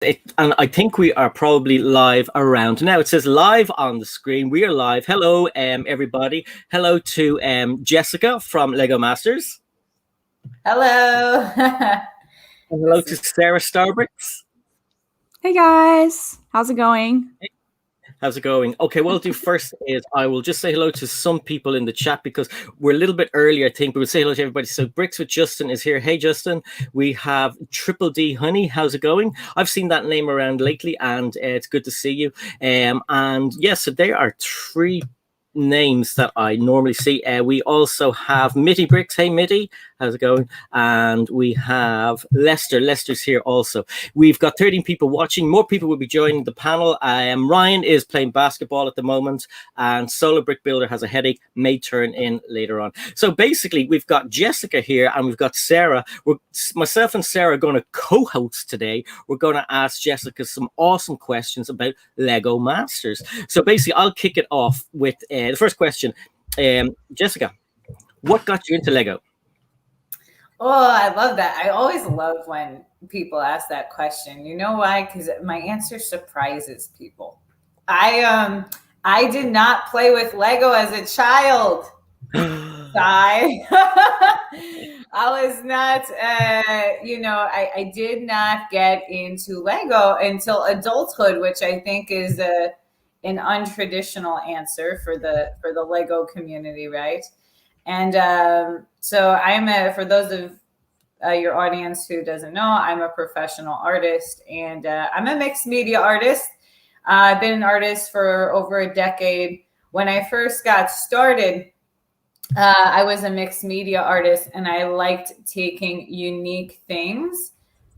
And I think we are probably live around now. It says live on the screen. We are live. Hello, everybody. Hello to Jessica from Lego Masters. Hello. And hello to SARASTARBRICKS. Hey guys, how's it going? How's it going? Okay, what I'll do first is I will just say hello to some people in the chat because we're a little bit early, I think, but we'll say hello to everybody. So Bricks with Justin is here. Hey, Justin. We have Triple D Honey. How's it going? I've seen that name around lately, and it's good to see you. And yes, so there are three names that I normally see. We also have Mitty Bricks. Hey, Mitty. How's it going? And we have Lester. Lester's here also. We've got 13 people watching. More people will be joining the panel. Ryan is playing basketball at the moment, and Solar Brick Builder has a headache, may turn in later on. So basically, we've got Jessica here, and we've got Sarah. Myself and Sarah are going to co-host today. We're going to ask Jessica some awesome questions about Lego Masters. So basically, I'll kick it off with the first question. Jessica, what got you into Lego? Oh, I love that. I always love when people ask that question. You know why? Because my answer surprises people. I did not play with Lego as a child. I was not, I did not get into Lego until adulthood, which I think is an untraditional answer for the Lego community, right? And so for those of your audience who doesn't know, I'm a professional artist, and I'm a mixed media artist. I've been an artist for over a decade. When I first got started, I was a mixed media artist, and I liked taking unique things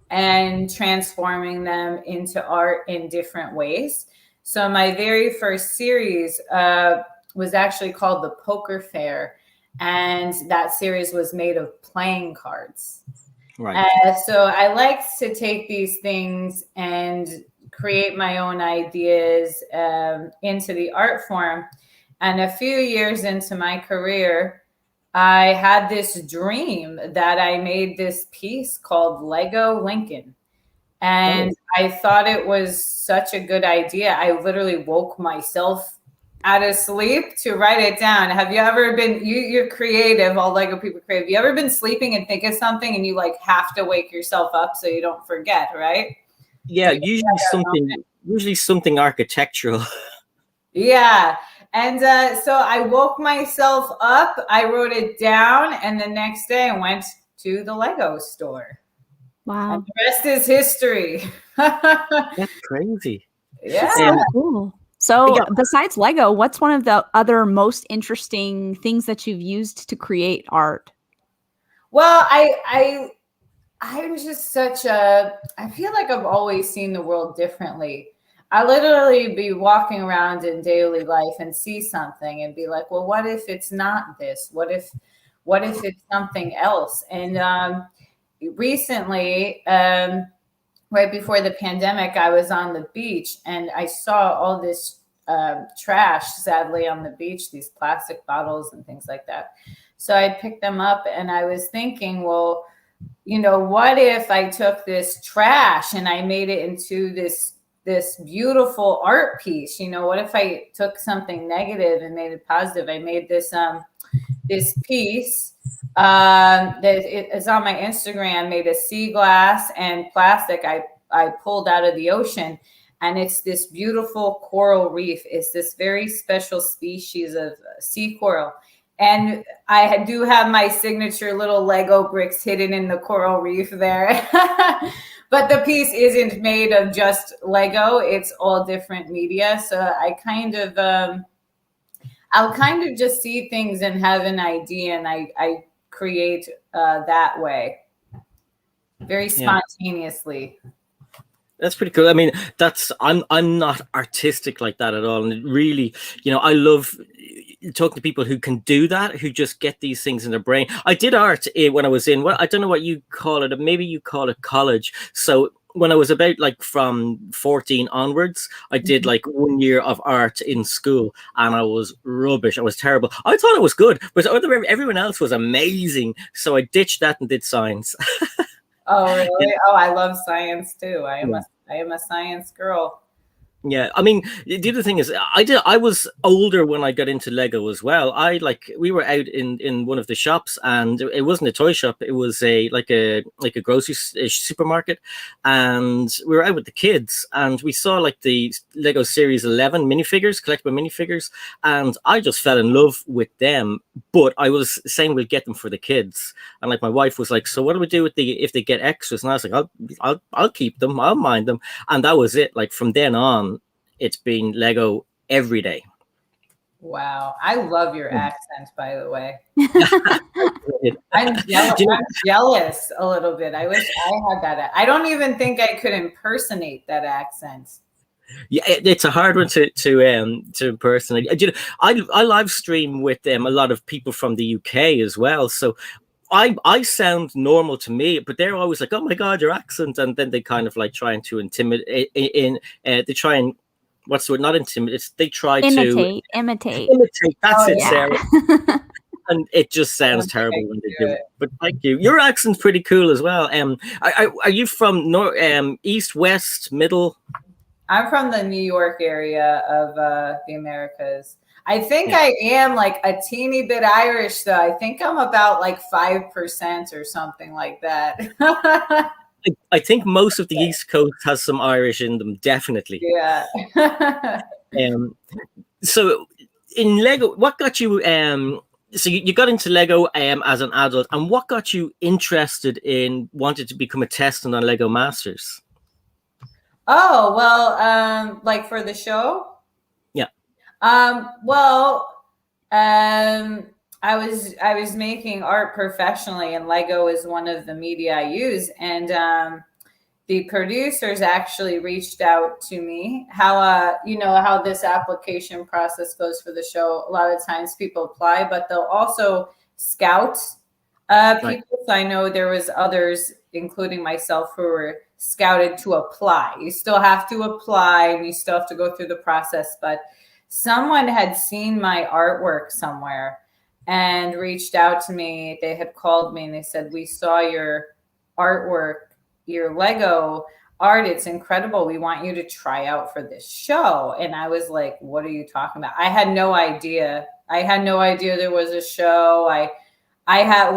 and transforming them into art in different ways. So my very first series was actually called The Poker Fair. And that series was made of playing cards. Right. So I liked to take these things and create my own ideas into the art form. And a few years into my career, I had this dream that I made this piece called Lego Lincoln. And I thought it was such a good idea. I literally woke myself out of sleep to write it down. Have you ever been, you're creative, all Lego people are creative. You ever been sleeping and think of something and you like have to wake yourself up so you don't forget, right? Yeah, usually something architectural. Yeah. And so I woke myself up, I wrote it down, and the next day I went to the Lego store. Wow. And the rest is history. That's crazy. Yeah. So cool. So besides Lego, what's one of the other most interesting things that you've used to create art? Well, I'm just I feel like I've always seen the world differently. I literally be walking around in daily life and see something and be like, well, what if it's not this? What if it's something else? And recently, right before the pandemic, I was on the beach and I saw all this trash, sadly, on the beach, these plastic bottles and things like that. So I picked them up and I was thinking, well, what if I took this trash and I made it into this beautiful art piece? What if I took something negative and made it positive? I made this piece that is on my Instagram, made of sea glass and plastic I pulled out of the ocean, and it's this beautiful coral reef. It's this very special species of sea coral, and I do have my signature little Lego bricks hidden in the coral reef there. But the piece isn't made of just Lego; it's all different media. So I'll kind of just see things and have an idea, and I create that way, very spontaneously. That's pretty cool. I mean, I'm not artistic like that at all. And it really, I love talking to people who can do that, who just get these things in their brain. I did art when I was in, I don't know what you call it. Maybe you call it college. So when I was about from 14 onwards, I did 1 year of art in school, and I was rubbish. I was terrible. I thought it was good, but everyone else was amazing. So I ditched that and did science. Oh, really? Oh, I love science too. I I am a science girl. Yeah, I mean, the other thing is, I was older when I got into Lego as well. We were out in one of the shops, and it wasn't a toy shop. It was like a grocery supermarket, and we were out with the kids, and we saw like the Lego Series 11 minifigures, collectible minifigures, and I just fell in love with them. But I was saying we'll get them for the kids, and like my wife was like, "So what do we do with if they get extras?" And I was like, "I'll keep them. I'll mind them." And that was it. Like from then on, it's been Lego every day. Wow. I love your accent, by the way. I'm jealous a little bit. I wish I had that. I don't even think I could impersonate that accent. Yeah, it's a hard one to impersonate. I live stream with a lot of people from the UK as well, so I sound normal to me, but they're always like, "Oh my God, your accent," and then they kind of like trying to intimidate. They try and what's the word? Not intimidate. They try imitate. to imitate. That's it, Sarah. And it just sounds terrible when they do it. But thank you. Your accent's pretty cool as well. Are you from east, west, middle? I'm from the New York area of the Americas. I think I am like a teeny bit Irish, though. I think I'm about like 5% or something like that. I think most of the East Coast has some Irish in them, definitely. Yeah. So in Lego, what got you? So you got into Lego as an adult, and what got you interested in wanting to become a testant on Lego Masters? Oh, well, like for the show? Yeah. Well, I was making art professionally, and Lego is one of the media I use. And the producers actually reached out to me. How you know how this application process goes for the show. A lot of times people apply, but they'll also scout people. Right. So I know there was others, including myself, who were scouted to apply. You still have to apply, and you still have to go through the process. But someone had seen my artwork somewhere and reached out to me. They had called me and they said, "We saw your artwork, your Lego art. It's incredible. We want you to try out for this show." And I was like, "What are you talking about?" I had no idea. I had no idea there was a show. I had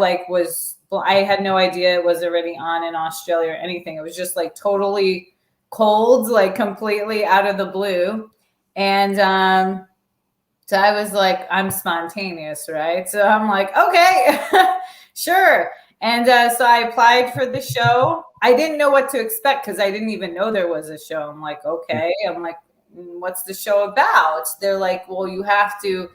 no idea it was already on in Australia or anything. It was just like totally cold, like completely out of the blue. And so I was like, I'm spontaneous, right? So I'm like, okay, sure. And so I applied for the show. I didn't know what to expect because I didn't even know there was a show. I'm like, okay. I'm like, what's the show about? They're like, well, you have to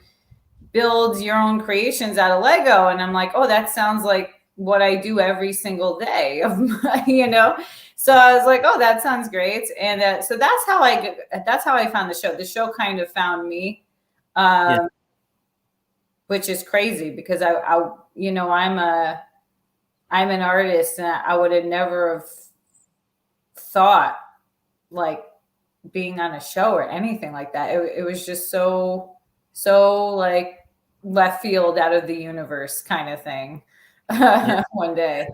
build your own creations out of Lego. And I'm like, oh, that sounds like what I do every single day, you know? So I was like, oh, that sounds great. And so that's how I found the show. The show kind of found me, which is crazy because I you know, I'm an artist, and I would have never have thought like being on a show or anything like that. It was just so like left field, out of the universe kind of thing. One day.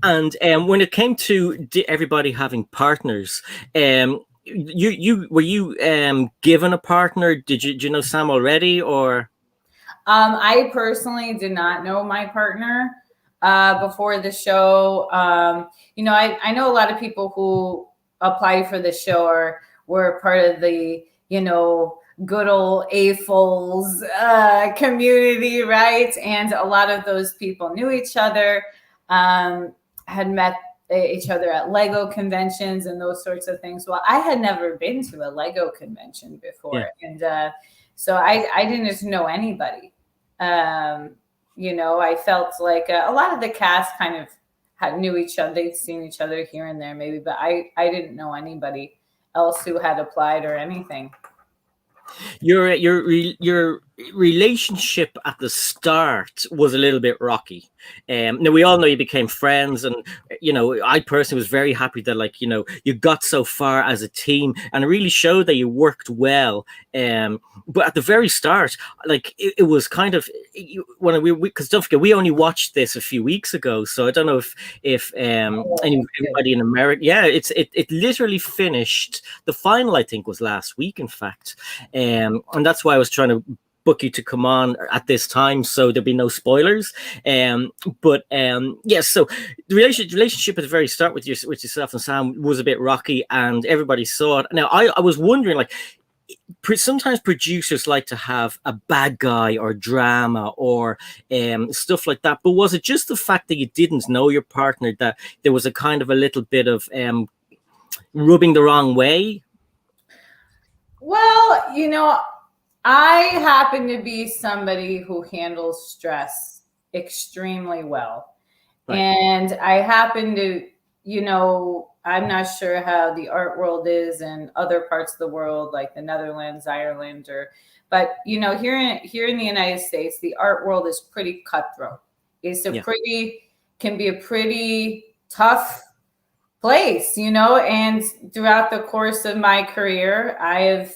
And when it came to everybody having partners, you were you given a partner? Did you know Sam already, or? I personally did not know my partner before the show. You know, I know a lot of people who applied for the show were part of the, you know, good old AFOLs community, right? And a lot of those people knew each other, had met each other at Lego conventions and those sorts of things. Well, I had never been to a Lego convention before. And so I didn't know anybody. You know, I felt like a lot of the cast kind of knew each other. They'd seen each other here and there maybe, but I didn't know anybody else who had applied or anything. Your relationship at the start was a little bit rocky. Now we all know you became friends, and I personally was very happy that you got so far as a team, and it really showed that you worked well. But at the very start, it was kind of when because don't forget we only watched this a few weeks ago, so I don't know if anybody in America, it literally finished. The final I think was last week, in fact, and that's why I was trying to book you to come on at this time so there'd be no spoilers. So the relationship at the very start with yourself and Sam was a bit rocky, and everybody saw it. Now I was wondering, sometimes producers like to have a bad guy or drama or stuff like that, but was it just the fact that you didn't know your partner that there was a kind of a little bit of rubbing the wrong way? Well, I happen to be somebody who handles stress extremely well. Right. And I happen to, I'm not sure how the art world is in other parts of the world, like the Netherlands, Ireland, but here in the United States, the art world is pretty cutthroat. It's can be a pretty tough place, and throughout the course of my career, I have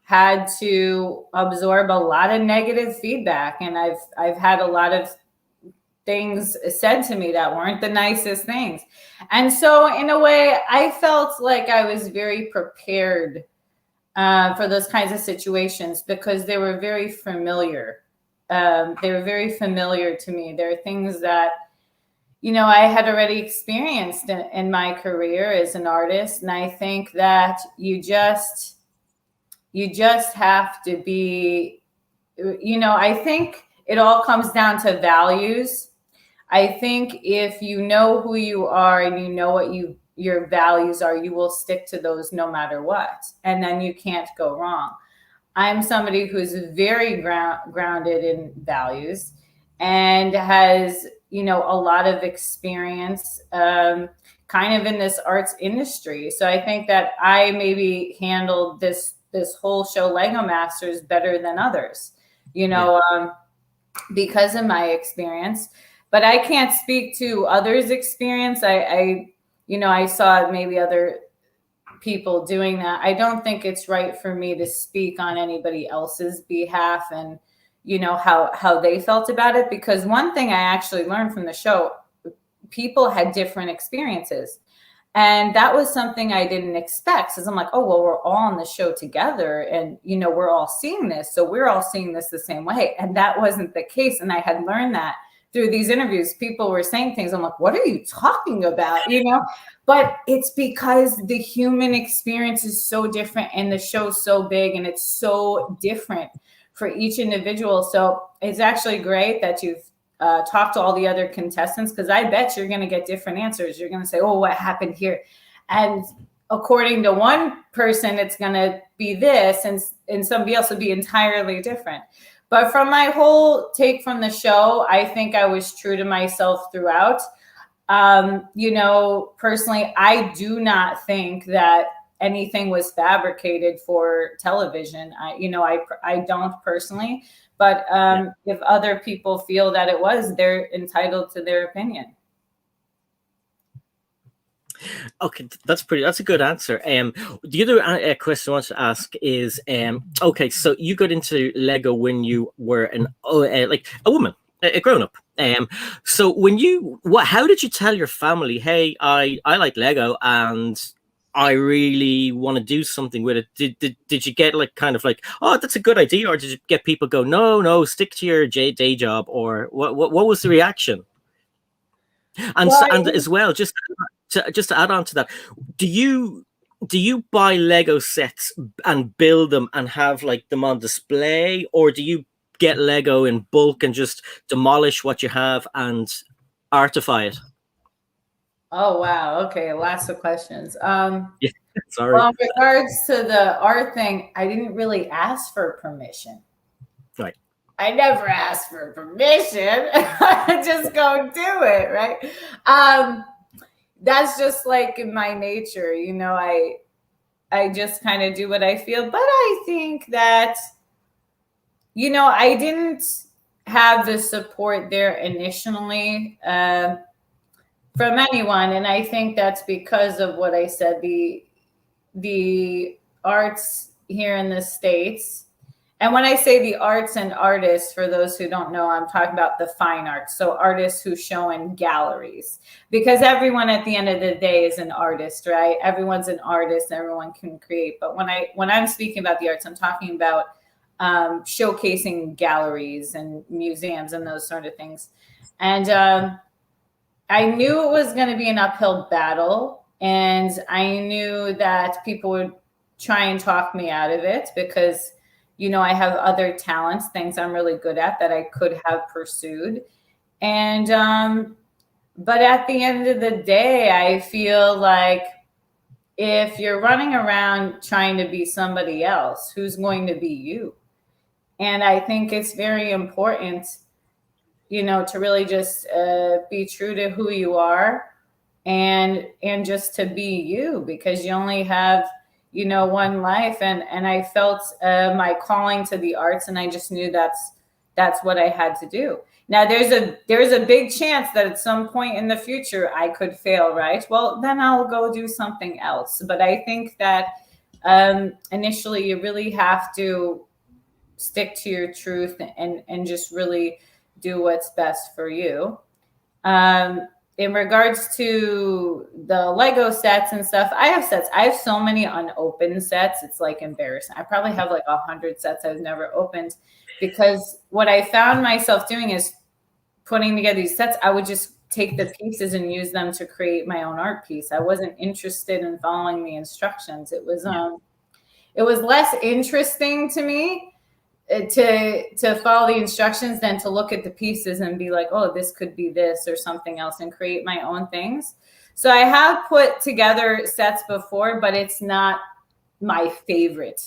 had to absorb a lot of negative feedback, and I've had a lot of things said to me that weren't the nicest things. And so in a way, I felt like I was very prepared for those kinds of situations because they were very familiar. They were very familiar to me. There are things that, I had already experienced in my career as an artist. And I think that you just have to be, I think it all comes down to values. I think if you know who you are and you know what your values are, you will stick to those no matter what. And then you can't go wrong. I'm somebody who's very grounded in values and has, a lot of experience kind of in this arts industry. So I think that I maybe handled this whole show, Lego Masters, better than others, because of my experience. But I can't speak to others' experience. I saw maybe other people doing that. I don't think it's right for me to speak on anybody else's behalf and, how they felt about it. Because one thing I actually learned from the show, people had different experiences. And that was something I didn't expect. Because I'm like, oh, well, we're all on the show together and, we're all seeing this. So we're all seeing this the same way. And that wasn't the case. And I had learned that through these interviews. People were saying things. I'm like, what are you talking about? But it's because the human experience is so different and the show's so big and it's so different for each individual. So it's actually great that you've talk to all the other contestants, because I bet you're going to get different answers. You're going to say, oh, what happened here? And according to one person, it's going to be this, and somebody else would be entirely different. But from my whole take from the show, I think I was true to myself throughout. Personally, I do not think that anything was fabricated for television. I don't personally. But if other people feel that it was, they're entitled to their opinion. Okay, that's a good answer. The other question I want to ask is, okay, so you got into Lego when you were a woman, a grown up. So how did you tell your family, hey, I like Lego and I really want to do something with it? Did you get oh, that's a good idea, or did you get people go, no, stick to your day job, or what was the reaction? And as well, just to add on to that, do you buy Lego sets and build them and have them on display, or do you get Lego in bulk and just demolish what you have and artify it? Oh, wow. Okay. Lots of questions. Yeah, sorry. Well, in regards to the art thing, I didn't really ask for permission. Right. I never asked for permission. I just go do it. Right. That's just in my nature. I just kind of do what I feel. But I think that You know, I didn't have the support there initially from anyone, and I think that's because of what I said. The arts here in the States, and when I say the arts and artists, for those who don't know, I'm talking about the fine arts. So artists who show in galleries, because everyone at the end of the day is an artist, right? Everyone's an artist, everyone can create. But when I'm speaking about the arts, I'm talking about showcasing galleries and museums and those sort of things. And I knew it was going to be an uphill battle, and I knew that people would try and talk me out of it because, you know, I have other talents, things I'm really good at that I could have pursued. And but at the end of the day, I feel like if you're running around trying to be somebody else, who's going to be you? And I think it's very important, you know, to really just be true to who you are and just to be you, because you only have, you know, one life. And I felt my calling to the arts, and I just knew that's what I had to do. Now there's a big chance that at some point in the future I could fail, right? Well, then I'll go do something else. But I think that initially you really have to stick to your truth and just really do what's best for you. In regards to the Lego sets and stuff, I have sets. I have so many unopened sets. It's like embarrassing. I probably have like 100 sets I've never opened, because what I found myself doing is putting together these sets. I would just take the pieces and use them to create my own art piece. I wasn't interested in following the instructions. It was less interesting to me to follow the instructions than to look at the pieces and be like, oh, this could be this or something else, and create my own things. So I have put together sets before, but it's not my favorite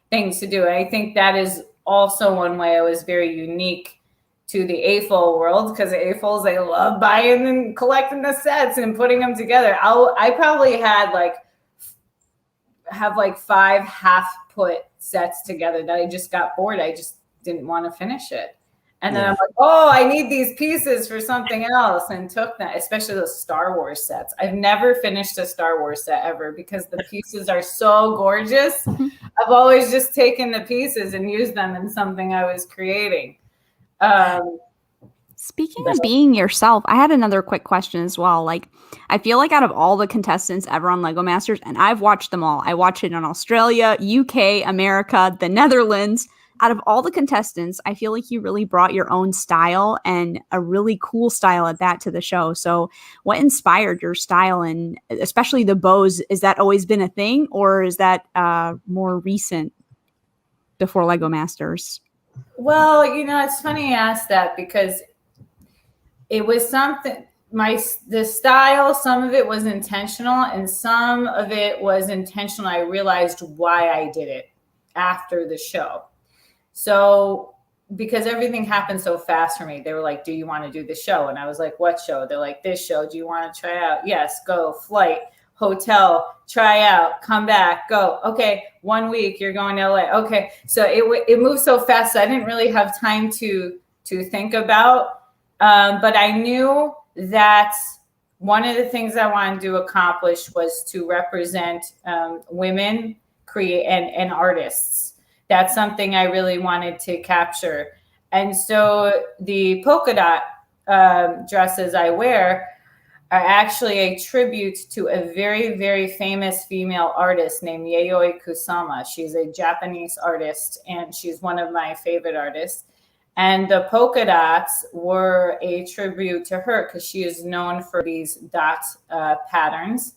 things to do. I think that is also one way I was very unique to the AFOL world, because AFOLs, they love buying and collecting the sets and putting them together. I probably have like 5 half put sets together that I just got bored. I just didn't want to finish it. And then I'm like, oh, I need these pieces for something else, and took that, especially those Star Wars sets. I've never finished a Star Wars set ever because the pieces are so gorgeous. I've always just taken the pieces and used them in something I was creating. Speaking of being yourself, I had another quick question as well. Like, I feel like out of all the contestants ever on Lego Masters, and I've watched them all. I watched it in Australia, UK, America, the Netherlands. Out of all the contestants, I feel like you really brought your own style, and a really cool style at that, to the show. So what inspired your style, and especially the bows? Is that always been a thing, or is that more recent before Lego Masters? Well, you know, it's funny you asked that, because it was something, the style, some of it was intentional and some of it was intentional. I realized why I did it after the show. So, because everything happened so fast for me, they were like, do you want to do the show? And I was like, what show? They're like, this show. Do you want to try out? Yes, go. Flight, hotel, try out, come back, go. Okay, 1 week, you're going to LA. Okay, so it moved so fast, so I didn't really have time to think about. But I knew that one of the things I wanted to accomplish was to represent women and artists. That's something I really wanted to capture. And so the polka dot dresses I wear are actually a tribute to a very, very famous female artist named Yayoi Kusama. She's a Japanese artist, and she's one of my favorite artists. And the polka dots were a tribute to her, because she is known for these dot patterns.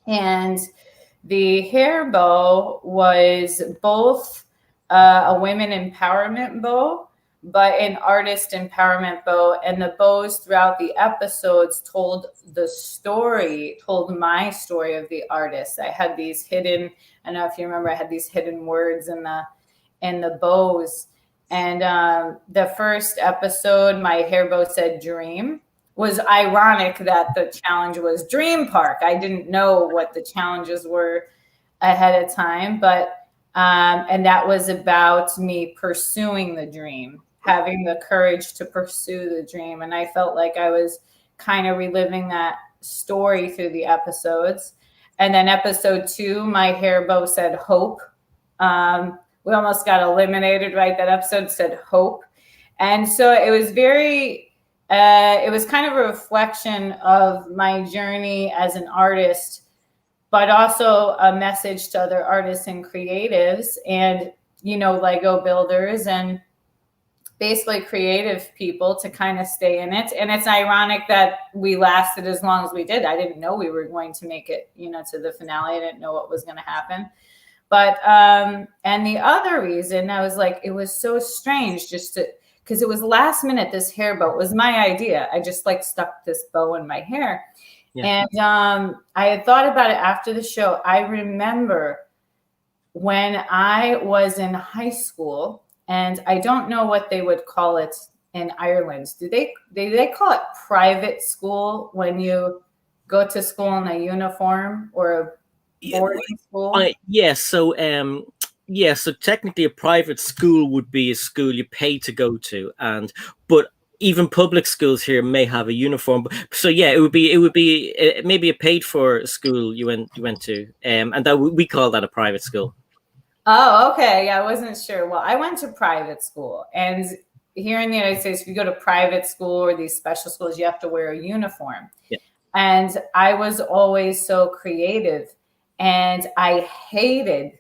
And the hair bow was both a women empowerment bow, but an artist empowerment bow. And the bows throughout the episodes told my story of the artist. I had these hidden, I don't know if you remember, I had these hidden words in the bows. And the first episode, my hair bow said dream. Was ironic that the challenge was Dream Park. I didn't know what the challenges were ahead of time, but And that was about me pursuing the dream, having the courage to pursue the dream. And I felt like I was kind of reliving that story through the episodes. And then episode 2, my hair bow said hope. We almost got eliminated, right? That episode said hope. And so it was it was kind of a reflection of my journey as an artist, but also a message to other artists and creatives and, Lego builders and basically creative people to kind of stay in it. And it's ironic that we lasted as long as we did. I didn't know we were going to make it, to the finale. I didn't know what was going to happen. But, and the other reason I was like, it was so strange because it was last minute, this hair bow. It was my idea. I just stuck this bow in my hair. Yeah. And I had thought about it after the show. I remember when I was in high school, and I don't know what they would call it in Ireland. Do they call it private school when you go to school in a uniform or a boarding school? So technically a private school would be a school you pay to go to, but even public schools here may have a uniform. So yeah, it would be maybe a paid for school you went to, and that we call that a private school. Oh, okay. Yeah, I wasn't sure. Well, I went to private school, and here in the United States, if you go to private school or these special schools, you have to wear a uniform. Yeah. And I was always so creative, and I hated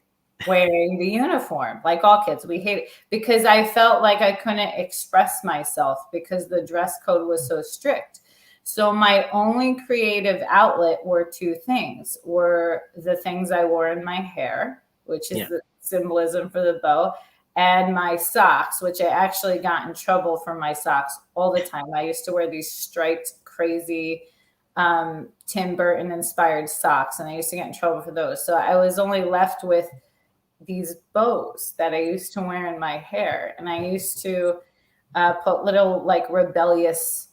wearing the uniform. Like all kids, we hate it because I felt like I couldn't express myself because the dress code was so strict. So my only creative outlet were 2 things, were the things I wore in my hair, which is the symbolism for the bow, and my socks, which I actually got in trouble for my socks all the time. I used to wear these striped, crazy Tim Burton inspired socks, and I used to get in trouble for those. So I was only left with these bows that I used to wear in my hair, and I used to put little rebellious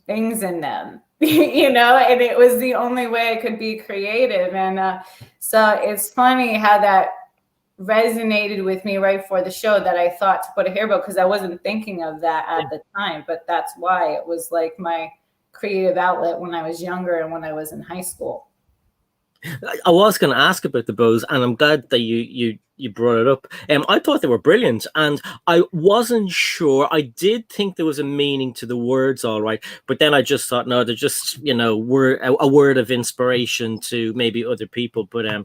things in them, and it was the only way I could be creative. And so it's funny how that resonated with me right before the show, that I thought to put a hair bow, because I wasn't thinking of that at the time, but that's why it was like my creative outlet when I was younger and when I was in high school. I was going to ask about the bows, and I'm glad that you brought it up. I thought they were brilliant, and I wasn't sure. I did think there was a meaning to the words, all right, but then I just thought, no, they're just a word of inspiration to maybe other people. But I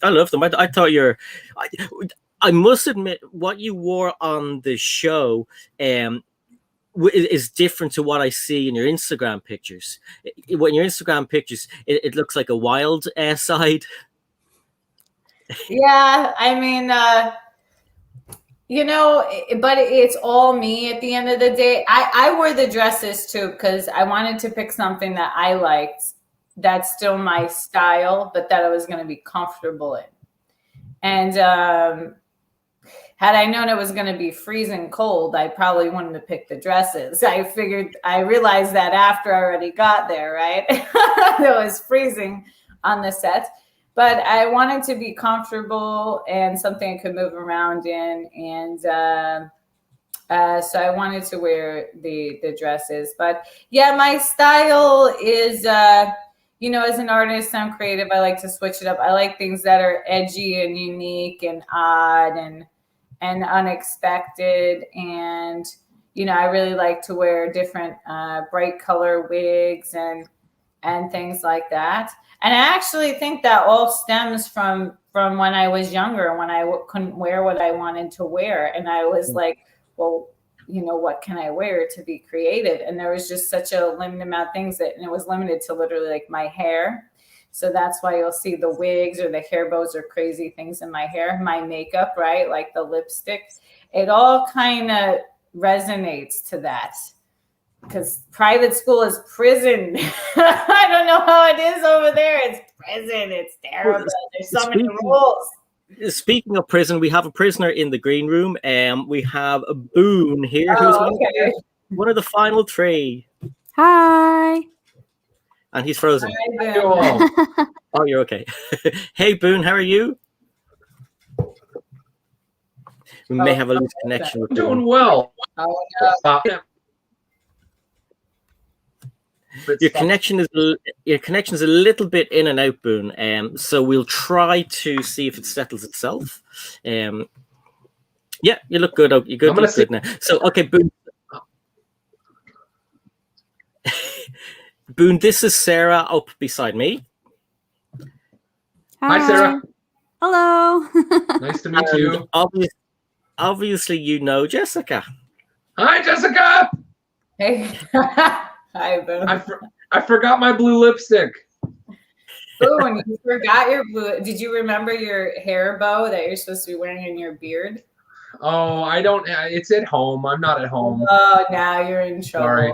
love them. I thought I must admit, what you wore on the show is different to what I see in your Instagram pictures. When your Instagram pictures, it looks like a wild side. Yeah, I mean, but it's all me at the end of the day. I wore the dresses too because I wanted to pick something that I liked, that's still my style, but that I was going to be comfortable in. And had I known it was going to be freezing cold, I probably wouldn't have picked the dresses. I realized that after I already got there, right? It was freezing on the set, but I wanted to be comfortable and something I could move around in. And so I wanted to wear the dresses. But yeah, my style is, as an artist, I'm creative. I like to switch it up. I like things that are edgy and unique and odd and unexpected. And, I really like to wear different bright color wigs and things like that. And I actually think that all stems from when I was younger, when I couldn't wear what I wanted to wear. And I was like, well, what can I wear to be creative? And there was just such a limited amount of things and it was limited to literally like my hair. So that's why you'll see the wigs or the hair bows or crazy things in my hair, my makeup, right? Like the lipstick. It all kind of resonates to that because private school is prison. I don't know how it is over there. It's prison. It's terrible. There's so many rules. Speaking of prison, we have a prisoner in the green room. We have a Boone here, who's one of the final 3. Hi. And he's frozen. Hi, Oh, you're okay. Hey, Boone, how are you? We may have a loose connection with I'm doing Boone. well. Oh, no. Your connection is a little bit in and out, Boone. So we'll try to see if it settles itself. Yeah, you look good. You're good. Look good now. So okay, Boone. Boone, this is Sarah up beside me. Hi, Sarah. Hello. Nice to meet you. Obviously, you know Jessica. Hi, Jessica. Hey. Hi, Boone. I forgot my blue lipstick. Boone, you forgot your blue. Did you remember your hair bow that you're supposed to be wearing in your beard? Oh, I don't. It's at home. I'm not at home. Oh, now you're in trouble. Sorry.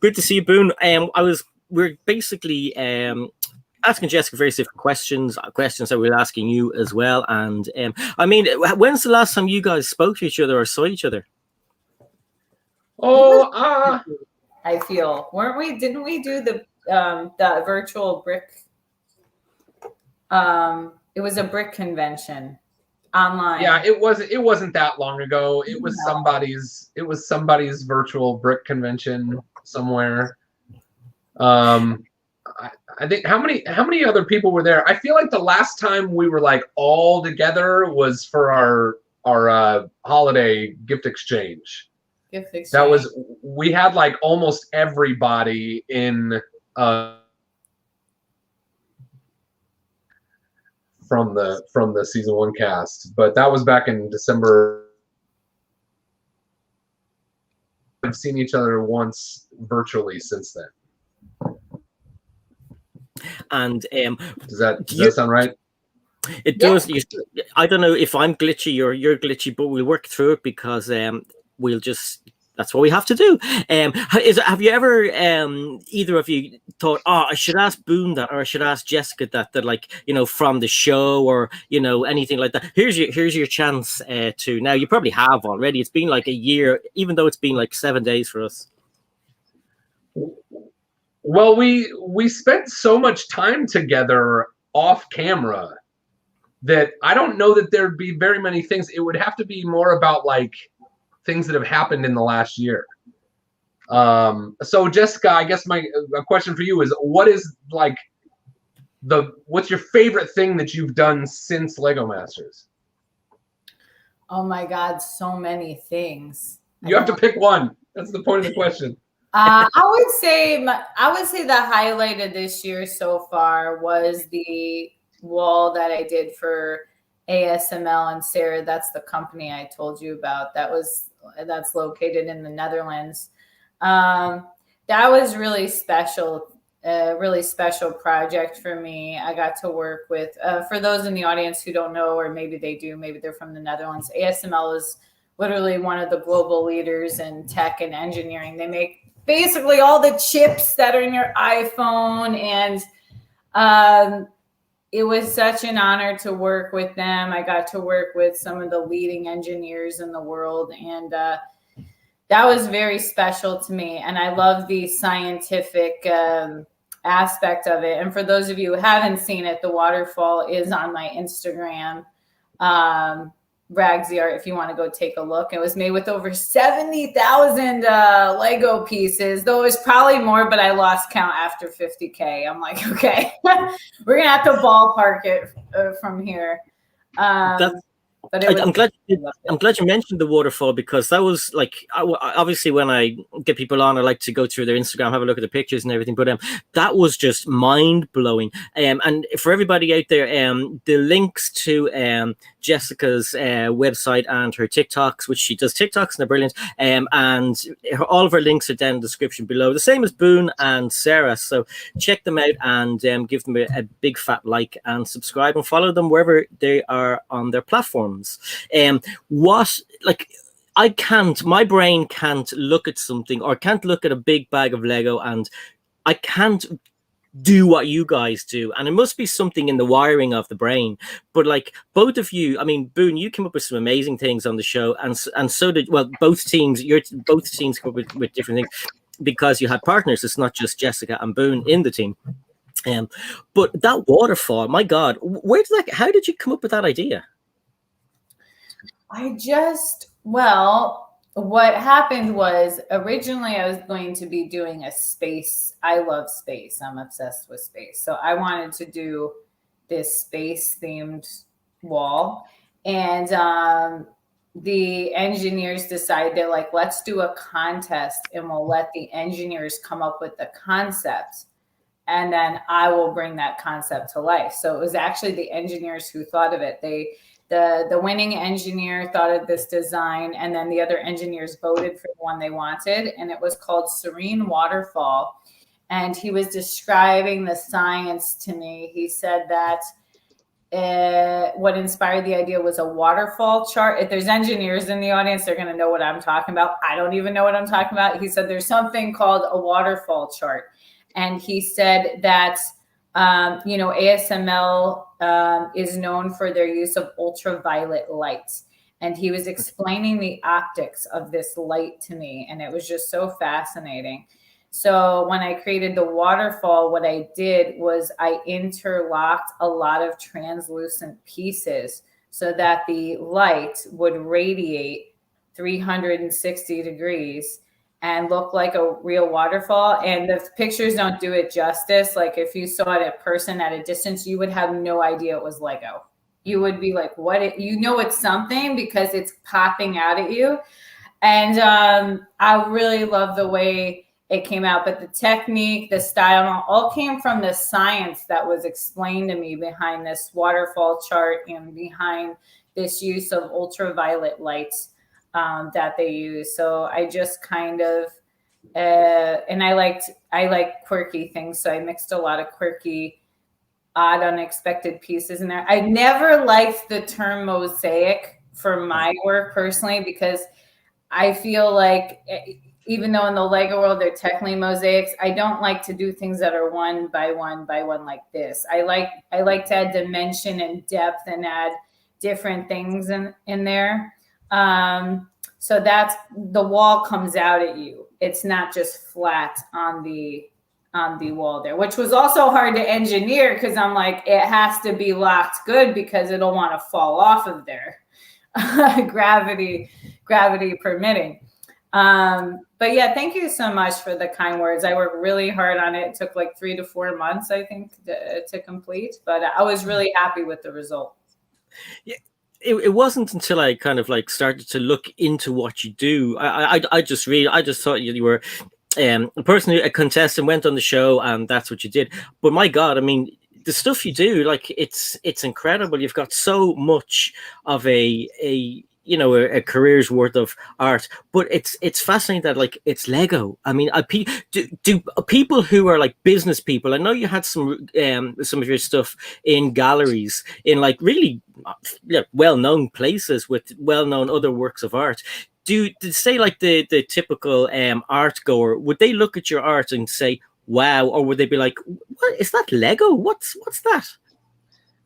Good to see you, Boone. We're basically asking Jessica various different questions that we're asking you as well. And I mean, when's the last time you guys spoke to each other or saw each other? Oh, I feel didn't we do the virtual brick? It was a brick convention online. Yeah, it wasn't that long ago. It was somebody's virtual brick convention somewhere. I think how many other people were there? I feel like the last time we were like all together was for our holiday gift exchange. That was, we had like almost everybody in from the season 1 cast, but that was back in December. We've seen each other once virtually since then. And does that sound right? It does. I don't know if I'm glitchy or you're glitchy, but we'll work through it because we'll just, that's what we have to do. Have you ever either of you thought, oh, I should ask Boone that, or I should ask Jessica that like, you know, from the show, or, you know, anything like that? Here's your chance to. Now you probably have already. It's been like a year, even though it's been like 7 days for us. Well, we spent so much time together off camera that I don't know that there'd be very many things. It would have to be more about like things that have happened in the last year. So Jessica, I guess a question for you is, what is like what's your favorite thing that you've done since Lego Masters? Oh my God, so many things. You have to pick one. That's the point of the question. I would say the highlight of this year so far was the wall that I did for ASML and Sarah. That's the company I told you about. That's located in the Netherlands. That was really special. A really special project for me. I got to work with, for those in the audience who don't know, or maybe they do, maybe they're from the Netherlands, ASML is literally one of the global leaders in tech and engineering. They make basically all the chips that are in your iPhone, and it was such an honor to work with them. I got to work with some of the leading engineers in the world, and that was very special to me. And I love the scientific aspect of it. And for those of you who haven't seen it, the waterfall is on my Instagram, RAGZYART, if you want to go take a look. It was made with over 70,000 Lego pieces, though it was probably more, but I lost count after 50K. I'm like, okay, we're going to have to ballpark it from here. But I'm glad you mentioned the waterfall, because that was like, obviously when I get people on, I like to go through their Instagram, have a look at the pictures and everything. But that was just mind blowing. And for everybody out there, the links to Jessica's website and her TikToks, which she does TikToks and they're brilliant. And all of her links are down in the description below. The same as Boone and Sarah. So check them out and give them a big fat like and subscribe and follow them wherever they are on their platforms. My brain can't look at something, or can't look at a big bag of Lego, and I can't do what you guys do. And it must be something in the wiring of the brain. But like both of you, I mean, Boone, you came up with some amazing things on the show, and so did, well, both teams come up with different things, because you had partners. It's not just Jessica and Boone in the team. But that waterfall, my God, how did you come up with that idea? What happened was originally I was going to be doing a space. I love space. I'm obsessed with space. So I wanted to do this space themed wall. And the engineers decided, they're like, let's do a contest and we'll let the engineers come up with the concept. And then I will bring that concept to life. So it was actually the engineers who thought of it. The winning engineer thought of this design, and then the other engineers voted for the one they wanted, and it was called Serene Waterfall. And he was describing the science to me. He said that what inspired the idea was a waterfall chart. If there's engineers in the audience, they're going to know what I'm talking about. I don't even know what I'm talking about. He said there's something called a waterfall chart. And he said that, ASML is known for their use of ultraviolet lights. And he was explaining the optics of this light to me. And it was just so fascinating. So when I created the waterfall, what I did was I interlocked a lot of translucent pieces so that the light would radiate 360 degrees and look like a real waterfall. And the pictures don't do it justice. Like if you saw it in person at a distance, you would have no idea it was Lego. You would be like, what? It's something because it's popping out at you. And I really love the way it came out. But the technique, the style, all came from the science that was explained to me behind this waterfall chart and behind this use of ultraviolet lights that they use. So I just kind of, and I like quirky things. So I mixed a lot of quirky, odd, unexpected pieces in there. I never liked the term mosaic for my work personally, because I feel like even though in the Lego world, they're technically mosaics, I don't like to do things that are one by one like this. I like to add dimension and depth and add different things in there. So that's, the wall comes out at you. It's not just flat on the wall there, which was also hard to engineer because I'm like, it has to be locked good because it'll want to fall off of there. gravity permitting. But yeah, thank you so much for the kind words. I worked really hard on it. It took like 3 to 4 months, I think, to complete, but I was really happy with the result. Yeah. It wasn't until I kind of like started to look into what you do. I just thought you were a person, a contestant, went on the show, and that's what you did. But my God, I mean, the stuff you do, like it's incredible. You've got so much of a career's worth of art, but it's fascinating that like it's Lego. I mean, do people who are like business people, I know you had some of your stuff in galleries in like really well-known places with well-known other works of art. Did say like the typical art goer, would they look at your art and say, wow, or would they be like, what is that Lego? What's that?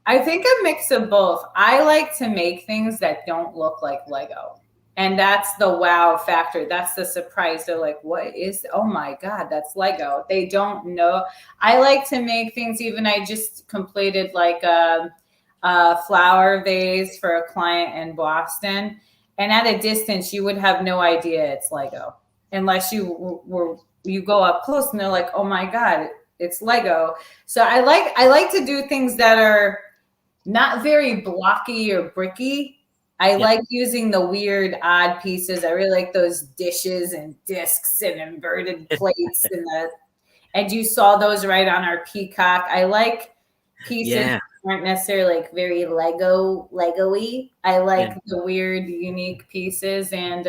I think a mix of both. I like to make things that don't look like Lego. And that's the wow factor. That's the surprise. They're like, oh my God, that's Lego. They don't know. I like to make things, even I just completed like a flower vase for a client in Boston. And at a distance, you would have no idea it's Lego unless you go up close and they're like, oh my God, it's Lego. So I like to do things that are not very blocky or bricky. I like using the weird, odd pieces. I really like those dishes and discs and inverted plates and you saw those right on our peacock. I like pieces that aren't necessarily like very Lego-y. I like the weird, unique pieces. And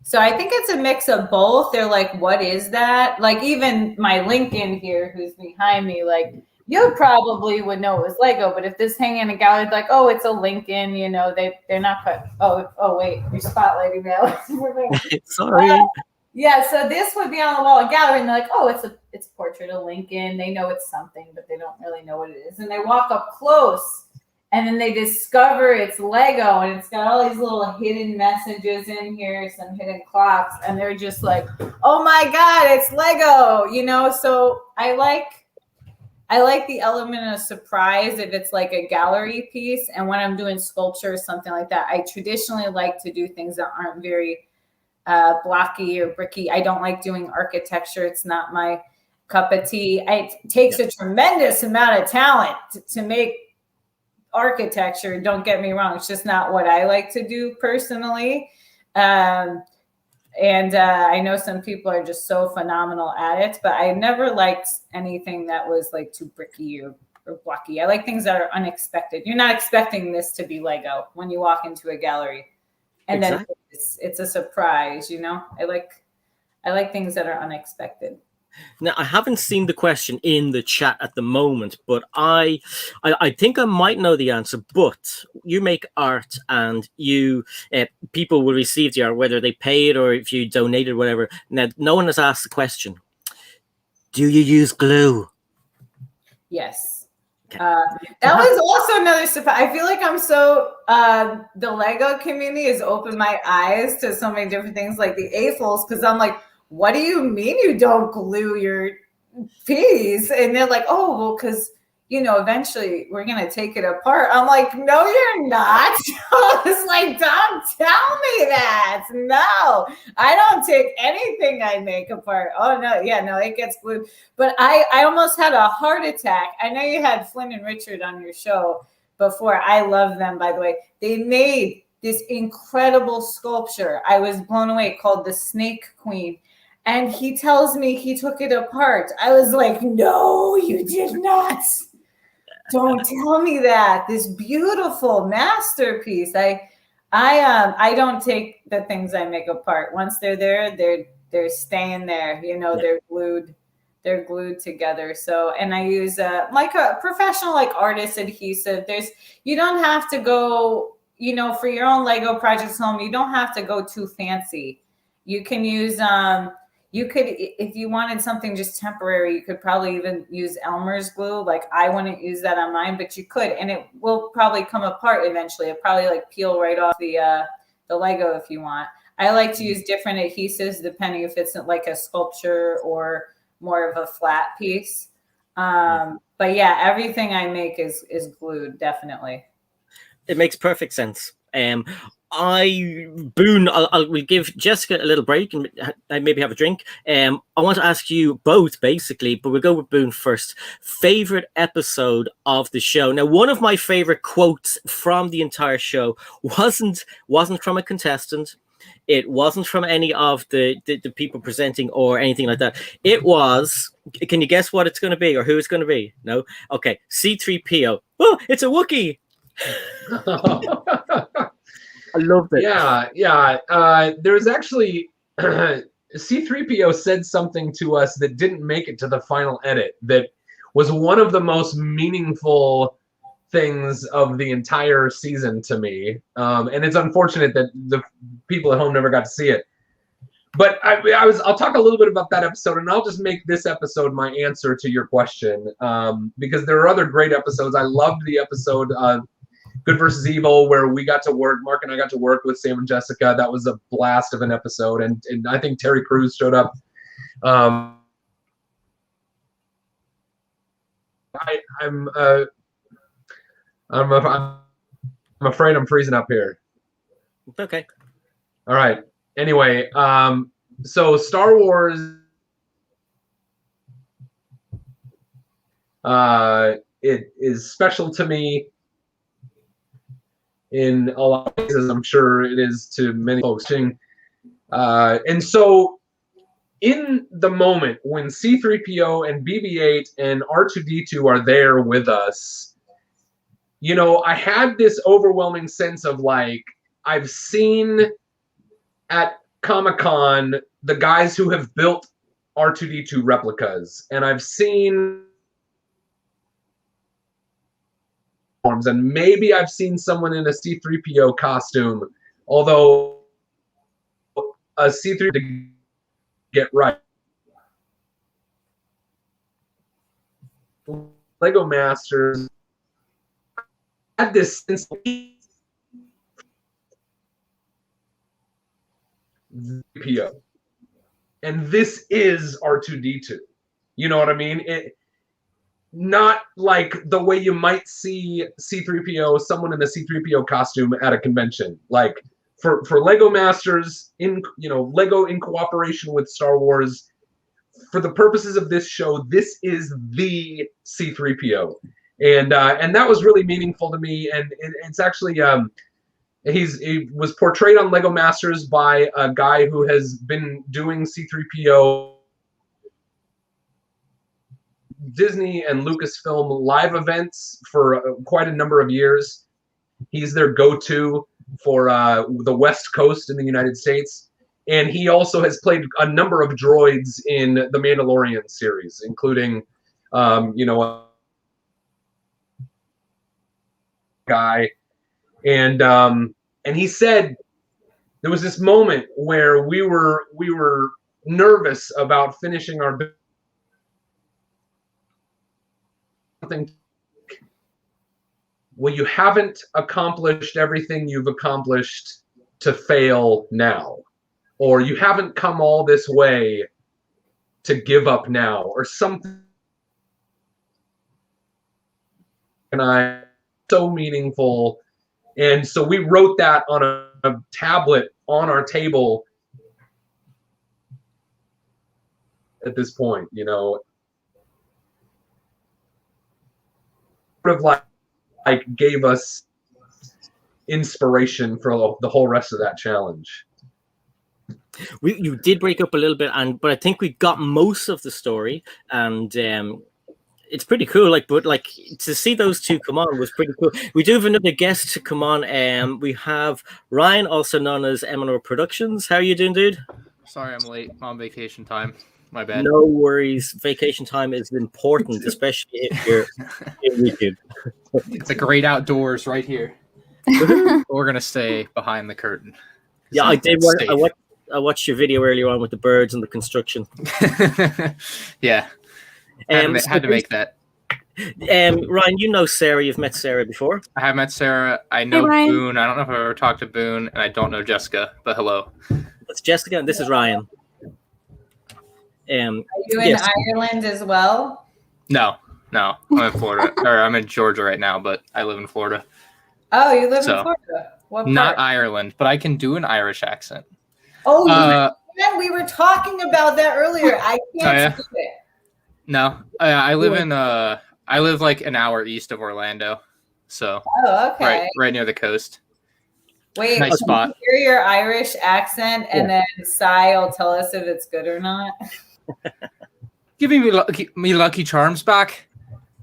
so I think it's a mix of both. They're like, what is that? Like even my Lincoln here, who's behind me, like, you probably would know it was Lego, but if this hang in a gallery, like, oh, it's a Lincoln, they're not quite. Oh, wait, you're spotlighting now. Sorry. Yeah, so this would be on the wall of gallery, and they're like, oh, it's a portrait of Lincoln. They know it's something, but they don't really know what it is. And they walk up close, and then they discover it's Lego, and it's got all these little hidden messages in here, some hidden clocks, and they're just like, oh my God, it's Lego, So I like I like the element of surprise if it's like a gallery piece. And when I'm doing sculpture or something like that, I traditionally like to do things that aren't very blocky or bricky. I don't like doing architecture. It's not my cup of tea. It takes a tremendous amount of talent to make architecture. Don't get me wrong. It's just not what I like to do personally. And I know some people are just so phenomenal at it, but I never liked anything that was like too bricky or blocky. I like things that are unexpected. You're not expecting this to be Lego when you walk into a gallery, and then it's a surprise. You know, I like things that are unexpected. Now, I haven't seen the question in the chat at the moment, but I think I might know the answer. But you make art, and you people will receive the art, whether they pay it or if you donate it, whatever. Now, no one has asked the question. Do you use glue? Yes. Okay. That was also another surprise. I feel like I'm so the Lego community has opened my eyes to so many different things, like the AFOLs, because I'm like, what do you mean you don't glue your piece? And they're like, oh, well, because, you know, eventually we're going to take it apart. I'm like, no, you're not. I was like, don't tell me that. No, I don't take anything I make apart. Oh, no. Yeah, no, it gets glued. But I almost had a heart attack. I know you had Flynn and Richard on your show before. I love them, by the way. They made this incredible sculpture. I was blown away, called the Snake Queen. And he tells me he took it apart. I was like, no, you did not. Don't tell me that. This beautiful masterpiece. I don't take the things I make apart. Once they're there, they're staying there. You know, they're glued together. So, and I use like a professional, like artist adhesive. You don't have to go, you know, for your own Lego projects home, you don't have to go too fancy. You can use you could, if you wanted something just temporary, you could probably even use Elmer's glue. Like, I wouldn't use that on mine, but you could, and it will probably come apart eventually. It'll probably like peel right off the Lego if you want. I like to use different adhesives depending if it's like a sculpture or more of a flat piece. But yeah, everything I make is glued, definitely. It makes perfect sense. Boone, we'll give Jessica a little break and maybe have a drink. I want to ask you both, basically, but we'll go with Boone first. Favorite episode of the show? Now, one of my favorite quotes from the entire show wasn't from a contestant. It wasn't from any of the people presenting or anything like that. It was, can you guess what it's going to be or who it's going to be? No? Okay, C-3PO. Oh, it's a Wookiee. I loved it. Yeah. There's actually C-3PO said something to us that didn't make it to the final edit that was one of the most meaningful things of the entire season to me. And it's unfortunate that the people at home never got to see it. But I'll talk a little bit about that episode, and I'll just make this episode my answer to your question, because there are other great episodes. I loved the episode Good versus Evil, where Mark and I got to work with Sam and Jessica. That was a blast of an episode, and I think Terry Crews showed up. I'm afraid I'm freezing up here. Okay. All right. Anyway, so Star Wars. It is special to me in a lot of cases. I'm sure it is to many folks. And so in the moment when C-3PO and BB-8 and R2-D2 are there with us, you know, I had this overwhelming sense of like, I've seen at Comic-Con the guys who have built R2-D2 replicas, and I've seen, and maybe I've seen someone in a C-3PO costume, although a C-3PO to get right. Lego Masters had this sense of C-3PO, and this is R2-D2. You know what I mean? not like the way you might see C-3PO, someone in a C-3PO costume at a convention. Like for Lego Masters, Lego in cooperation with Star Wars, for the purposes of this show, this is the C-3PO, and that was really meaningful to me. And it's actually he was portrayed on Lego Masters by a guy who has been doing C-3PO Disney and Lucasfilm live events for quite a number of years. He's their go-to for the West Coast in the United States. And he also has played a number of droids in the Mandalorian series, including, a guy. And he said there was this moment where we were nervous about finishing our something. Well, you haven't accomplished everything you've accomplished to fail now, or you haven't come all this way to give up now, or something. And I so meaningful, and so we wrote that on a tablet on our table. At this point, sort of like gave us inspiration for the whole rest of that challenge. You did break up a little bit, but I think we got most of the story, and it's pretty cool. But to see those two come on was pretty cool. We do have another guest to come on. We have Ryan, also known as MANDRPRODUCTIONS. How are you doing, dude? Sorry, I'm late. I'm on vacation time. My bad. No worries. Vacation time is important, especially if you're in YouTube. It's a great outdoors right here. We're gonna stay behind the curtain. Yeah, I did. I watched your video earlier on with the birds and the construction. Yeah, had to make that. Ryan, you know Sarah. You've met Sarah before. I have met Sarah. I know Boone. I don't know if I've ever talked to Boone, and I don't know Jessica. But hello. That's Jessica, and this is Ryan. Are you in Ireland as well? No. I'm in Florida, or I'm in Georgia right now, but I live in Florida. Oh, you live in Florida? What part? Not Ireland, but I can do an Irish accent. Oh, we were talking about that earlier. I can't do it. No, I live like an hour east of Orlando, so okay, right near the coast. Wait, nice spot. Hear your Irish accent, and then Sai will tell us if it's good or not. Give me Lucky Charms back.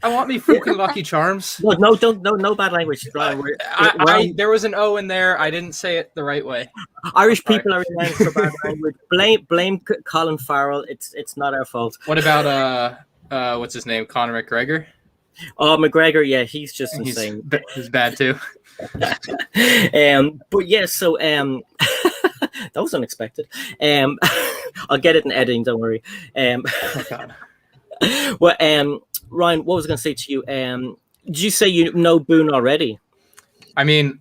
I want me fucking Lucky Charms. No bad language. There was an O in there. I didn't say it the right way. Irish people are renowned for bad language. Blame Colin Farrell. It's not our fault. What about what's his name? Conor McGregor. Oh, McGregor. Yeah, he's just insane. He's bad too. But yeah, so that was unexpected. I'll get it in editing, don't worry. Oh God. Well, Ryan, what was I going to say to you? Did you say you know Boone already? I mean,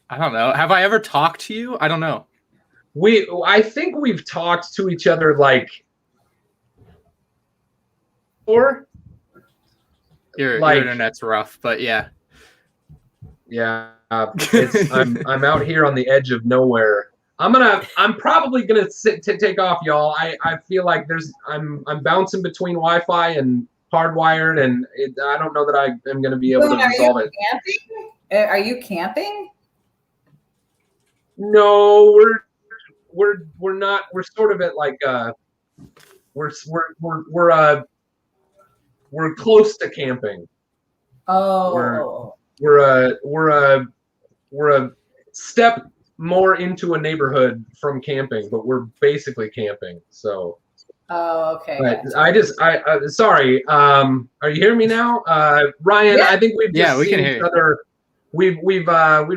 I don't know. Have I ever talked to you? I don't know. I think we've talked to each other or your internet's rough, but yeah. Yeah, I'm out here on the edge of nowhere. I'm probably gonna take off, y'all. I feel like I'm bouncing between Wi-Fi and hardwired, and I don't know that I am gonna be able to resolve it. Camping? Are you camping? No, we're not. We're sort of at we're close to camping. Oh. We're a step more into a neighborhood from camping, but we're basically camping. So. Oh, okay. Gotcha. Sorry. Are you hearing me now, Ryan? Yeah. I think we've just seen each other. We've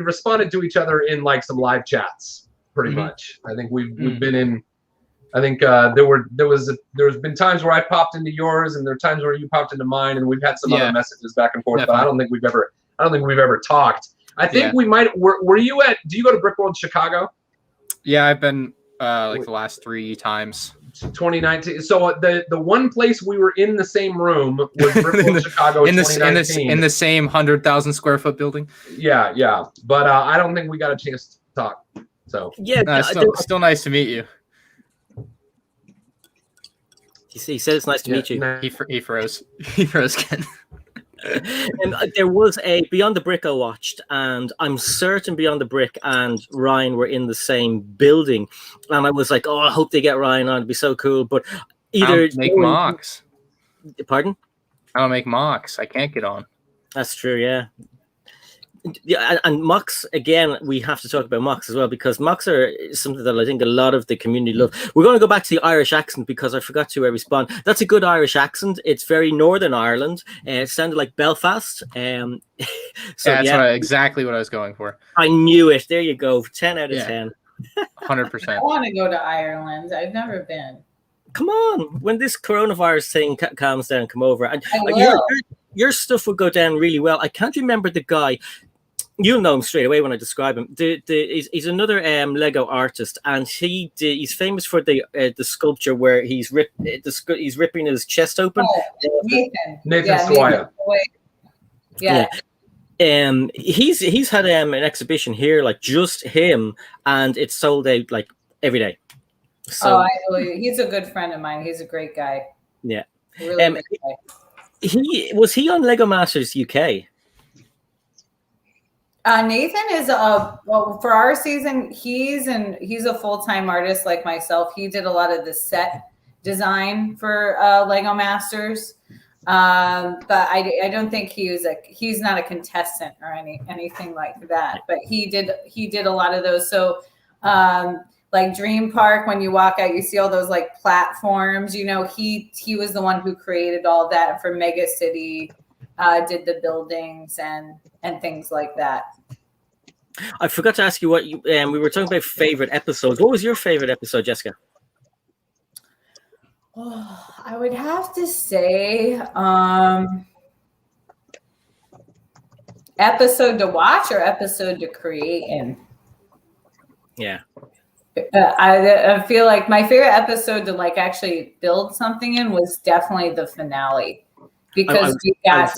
responded to each other in some live chats, pretty much. I think we've been in. I think there's been times where I popped into yours, and there are times where you popped into mine, and we've had some other messages back and forth. Definitely. But I don't think we've ever talked. I think we might. Were you at? Do you go to Brickworld Chicago? Yeah, I've been the last 3 times. 2019. So the one place we were in the same room was Brooklyn, Chicago, in the 2019. in the same 100,000 square foot building. Yeah. But I don't think we got a chance to talk. So Yeah, still nice to meet you. He said it's nice to meet you. He froze. He froze again. And there was a Beyond the Brick I watched, and I'm certain Beyond the Brick and Ryan were in the same building, and I was like, oh, I hope they get Ryan on. It'd be so cool. But either I don't make mocks. Pardon? I don't make mocks. I can't get on. That's true. Yeah. Yeah, and mocks, again, we have to talk about mocks as well, because mocks are something that I think a lot of the community love. We're going to go back to the Irish accent because I forgot to respond. That's a good Irish accent. It's very Northern Ireland. It sounded like Belfast. So that's exactly what I was going for. I knew it. There you go. 10 out of 10. 100%. I want to go to Ireland. I've never been. Come on. When this coronavirus thing calms down, come over. And I will. Your stuff would go down really well. I can't remember the guy. You'll know him straight away when I describe him. He's another Lego artist, and he's famous for the sculpture where he's ripping his chest open. Oh, Nathan Sawaya. Yeah. He's had an exhibition here, like just him, and it's sold out like every day. So he's a good friend of mine. He's a great guy. Yeah. Really great guy. Was he on Lego Masters UK? Nathan is for our season. He's a full-time artist like myself. He did a lot of the set design for Lego Masters, but I don't think he's not a contestant or anything like that. But he did a lot of those. So like Dream Park, when you walk out, you see all those like platforms. You know, he was the one who created all that for Mega City. Did the buildings and things like that. I forgot to ask you what you we were talking about favorite episodes. What was your favorite episode, Jessica? Oh, I would have to say episode to watch or episode to create in. Yeah. I feel like my favorite episode to like actually build something in was definitely the finale. Because I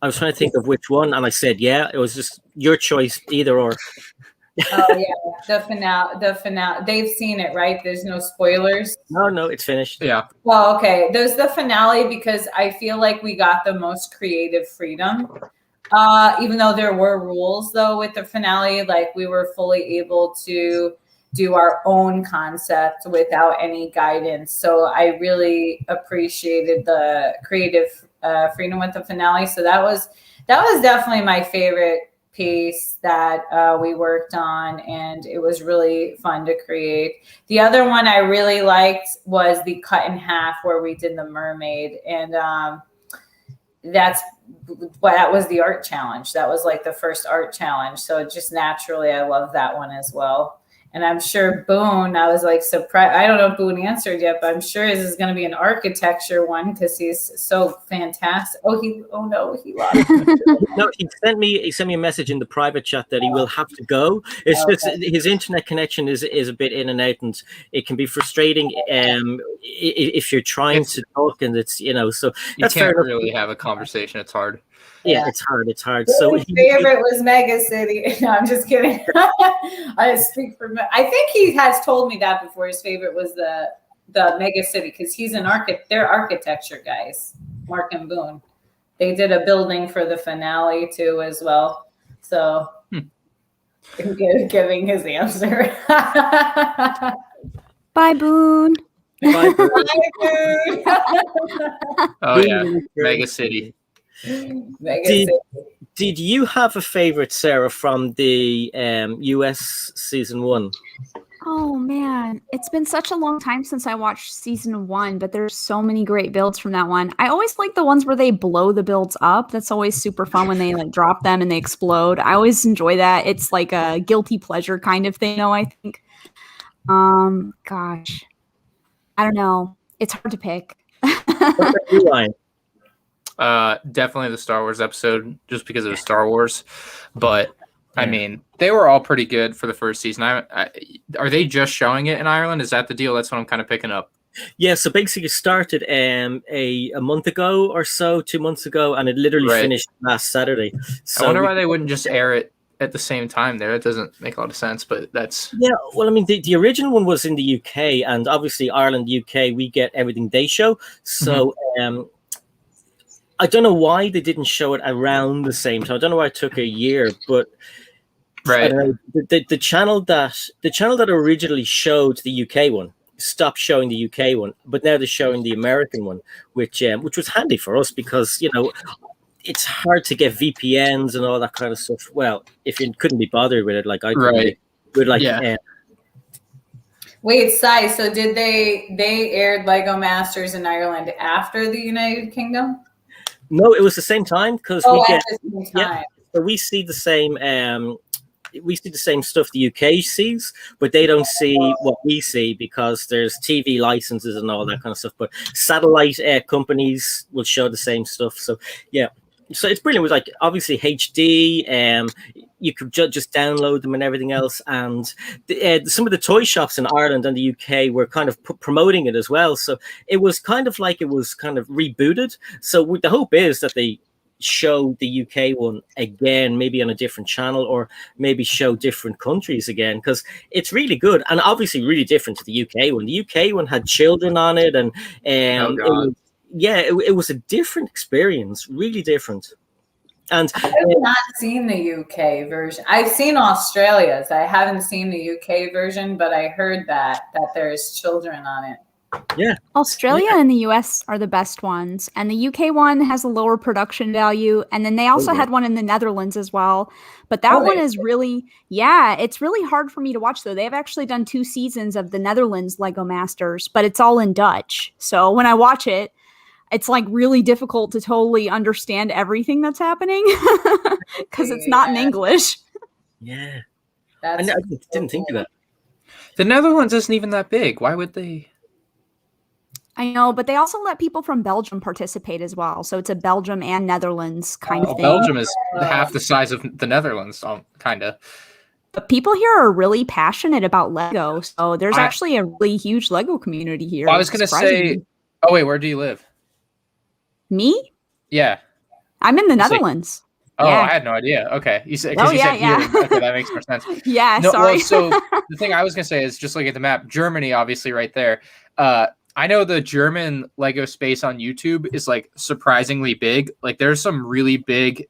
was trying to think of which one, and I said, yeah, it was just your choice, either or. Oh yeah, the finale. They've seen it, right? There's no spoilers. No, it's finished. Yeah. Well, okay. There's the finale because I feel like we got the most creative freedom. Even though there were rules, though, with the finale, like we were fully able to do our own concept without any guidance. So I really appreciated the creative freedom with the finale. So that was definitely my favorite piece that we worked on, and it was really fun to create. The other one I really liked was the cut in half where we did the mermaid, and that was the art challenge. That was like the first art challenge. So just naturally, I love that one as well. And I'm sure Boone, I was like surprised. I don't know if Boone answered yet, but I'm sure this is going to be an architecture one because he's so fantastic. He lost. No, he sent me a message in the private chat that he will have to go. It's just his internet connection is a bit in and out, and it can be frustrating if you're trying to talk, and it's so you can't really have a conversation. It's hard. Yeah, it's hard. So his favorite was Mega City. No, I'm just kidding. I speak for. I think he has told me that before. His favorite was the Mega City because he's an They're architecture guys, Mark and Boone. They did a building for the finale too, as well. So, giving his answer. Bye, Boone. Bye, Boone. Bye, Boone. Oh yeah, Mega City. Did you have a favorite, Sarah, from the US season 1? Oh man, it's been such a long time since I watched season 1, but there's so many great builds from that one. I always like the ones where they blow the builds up. That's always super fun when they like drop them and they explode. I always enjoy that. It's like a guilty pleasure kind of thing, I think. Gosh, I don't know. It's hard to pick. Definitely the Star Wars episode, just because it was Star Wars. But I mean, they were all pretty good for the first season. Are they just showing it in Ireland? Is that the deal? That's what I'm kind of picking up. Yeah, so basically it started a month ago or so, 2 months ago, and it literally Right. finished last Saturday. So I wonder why they wouldn't just air it at the same time there. It doesn't make a lot of sense, but that's Yeah, well, I mean, the original one was in the UK, and obviously Ireland, UK, we get everything they show. So I don't know why they didn't show it around the same time. I don't know why it took a year, but I right. don't know, the channel that originally showed the UK one stopped showing the UK one, but now they're showing the American one, which was handy for us because it's hard to get VPNs and all that kind of stuff. Well, if you couldn't be bothered with it, like I couldn't Right. be, with like Yeah. Wait, Sai, so did they aired Lego Masters in Ireland after the United Kingdom? No, it was the same time because Oh, we at get the same time. so we see the same stuff the UK sees, but they don't see what we see because there's TV licenses and all that kind of stuff. But satellite companies will show the same stuff. So yeah, so it's brilliant. It was like obviously HD. You could just download them and everything else. And some of the toy shops in Ireland and the UK were kind of promoting it as well. So it was kind of like it was kind of rebooted. So the hope is that they show the UK one again, maybe on a different channel, or maybe show different countries again, because it's really good and obviously really different to the UK one. The UK one had children on it, and it was a different experience, really different. And I've not seen the UK version. I've seen Australia's. I haven't seen the UK version, but I heard that there's children on it. Yeah, Australia and the US are the best ones, and the UK one has a lower production value, and then they also had one in the Netherlands as well, but that one is really it's really hard for me to watch though. They've actually done 2 seasons of the Netherlands Lego Masters, but it's all in Dutch, so when I watch it, it's like really difficult to totally understand everything that's happening because it's not in English. Yeah, I didn't think of that. The Netherlands isn't even that big. Why would they? I know, but they also let people from Belgium participate as well. So it's a Belgium and Netherlands kind of thing. Belgium is half the size of the Netherlands, kind of. But people here are really passionate about Lego. So there's actually a really huge Lego community here. Well, I was going to say, oh, wait, where do you live? Me? Yeah. I'm in the Netherlands. Oh, yeah. I had no idea. Okay. You said, you said here. Okay, that makes more sense. Yeah, no, sorry. Well, so the thing I was going to say is just look at the map. Germany, obviously, right there. I know the German Lego space on YouTube is like surprisingly big. Like there's some really big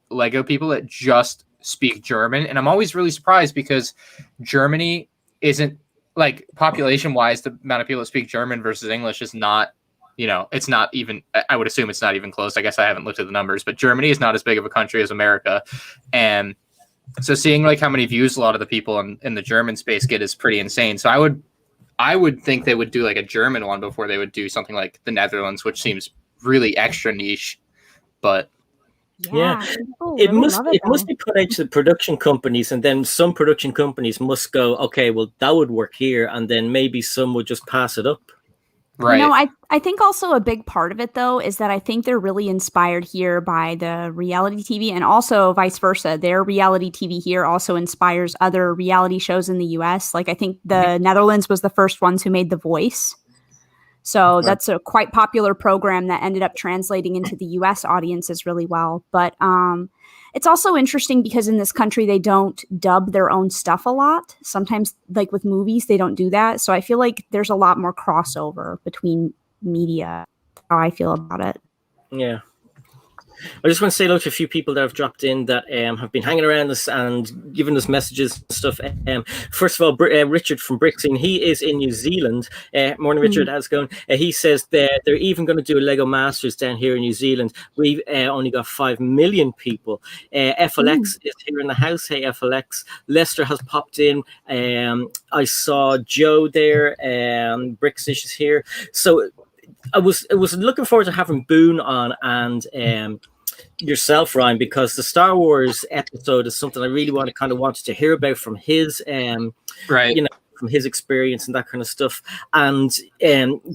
Lego people that just speak German. And I'm always really surprised because Germany isn't like population wise, the amount of people that speak German versus English is not, it's not even, I would assume it's not even close. I guess I haven't looked at the numbers, but Germany is not as big of a country as America. And so seeing like how many views a lot of the people in the German space get is pretty insane. So I would think they would do like a German one before they would do something like the Netherlands, which seems really extra niche. But it must be put out to the production companies, and then some production companies must go, okay, well that would work here, and then maybe some would just pass it up. Right. I think also a big part of it, though, is that I think they're really inspired here by the reality TV, and also vice versa. Their reality TV here also inspires other reality shows in the US. Like I think the Netherlands was the first ones who made The Voice. So that's a quite popular program that ended up translating into the US audiences really well. But it's also interesting because in this country, they don't dub their own stuff a lot. Sometimes, like with movies, they don't do that. So I feel like there's a lot more crossover between media. How I feel about it. Yeah. I just want to say hello to a few people that have dropped in that have been hanging around us and giving us messages and stuff. First of all, Richard from Brixing, he is in New Zealand. Morning, Richard. How's it going? He says they're even going to do a Lego Masters down here in New Zealand. We've only got 5 million people. FLX is here in the house. Hey, FLX. Lester has popped in. I saw Joe there. Brixish is here. So I was looking forward to having Boone on and yourself, Ryan, because the Star Wars episode is something I really wanted to hear about from his from his experience and that kind of stuff. And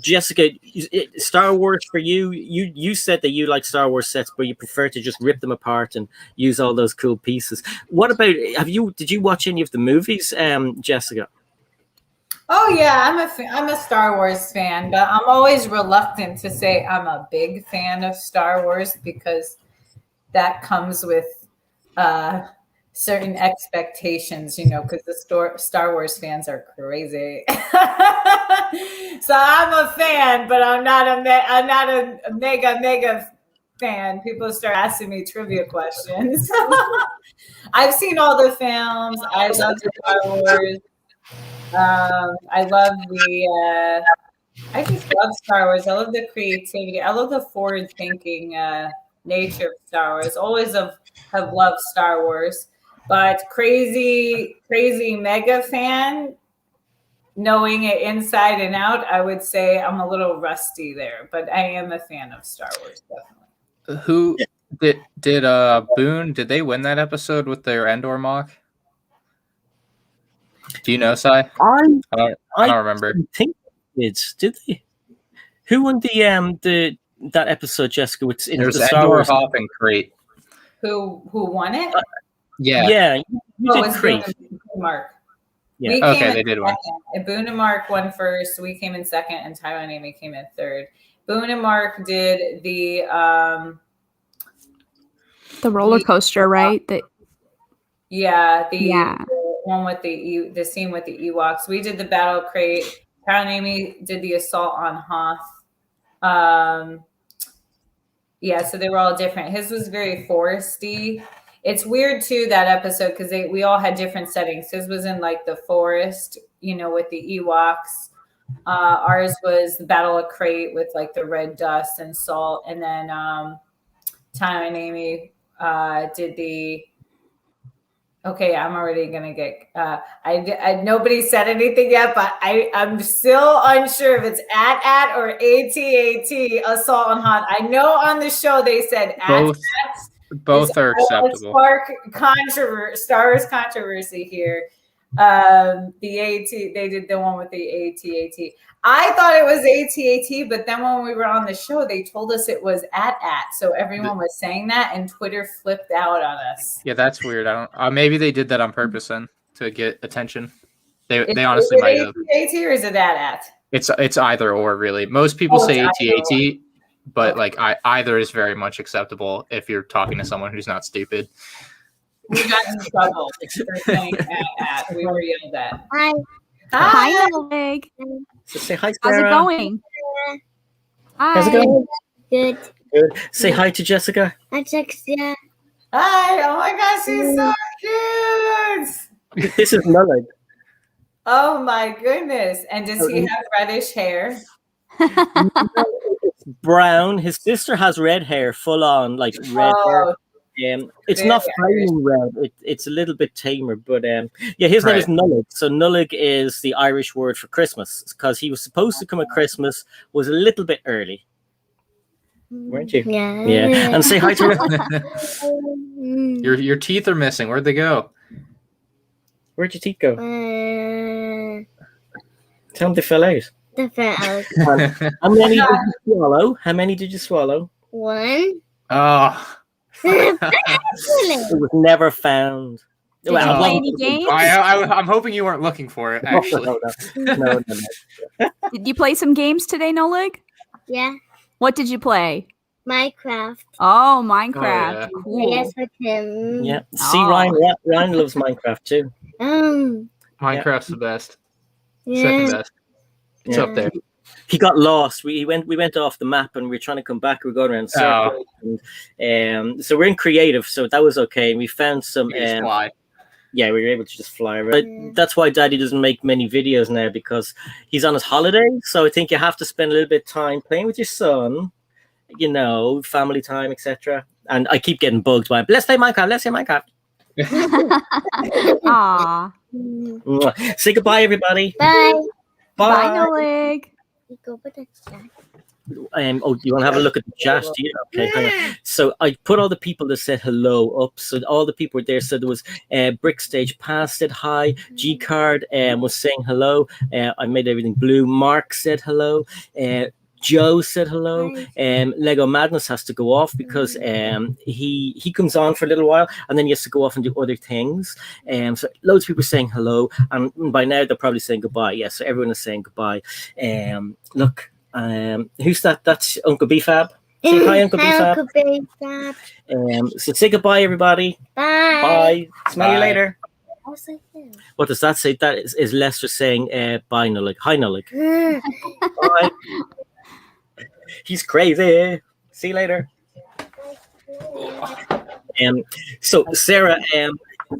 Jessica, Star Wars for you said that you like Star Wars sets, but you prefer to just rip them apart and use all those cool pieces. What about did you watch any of the movies, Jessica? Oh yeah, I'm a Star Wars fan, but I'm always reluctant to say I'm a big fan of Star Wars because that comes with certain expectations, because the Star Wars fans are crazy. So I'm a fan, but I'm not a mega fan. People start asking me trivia questions. I've seen all the films. I love Star Wars. I love I just love Star Wars. I love the creativity. I love the forward thinking nature of Star Wars. Always have loved Star Wars, but crazy mega fan, knowing it inside and out, I would say I'm a little rusty there, but I am a fan of Star Wars, definitely. Who did Boone? Did they win that episode with their Endor mock? Do you know, Sai? I don't remember. I think did they? Who won that episode, Jessica? There's the Star Wars Hop and Crate. Who won it? Yeah. You did Crate. Mark. Yeah. Okay, they did one. Boone and Mark won first. We came in second, and Tyler and Amy came in third. Boone and Mark did the roller coaster, right? The one with the scene with the Ewoks. We did the battle crate. Tyler and Amy did the assault on Hoth. So they were all different. His was very foresty. It's weird too, that episode, because we all had different settings. His was in like the forest, with the Ewoks. Ours was the Battle of Crate with like the red dust and salt, and then Tyler and Amy did the. Okay, I'm already gonna get. I nobody said anything yet, but I'm still unsure if it's at or AT assault on Hoth. I know on the show they said both are acceptable. Star Wars controversy here. The AT, they did the one with the AT. I thought it was AT, but then when we were on the show, they told us it was at. So everyone was saying that, and Twitter flipped out on us. Yeah, that's weird. I don't. Maybe they did that on purpose then to get attention. They honestly might have. AT or is it at? It's either or, really. Most people say AT, but like either is very much acceptable if you're talking to someone who's not stupid. We got in trouble for saying at. We were yelled at. Hi, Oleg. So say hi, How's Sarah. it going? Hi. How's it going? Good. Good. Say hi to Jessica. Hi, Jessica. Hi. Oh my gosh, she's so cute. This is Nullig. Oh my goodness. And does he have reddish hair? It's brown. His sister has red hair, full on, like red hair. It's not flaming red. It's a little bit tamer, but his name is Nullig. So Nullig is the Irish word for Christmas, because he was supposed to come at Christmas, was a little bit early, weren't you? Yeah. Yeah. And say hi to Your teeth are missing. Where'd they go? Where'd your teeth go? Tell them they fell out. The fell. How many did you swallow? How many did you swallow? One. Oh. It was never found. Did you play any games? I'm hoping you weren't looking for it, actually. No. Did you play some games today, Nolig? Yeah. What did you play? Minecraft. Oh, Minecraft. Oh, yeah. Cool. Yes, with him. Yeah. See, Ryan loves Minecraft too. Minecraft's the best. Yeah. Second best. It's up there. He got lost. We went off the map, and we were trying to come back. We were going around circles. And, so we're in creative, so that was okay. And we found some. Fly. Yeah, we were able to just fly around. But that's why Daddy doesn't make many videos now, because he's on his holiday. So I think you have to spend a little bit of time playing with your son, family time, etc. And I keep getting bugged by, let's play Minecraft. Let's play Minecraft. Aw. Say goodbye, everybody. Bye. Bye, Nolig. Go with the chat. You want to have a look at the chat? Okay, hang on. So I put all the people that said hello up. So all the people were there. So there was Brick Stage Pass said hi. G Card was saying hello. I made everything blue. Mark said hello. Joe said hello. Hi. Lego Madness has to go off because he comes on for a little while and then he has to go off and do other things. So loads of people saying hello, and by now they're probably saying goodbye. Yes, so everyone is saying goodbye. Look, who's that? That's Uncle BFab. Say hi, Uncle BFab. Uncle BFab. So say goodbye, everybody. Bye. Bye. Smell you later. I was like this. What does that say? That is Lester saying bye, Nullig. Hi, Nullig. Bye. He's crazy. See you later. So Sarah,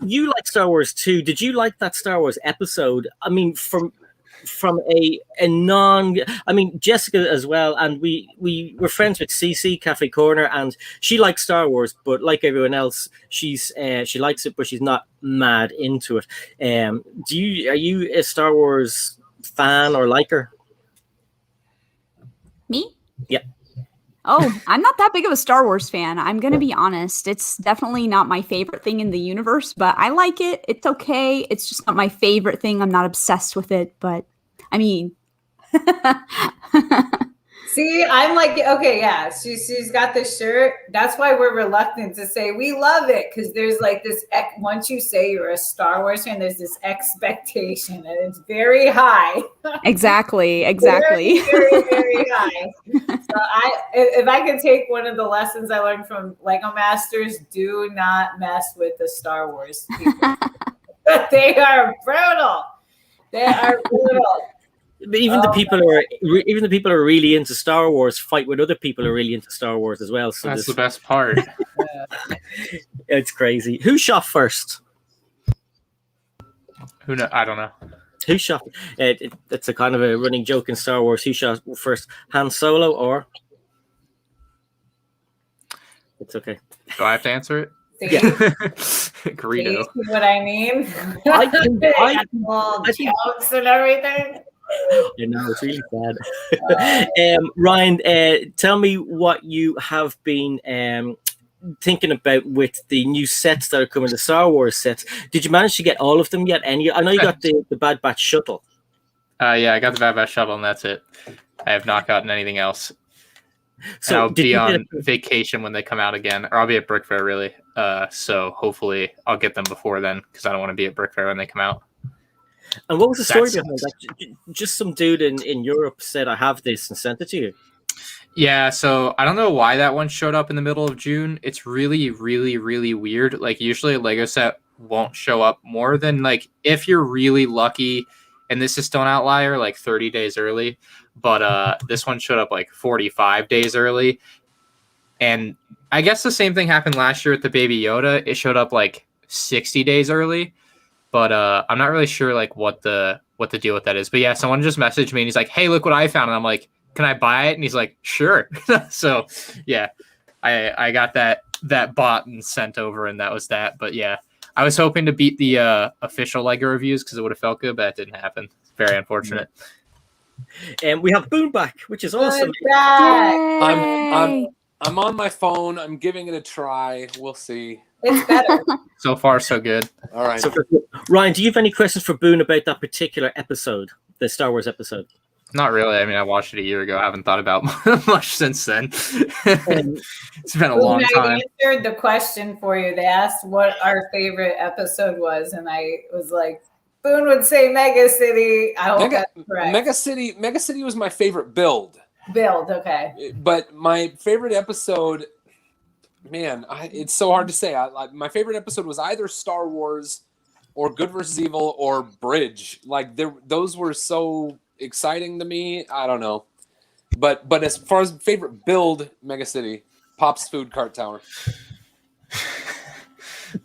you like Star Wars too. Did you like that Star Wars episode? I mean, from a non, I mean, Jessica as well, and we were friends with CC Cafe Corner, and she likes Star Wars, but like everyone else, she likes it, but she's not mad into it. Are you a Star Wars fan or liker? Me? Yeah. Oh, I'm not that big of a Star Wars fan. I'm going to be honest. It's definitely not my favorite thing in the universe, but I like it. It's okay. It's just not my favorite thing. I'm not obsessed with it, but I mean. See, I'm like, okay, yeah, she's got this shirt. That's why we're reluctant to say we love it, because there's like this, once you say you're a Star Wars fan, there's this expectation, and it's very high. Exactly. Very, very, very high. So if I could take one of the lessons I learned from Lego Masters, do not mess with the Star Wars people. They are brutal. They are brutal. Even the people who are really into Star Wars fight with other people who are really into Star Wars as well. So That's the best part. It's crazy. Who shot first? Who know? I don't know. Who shot? It's a kind of a running joke in Star Wars. Who shot first? Han Solo or? It's okay. Do I have to answer it? See? Greedo. See what I mean? I can- all jokes and everything. You know, it's really sad. Ryan, tell me what you have been thinking about with the new sets that are coming, the Star Wars sets. Did you manage to get all of them yet? I know you got the Bad Batch shuttle. Yeah, I got the Bad Batch shuttle, and that's it. I have not gotten anything else. So and I'll be on vacation when they come out again, or I'll be at Brick Fair, really. So hopefully I'll get them before then, because I don't want to be at Brick Fair when they come out. And what was the story behind that? Just some dude in Europe said, I have this, and sent it to you. Yeah, so I don't know why that one showed up in the middle of June. It's really, really, really weird. Like, usually a Lego set won't show up more than, like, if you're really lucky, and this is still an outlier, like 30 days early. But this one showed up like 45 days early. And I guess the same thing happened last year with the Baby Yoda. It showed up like 60 days early. But I'm not really sure like what the deal with that is. But yeah, someone just messaged me and he's like, hey, look what I found. And I'm like, can I buy it? And he's like, sure. So yeah, I got that bought and sent over, and that was that. But yeah, I was hoping to beat the official Lego reviews because it would have felt good, but that didn't happen. Very unfortunate. And we have Boone back, which is awesome. I'm on my phone. I'm giving it a try. We'll see. It's better. So far, so good. All right. So, Ryan, do you have any questions for Boone about that particular episode, the Star Wars episode? Not really. I mean, I watched it a year ago. I haven't thought about much since then. It's been a long time. I answered the question for you. They asked what our favorite episode was, and I was like, Boone would say Mega City. I hope that's correct. Mega City was my favorite build. Okay. But my favorite episode, man, it's so hard to say. My favorite episode was either Star Wars or Good vs. Evil or Bridge. Like those were so exciting to me. I don't know. But as far as favorite build, Mega City, Pop's Food Cart Tower.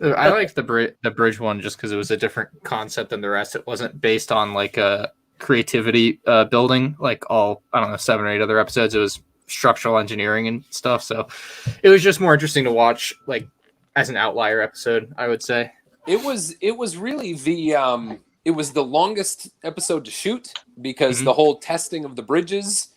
I liked the bridge one just because it was a different concept than the rest. It wasn't based on like a creativity building like all, I don't know, 7 or 8 other episodes. It was structural engineering and stuff. So it was just more interesting to watch like as an outlier episode, I would say. It was really it was the longest episode to shoot because the whole testing of the bridges,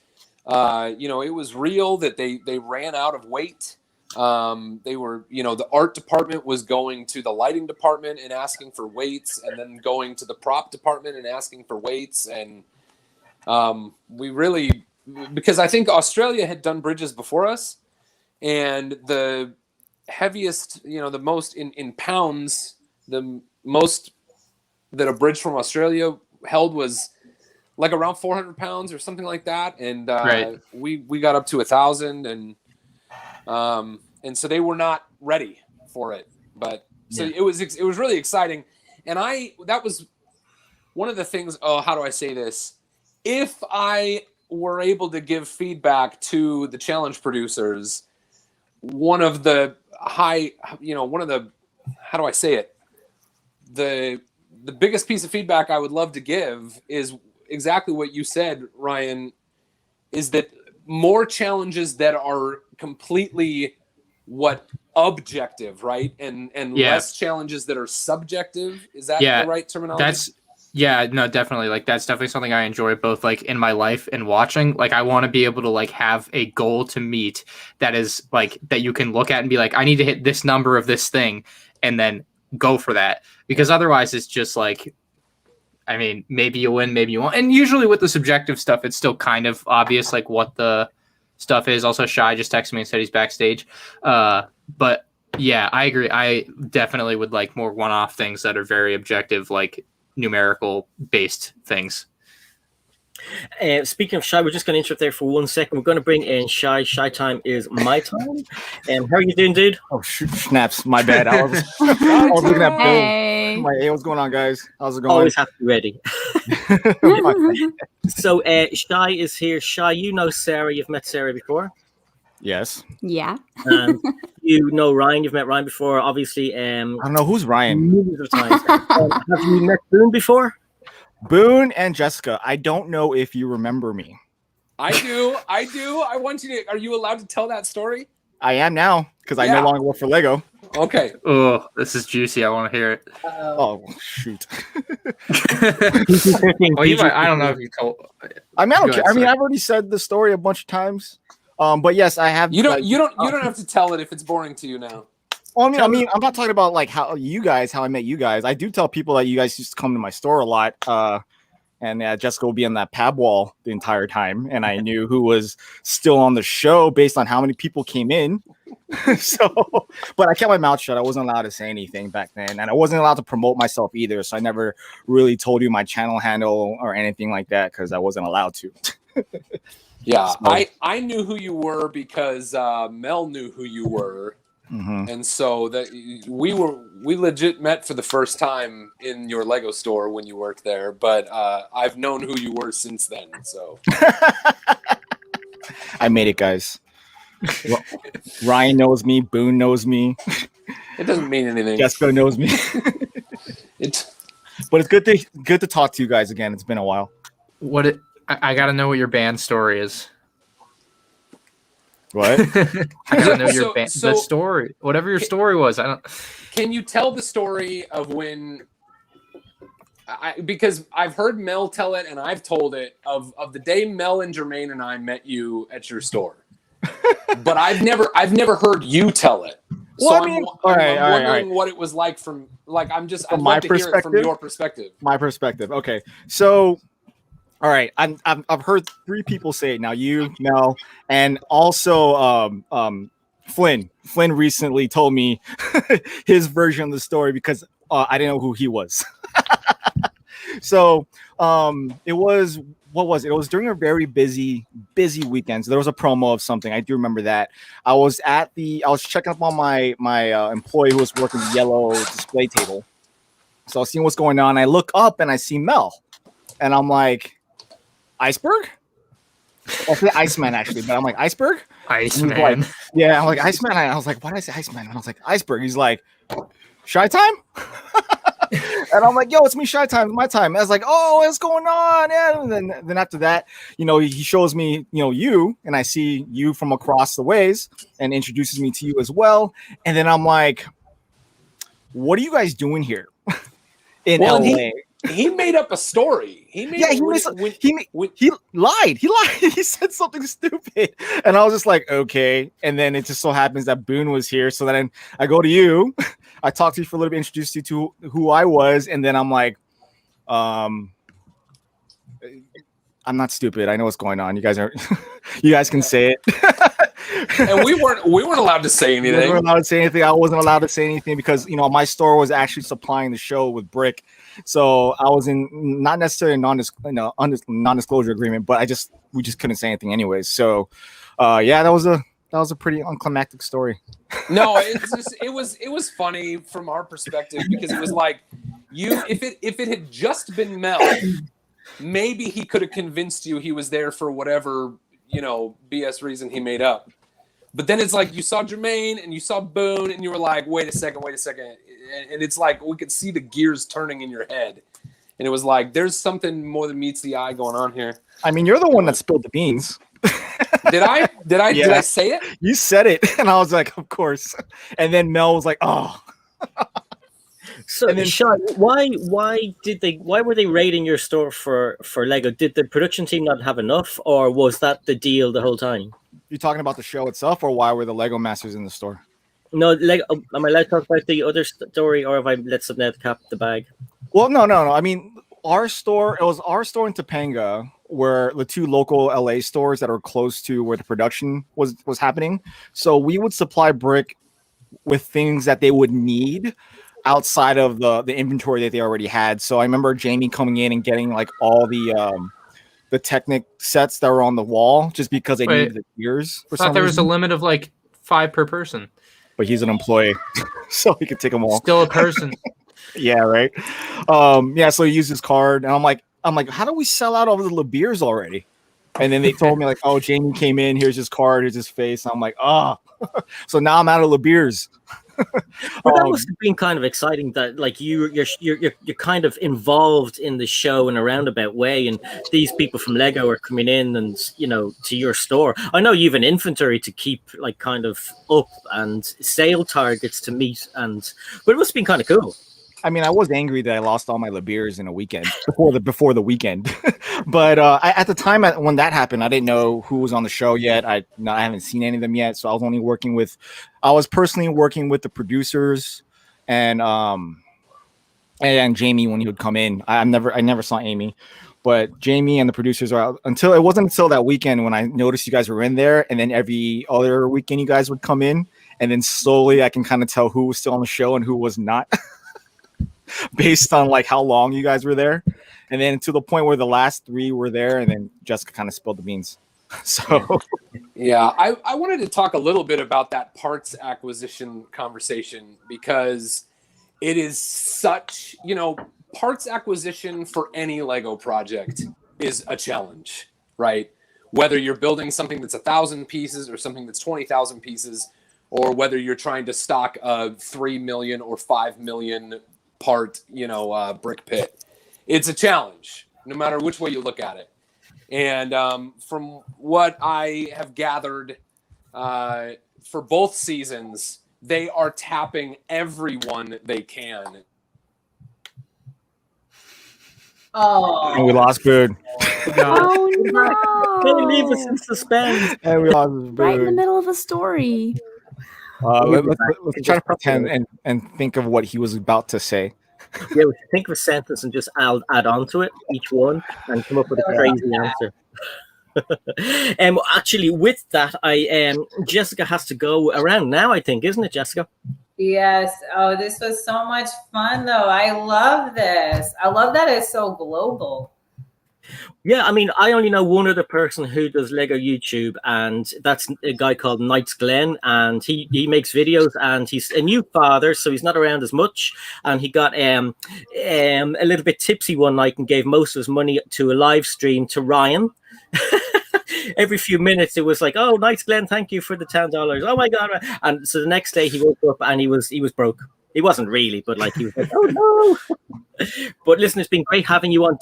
it was real that they ran out of weight. They were, the art department was going to the lighting department and asking for weights, and then going to the prop department and asking for weights. And we really, because I think Australia had done bridges before us, and the heaviest, the most in pounds, the most that a bridge from Australia held was like around 400 pounds or something like that, and Right. we got up to 1,000, and so they were not ready for it, but so it was really exciting, and that was one of the things. Oh, how do I say this? If I were able to give feedback to the challenge producers, one of the how do I say it? The biggest piece of feedback I would love to give is exactly what you said, Ryan, is that more challenges that are completely objective, right? And less challenges that are subjective. Is that the right terminology? No, definitely. Like, that's definitely something I enjoy both, like, in my life and watching. Like, I want to be able to, like, have a goal to meet that is, like, that you can look at and be like, I need to hit this number of this thing, and then go for that. Because otherwise it's just like, I mean, maybe you win, maybe you won't. And usually with the subjective stuff, it's still kind of obvious, like, what the stuff is. Also, Shy just texted me and said he's backstage. But yeah, I agree. I definitely would like more one-off things that are very objective, like numerical based things. Speaking of Shy, we're just going to interrupt there for 1 second. We're going to bring in Shy. Shy time is my time. How are you doing, dude? Oh, shoot, snaps. My bad. I was looking at Bill. Hey. Hey, what's going on, guys? How's it going? Always have to be ready. My- So Shy is here. Shy, you know Sarah. You've met Sarah before. yes. Yeah. You know Ryan. You've met Ryan before, obviously. I don't know who's Ryan. Millions of times. Have you met Boone before? Boone and Jessica. I don't know if you remember me. I do. I want you to. Are you allowed to tell that story? I am now because I no longer work for Lego. Okay. Oh, this is juicy. I want to hear it. Oh shoot. Well, you might, I don't know if you told. I mean, I don't care. I mean, sorry. I've already said the story a bunch of times. But yes, I have. You don't have to tell it if it's boring to you now. Well, I mean, I'm not talking about like how I met you guys. I do tell people that you guys used to come to my store a lot. And Jessica will be on that pab wall the entire time, and I knew who was still on the show based on how many people came in. But I kept my mouth shut. I wasn't allowed to say anything back then, and I wasn't allowed to promote myself either. So I never really told you my channel handle or anything like that because I wasn't allowed to. Yeah, So- I knew who you were because Mel knew who you were. Mhm. And so that we legit met for the first time in your Lego store when you worked there, but I've known who you were since then. So I made it, guys. Ryan knows me. Boone knows me. it doesn't mean anything. Jessica knows me. It's But it's good to talk to you guys again. It's been a while. I got to know what your band story is. What? I gotta know your So- the story, whatever your story was. I don't. Can you tell the story of when? Because I've heard Mel tell it and I've told it of the day Mel and Jermaine and I met you at your store, but I've never heard you tell it. So Well, I mean, I'm all right. wondering what it was like from like I'd From love my to hear it from perspective? your perspective. My perspective. Okay, so all right, I've heard 3 people say it now. You, Mel, and also Flynn. Flynn recently told me his version of the story because I didn't know who he was. So it was, what was it? It was during a very busy weekend. So there was a promo of something. I do remember that. I was checking up on my employee who was working the yellow display table. So I was seeing what's going on. I look up and I see Mel, and I'm like, Iceberg? I said Iceman actually, but I'm like, Iceberg? Iceman. Like, yeah, I'm like, Iceman. I was like, why did I say Iceman? And I was like, Iceberg. He's like, Shy Time? And I'm like, yo, it's me, Shy Time. It's my time. And I was like, oh, what's going on? Yeah. And then after that, he shows me, you, and I see you from across the ways and introduces me to you as well. And then I'm like, what are you guys doing here in LA? He made up a story. He lied. He said something stupid, and I was just like, okay. And then it just so happens that Boone was here, so then I go to you. I talked to you for a little bit, introduced you to who I was, and then I'm like, I I'm not stupid. I know what's going on. You guys are, you guys can say it. And we weren't allowed to say anything. We weren't allowed to say anything. I wasn't allowed to say anything because my store was actually supplying the show with brick, so I was in not necessarily a non-disclosure agreement, but we just couldn't say anything anyways. So, yeah, that was a pretty unclimactic story. No, it was funny from our perspective because it was like if it had just been Mel, maybe he could have convinced you he was there for whatever BS reason he made up. But then it's like you saw Jermaine and you saw Boone and you were like, wait a second. And it's like we could see the gears turning in your head. And it was like, there's something more than meets the eye going on here. I mean, you're the one that spilled the beans. Did I Yeah. Did I say it? You said it. And I was like, of course. And then Mel was like, oh. So, And then- Sean, why were they raiding your store for Lego? Did the production team not have enough, or was that the deal the whole time? You're talking about the show itself, or why were the Lego Masters in the store? No, Lego. Am I allowed to talk about the other story, or have I let something else cap the bag? Well, no. I mean, it was our store in Topanga where the two local LA stores that are close to where the production was happening. So we would supply brick with things that they would need outside of the inventory that they already had. So I remember Jamie coming in and getting like all the Technic sets that were on the wall just because they needed the gears. I thought there was a limit of like 5 per person. But he's an employee, so he could take them all. Still a person. Yeah, right. Yeah, so he used his card, and I'm like, how do we sell out all the LeBeers already? And then they told me like, oh, Jamie came in. Here's his card. Here's his face. And I'm like, oh. So now I'm out of LeBeers. Well, that must have been kind of exciting that like you're kind of involved in the show in a roundabout way, and these people from Lego are coming in and to your store. I know you have an inventory to keep like kind of up and sale targets to meet, but it must have been kind of cool. I mean, I was angry that I lost all my LeBeers in a weekend before the weekend, but at the time when that happened, I didn't know who was on the show yet. I haven't seen any of them yet, so I was personally working with the producers and Jamie when he would come in. I never saw Amy, but Jamie and the producers are out it wasn't until that weekend when I noticed you guys were in there, and then every other weekend you guys would come in, and then slowly I can kind of tell who was still on the show and who was not. Based on like how long you guys were there, and then to the point where the last 3 were there, and then Jessica kind of spilled the beans. So yeah, I wanted to talk a little bit about that parts acquisition conversation because it is such parts acquisition for any Lego project is a challenge, right? Whether you're building something that's 1,000 pieces or something that's 20,000 pieces, or whether you're trying to stock a 3 million or 5 million part brick pit, it's a challenge no matter which way you look at it. And from what I have gathered for both seasons, they are tapping everyone they can. Oh, and we lost Boone. Oh no! Don't leave us in suspense. And we lost Boone. Right in the middle of a story. Let's try to pretend and think of what he was about to say. Yeah, we should think of a sentence and just add on to it, each one, and come up with a crazy answer. Actually, with that, Jessica has to go around now, I think, isn't it, Jessica? yes. Oh, this was so much fun, though. I love this. I love that it's so global. Yeah, I mean, I only know one other person who does Lego YouTube, and that's a guy called Knights Glenn, and he makes videos, and he's a new father, so he's not around as much, and he got a little bit tipsy one night and gave most of his money to a live stream to Ryan. Every few minutes it was like, oh, Knights Glenn, thank you for the $10. Oh my god. And so the next day he woke up and he was broke. He wasn't really, but like he was like, oh no. But listen, it's been great having you on.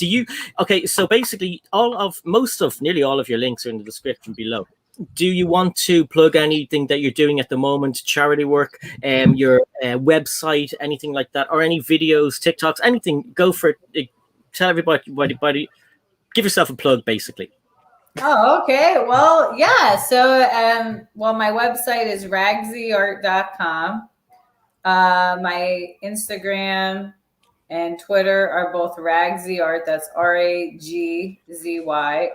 So basically nearly all of your links are in the description below. Do you want to plug anything that you're doing at the moment, charity work, your website, anything like that, or any videos, TikToks, anything? Go for it. Tell everybody, give yourself a plug, basically. Oh, okay. Well, yeah. So, my website is RAGZYART.com. My Instagram and Twitter are both RAGZYART. That's RAGZY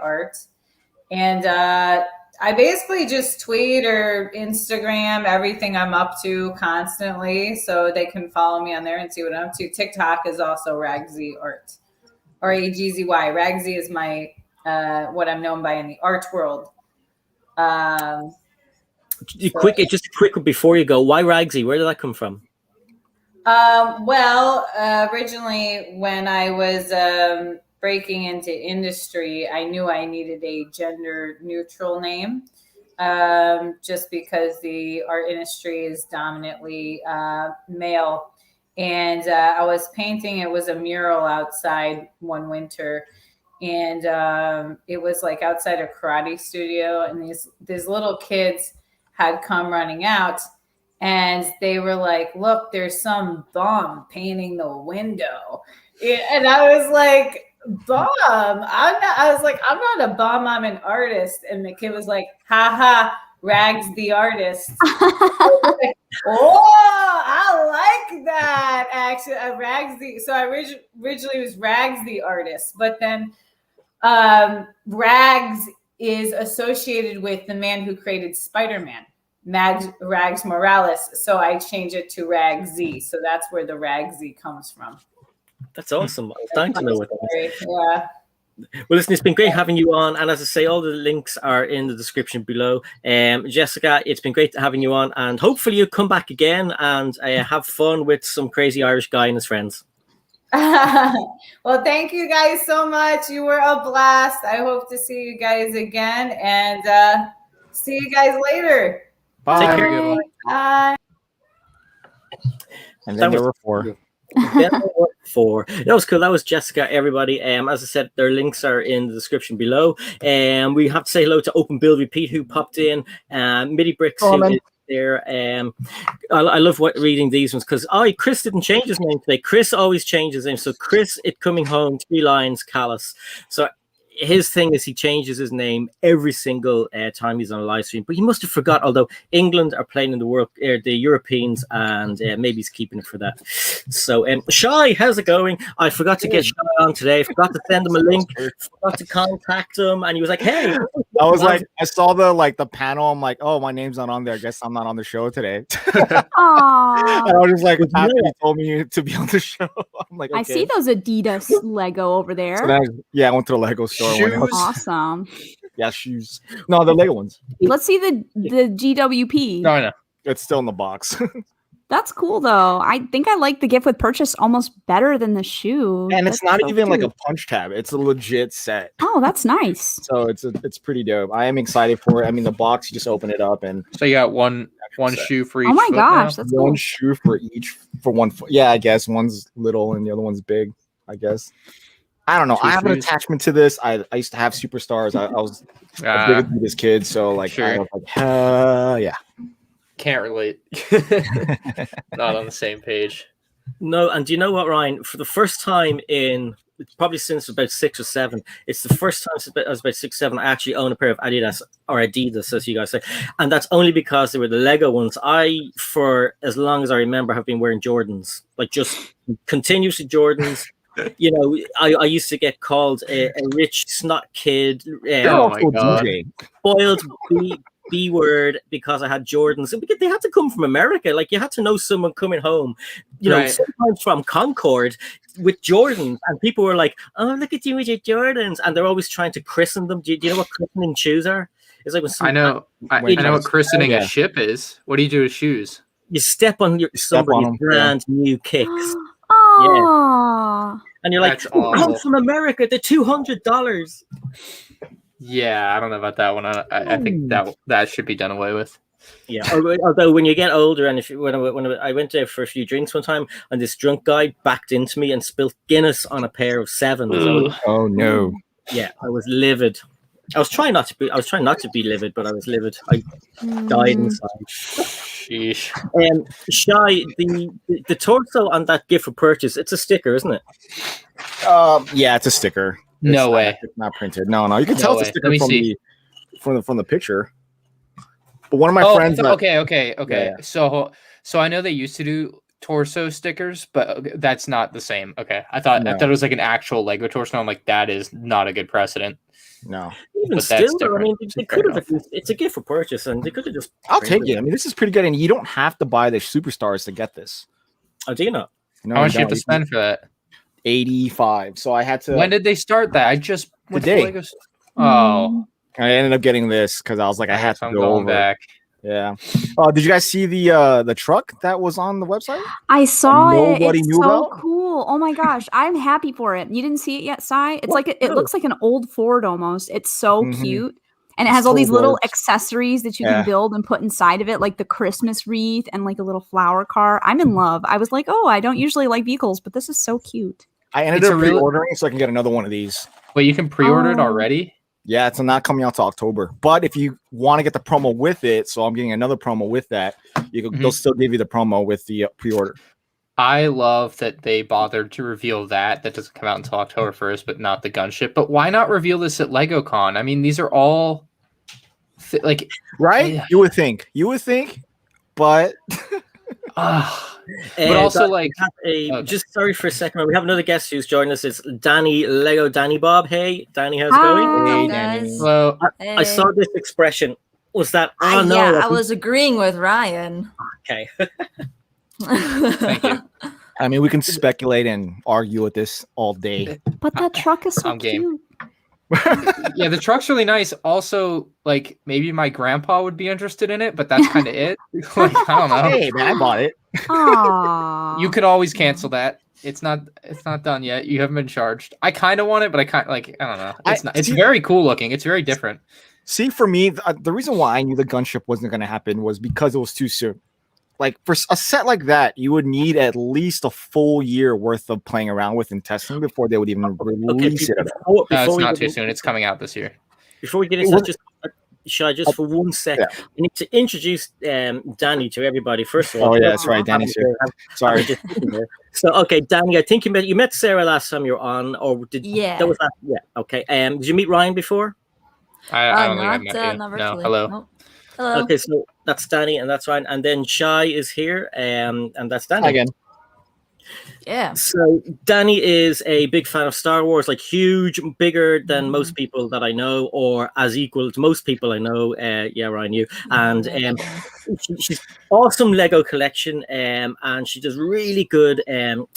art. And I basically just tweet or Instagram everything I'm up to constantly, so they can follow me on there and see what I'm up to. TikTok is also RAGZYART. RAGZY. RAGZY is my what I'm known by in the art world. Just a quick one before you go. Why RAGZY? Where did that come from? Well, originally when I was breaking into industry, I knew I needed a gender neutral name, just because the art industry is dominantly male. And I was painting, it was a mural outside one winter, and it was like outside a karate studio, and these little kids had come running out, and they were like, look, there's some bum painting the window. And I was like, bum? I was like, I'm not a bum, I'm an artist. And the kid was like, haha, Rags the artist. Like, oh, I like that. Actually, Rags. So I originally was Rags the artist, but then Rags is associated with the man who created Spider-Man, Rags Morales. So I changed it to RAGZY. So that's where the RAGZY comes from. That's awesome. I'm dying to know what that is. Yeah. Well, listen, it's been great having you on. And as I say, all the links are in the description below. Jessica, it's been great having you on. And hopefully you'll come back again and have fun with some crazy Irish guy and his friends. Well, thank you guys so much. You were a blast. I hope to see you guys again. And see you guys later. Bye. Take care. Bye. And then there were 4. That was cool. That was Jessica, everybody. As I said, their links are in the description below. We have to say hello to Open Build Repeat, who popped in. MIDI Bricks, who is there. I love reading these ones because Chris didn't change his name today. Chris always changes his name. So Chris, it coming home, 3 lines, callous. So his thing is he changes his name every single time he's on a live stream, but he must have forgot. Although England are playing in the world, the Europeans, and maybe he's keeping it for that. So, Shy, how's it going? I forgot to get Shy on today. I forgot to send him a link. Forgot to contact him, and he was like, "Hey." I was like, I saw the panel. I'm like, oh, my name's not on there. I guess I'm not on the show today. Aww. I was just like, happy he told me to be on the show. I'm like, okay. I see those Adidas Lego over there. So I went to the Lego store. Awesome. Yeah, shoes. No, the Lego ones. Let's see the GWP. No, I know. It's still in the box. That's cool though. I think I like the gift with purchase almost better than the shoe. And it's That's not so even cute. like a punch tab. It's a legit set. Oh, that's nice. So it's pretty dope. I am excited for it. I mean, the box, you just open it up and So you got one shoe for each. Oh my foot gosh, now? that's one cool. shoe for 1 foot. Yeah, I guess one's little and the other one's big. I guess. I don't know. 2 I have an shoes. attachment to this. I used to have Superstars. I was a big this kid, so like Sure. I was like, yeah. Can't relate. Not on the same page. No, and do you know what, Ryan? For the first time in probably since about 6 or 7, it's the first time since I was about 6, 7 I actually own a pair of Adidas, as you guys say, and that's only because they were the Lego ones. For as long as I remember, have been wearing Jordans, like just continuously Jordans. You know, I used to get called a rich snot kid, Oh my God. spoiled B word because I had Jordans, and they had to come from America. Like you had to know someone coming home, you know, Right. sometimes from Concord with Jordans, and people were like, "Oh, look at you with your Jordans," and they're always trying to christen them. Do you know what christening shoes are? It's like when I know what christening a ship is. What do you do with shoes? you step on somebody's them, brand new kicks, Oh. and you're like, That's "Oh, come awful. from America, they're $200." Yeah, I don't know about that one. I think that should be done away with. Yeah. Although when you get older, and when I went there for a few drinks one time, and this drunk guy backed into me and spilled Guinness on a pair of 7s. Oh no. Yeah, I was livid. I was trying not to be livid, but I was livid. I died inside. Sheesh. Shy, the torso on that gift for purchase, it's a sticker, isn't it? Yeah, it's a sticker. No way. It's not printed. No. You can No tell way. it's a sticker Let me see. from the picture. But one of my friends. Okay. Yeah. So I know they used to do torso stickers, but that's not the same. Okay, I thought No. it was like an actual Lego torso. I'm like, that is not a good precedent. No, Even But that's still, though, I different. mean, they Fair could have. enough. It's a gift for purchase, and they could have just. I'll take printed it. I mean, this is pretty good, and you don't have to buy the superstars to get this. Oh, do you not? No, How much do you have don't. to spend for that? 85. So I had to. When did they start that? I just went to Today. Lego. Oh, I ended up getting this because I was like, I had so to I'm go going over. back. Yeah. Did you guys see the truck that was on the website? I saw it. nobody It's knew so about? cool. Oh my gosh, I'm happy for it. You didn't see it yet, Sai? It's like it looks like an old Ford almost. It's so Mhm. cute. And it It's has all so these little gorgeous. accessories that you Yeah. can build and put inside of it, like the Christmas wreath and like a little flower car. I'm in love. I was like, oh, I don't usually like vehicles, but this is so cute. I ended It's up a really- pre-ordering so I can get another one of these. Wait, you can pre-order it Oh. already? Yeah, it's not coming out till October. But if you want to get the promo with it, so I'm getting another promo with that, they'll still give you the promo with the pre-order. I love that they bothered to reveal that. That doesn't come out until October 1st, but not the gunship. But why not reveal this at LegoCon? I mean, these are all like Right? Yeah. You would think, but but also that- like okay. Just sorry for a second. We have another guest who's joined us. It's Danny LEGODANIBOB. Hey, Danny, how's it going? Hi. Hey, guys. Danny. well, I saw this expression. Was that? Oh no! Yeah, I that's- was agreeing with Ryan. Okay. Thank you. I mean, we can speculate and argue with this all day. But that truck is so I'm game. cute. Yeah, the truck's really nice. Also, like maybe my grandpa would be interested in it, but that's kind of it. Like, I don't know. Hey, man, I bought it. Aww. You could always cancel that. It's not done yet. You haven't been charged. I kind of want it, but I kind like I don't know. It's see- very cool looking. It's very different. See, for me, the reason why I knew the gunship wasn't going to happen was because it was too soon. Like for a set like that, you would need at least a full year worth of playing around with and testing before they would even release it. At all. No, it's we not get too in- soon. It's coming out this year. Before we get into that, just should I just for 1 sec? Yeah. I need to introduce Danny to everybody. First of all, Oh yeah, that's right. Danny's here. Sorry. Just sitting there. So okay, Danny, I think you met Sarah last time you were on, or did Yeah. that was that? Yeah. Okay. Did you meet Ryan before? I don't think I met you. not No, virtually. hello. Nope. Hello. Okay, so that's Danny, and that's Ryan, and then Shai is here, and that's Danny. Again. Yeah. So Danny is a big fan of Star Wars, like huge, bigger than most people that I know, or as equal to most people I know. Yeah, Ryan, you. And she's awesome Lego collection, and she does really good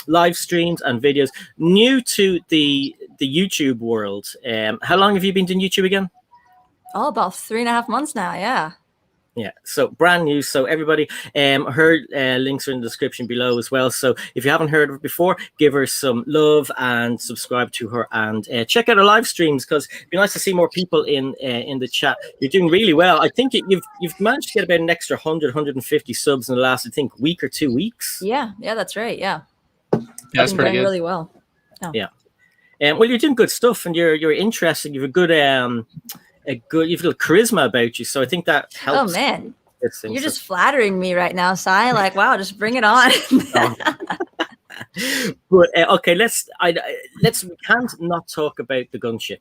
live streams and videos. New to the YouTube world. How long have you been doing YouTube again? Oh, about 3.5 months now. Yeah. Yeah, so brand new. So everybody, her links are in the description below as well. So if you haven't heard of her before, give her some love and subscribe to her and check out her live streams, because it'd be nice to see more people in the chat. You're doing really well. I think you've managed to get about an extra 150 subs in the last, I think, week or 2 weeks. Yeah. Yeah. That's right. Yeah. That's Been pretty going good. really well. Well, you're doing good stuff, and you're interesting. You've a good you've a little charisma about you. So I think that Oh helps. man, this thing. you're So- just flattering me right now, Sai. Like, wow, just bring it on. But okay, we can't not talk about the gunship.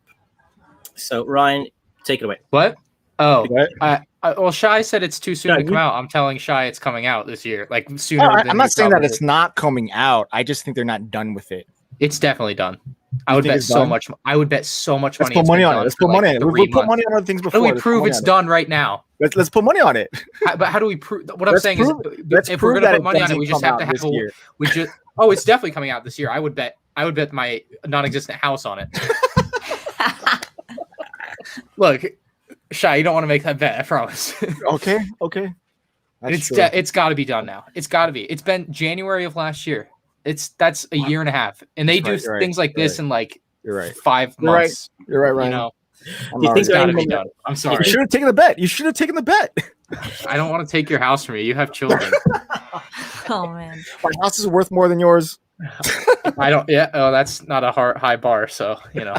So Ryan, take it away. What? Oh, What? well, Shai said it's too soon Yeah, to come you- out. I'm telling Shai it's coming out this year, like sooner. than I'm you not saying that probably- it's not coming out. I just think they're not done with it. It's definitely done. I would think bet it's so done? much. I would bet so much Let's money. put it's money been on it. done Let's for put money like on it. 3 We've put months. money on other things How do before. we Let's put prove money it's on it. done right now? Let's put money on it. But how do we prove? What I'm Let's saying prove- is, let's if we're prove gonna that put it money on it, doesn't we just come have to out have this a. year. We just. Oh, it's definitely coming out this year. I would bet my non-existent house on it. Look, Shai, you don't want to make that bet. I promise. Okay. That's It's true. it's got to be done now. It's got to be. It's been January of last year. That's a year and a half, and they do That's right, you're right, things like you're this right. in like You're right. 5 You're right. months. You're right, You Ryan. know, I'm Do you already- think it's got to anyone- be done. I'm You sorry. should have taken the bet. You should have taken the bet. I don't want to take your house from you. You have children. Oh man. My house is worth more than yours. I don't. Yeah. Oh, that's not a high bar. So you know.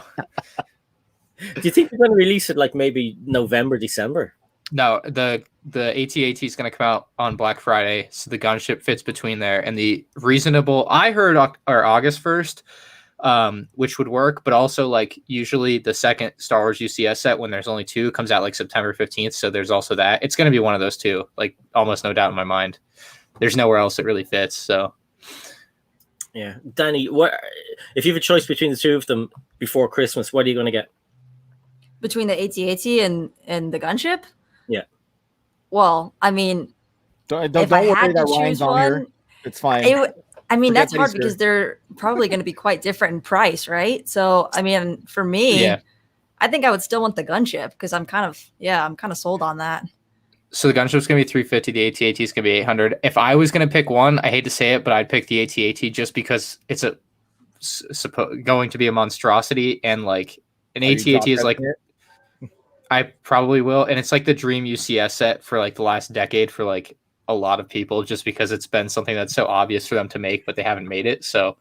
Do you think they're going to release it like maybe November, December? No, the AT-AT is going to come out on Black Friday, so the gunship fits between there. And the reasonable, I heard August 1st, which would work, but also like usually the second Star Wars UCS set, when there's only 2, comes out like September 15th. So there's also that. It's going to be one of those two, like almost no doubt in my mind. there's nowhere else it really fits. So Yeah, Danny, what if you have a choice between the two of them before Christmas? What are you going to get? Between the AT-AT and the gunship? Yeah. Well, I mean, Don't if I worry had that to Ryan's choose on one, here. It's fine. I mean, Forget that's that hard he's because here. they're probably going to be quite different in price, right? So, I mean, for me, yeah. I think I would still want the gunship because I'm kind of sold on that. So the gunship's gonna be 350. The AT-AT is gonna be 800. If I was gonna pick one, I hate to say it, but I'd pick the AT-AT just because it's going to be a monstrosity, and like an AT-AT is like I probably will, and it's like the dream UCS set for like the last decade for like a lot of people, just because it's been something that's so obvious for them to make, but they haven't made it. So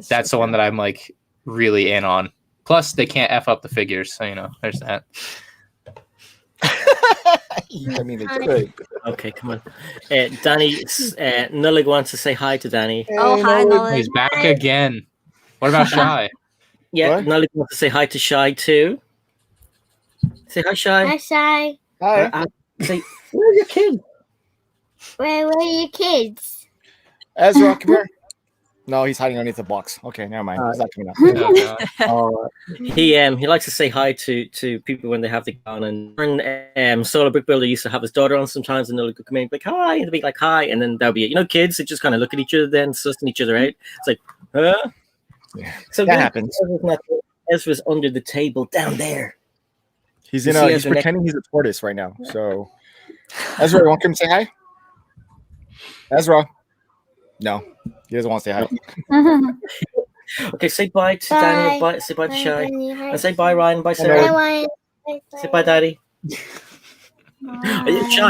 that's the one that I'm like really in on. Plus, they can't F up the figures, so there's that. I mean, it's good. Okay, come on. Danny, Nullig wants to say hi to Danny. Oh, hi, Nullig. He's back again. What about Shy? Yeah, What? Nullig wants to say hi to Shy too. Say hi, Shy. Hi, Shy. Hi. Say, where are your kids? Where are your kids? Ezra, come here. No, he's hiding underneath the box. Okay, never mind. He's not coming up. Oh, God. He likes to say hi to people when they have the gun. And Solo Brick Builder used to have his daughter on sometimes, and they'll come in like hi, and they'll be like hi, and then there'll be kids that just kind of look at each other, then sussing each other out. It's like, huh? Yeah, So that happens. Ezra's under the table down there. He's You in see he's Ezra pretending he's a tortoise right now. So, Ezra, you want to come say hi? Ezra. No, he doesn't want to say hi. Okay, say bye to Bye. Danny. Bye. Say bye to Bye, Shy. Danny. Hi, And say bye, Ryan. Bye, Bye, Sarah. Ryan. Say bye, Daddy. Shy,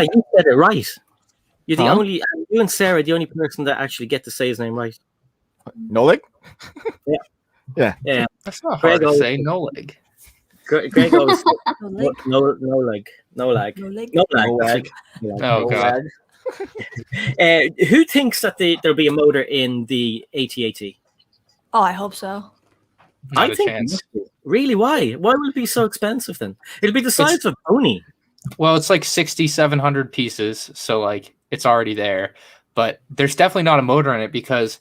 you said it right. You're the Huh? only. You and Sarah are the only person that actually get to say his name right. Nolik? Yeah. That's not hard Greg to say. No leg. Greg always No leg. no leg, no lag, No leg. no lag. No lag. Oh, God. Who thinks that there'll be a motor in the AT-AT? Oh, I hope so. Not a think chance. really. Why? Why will it be so expensive then? It'll be the size of a pony. Well, it's like 6,700 pieces, so like it's already there. But there's definitely not a motor in it, because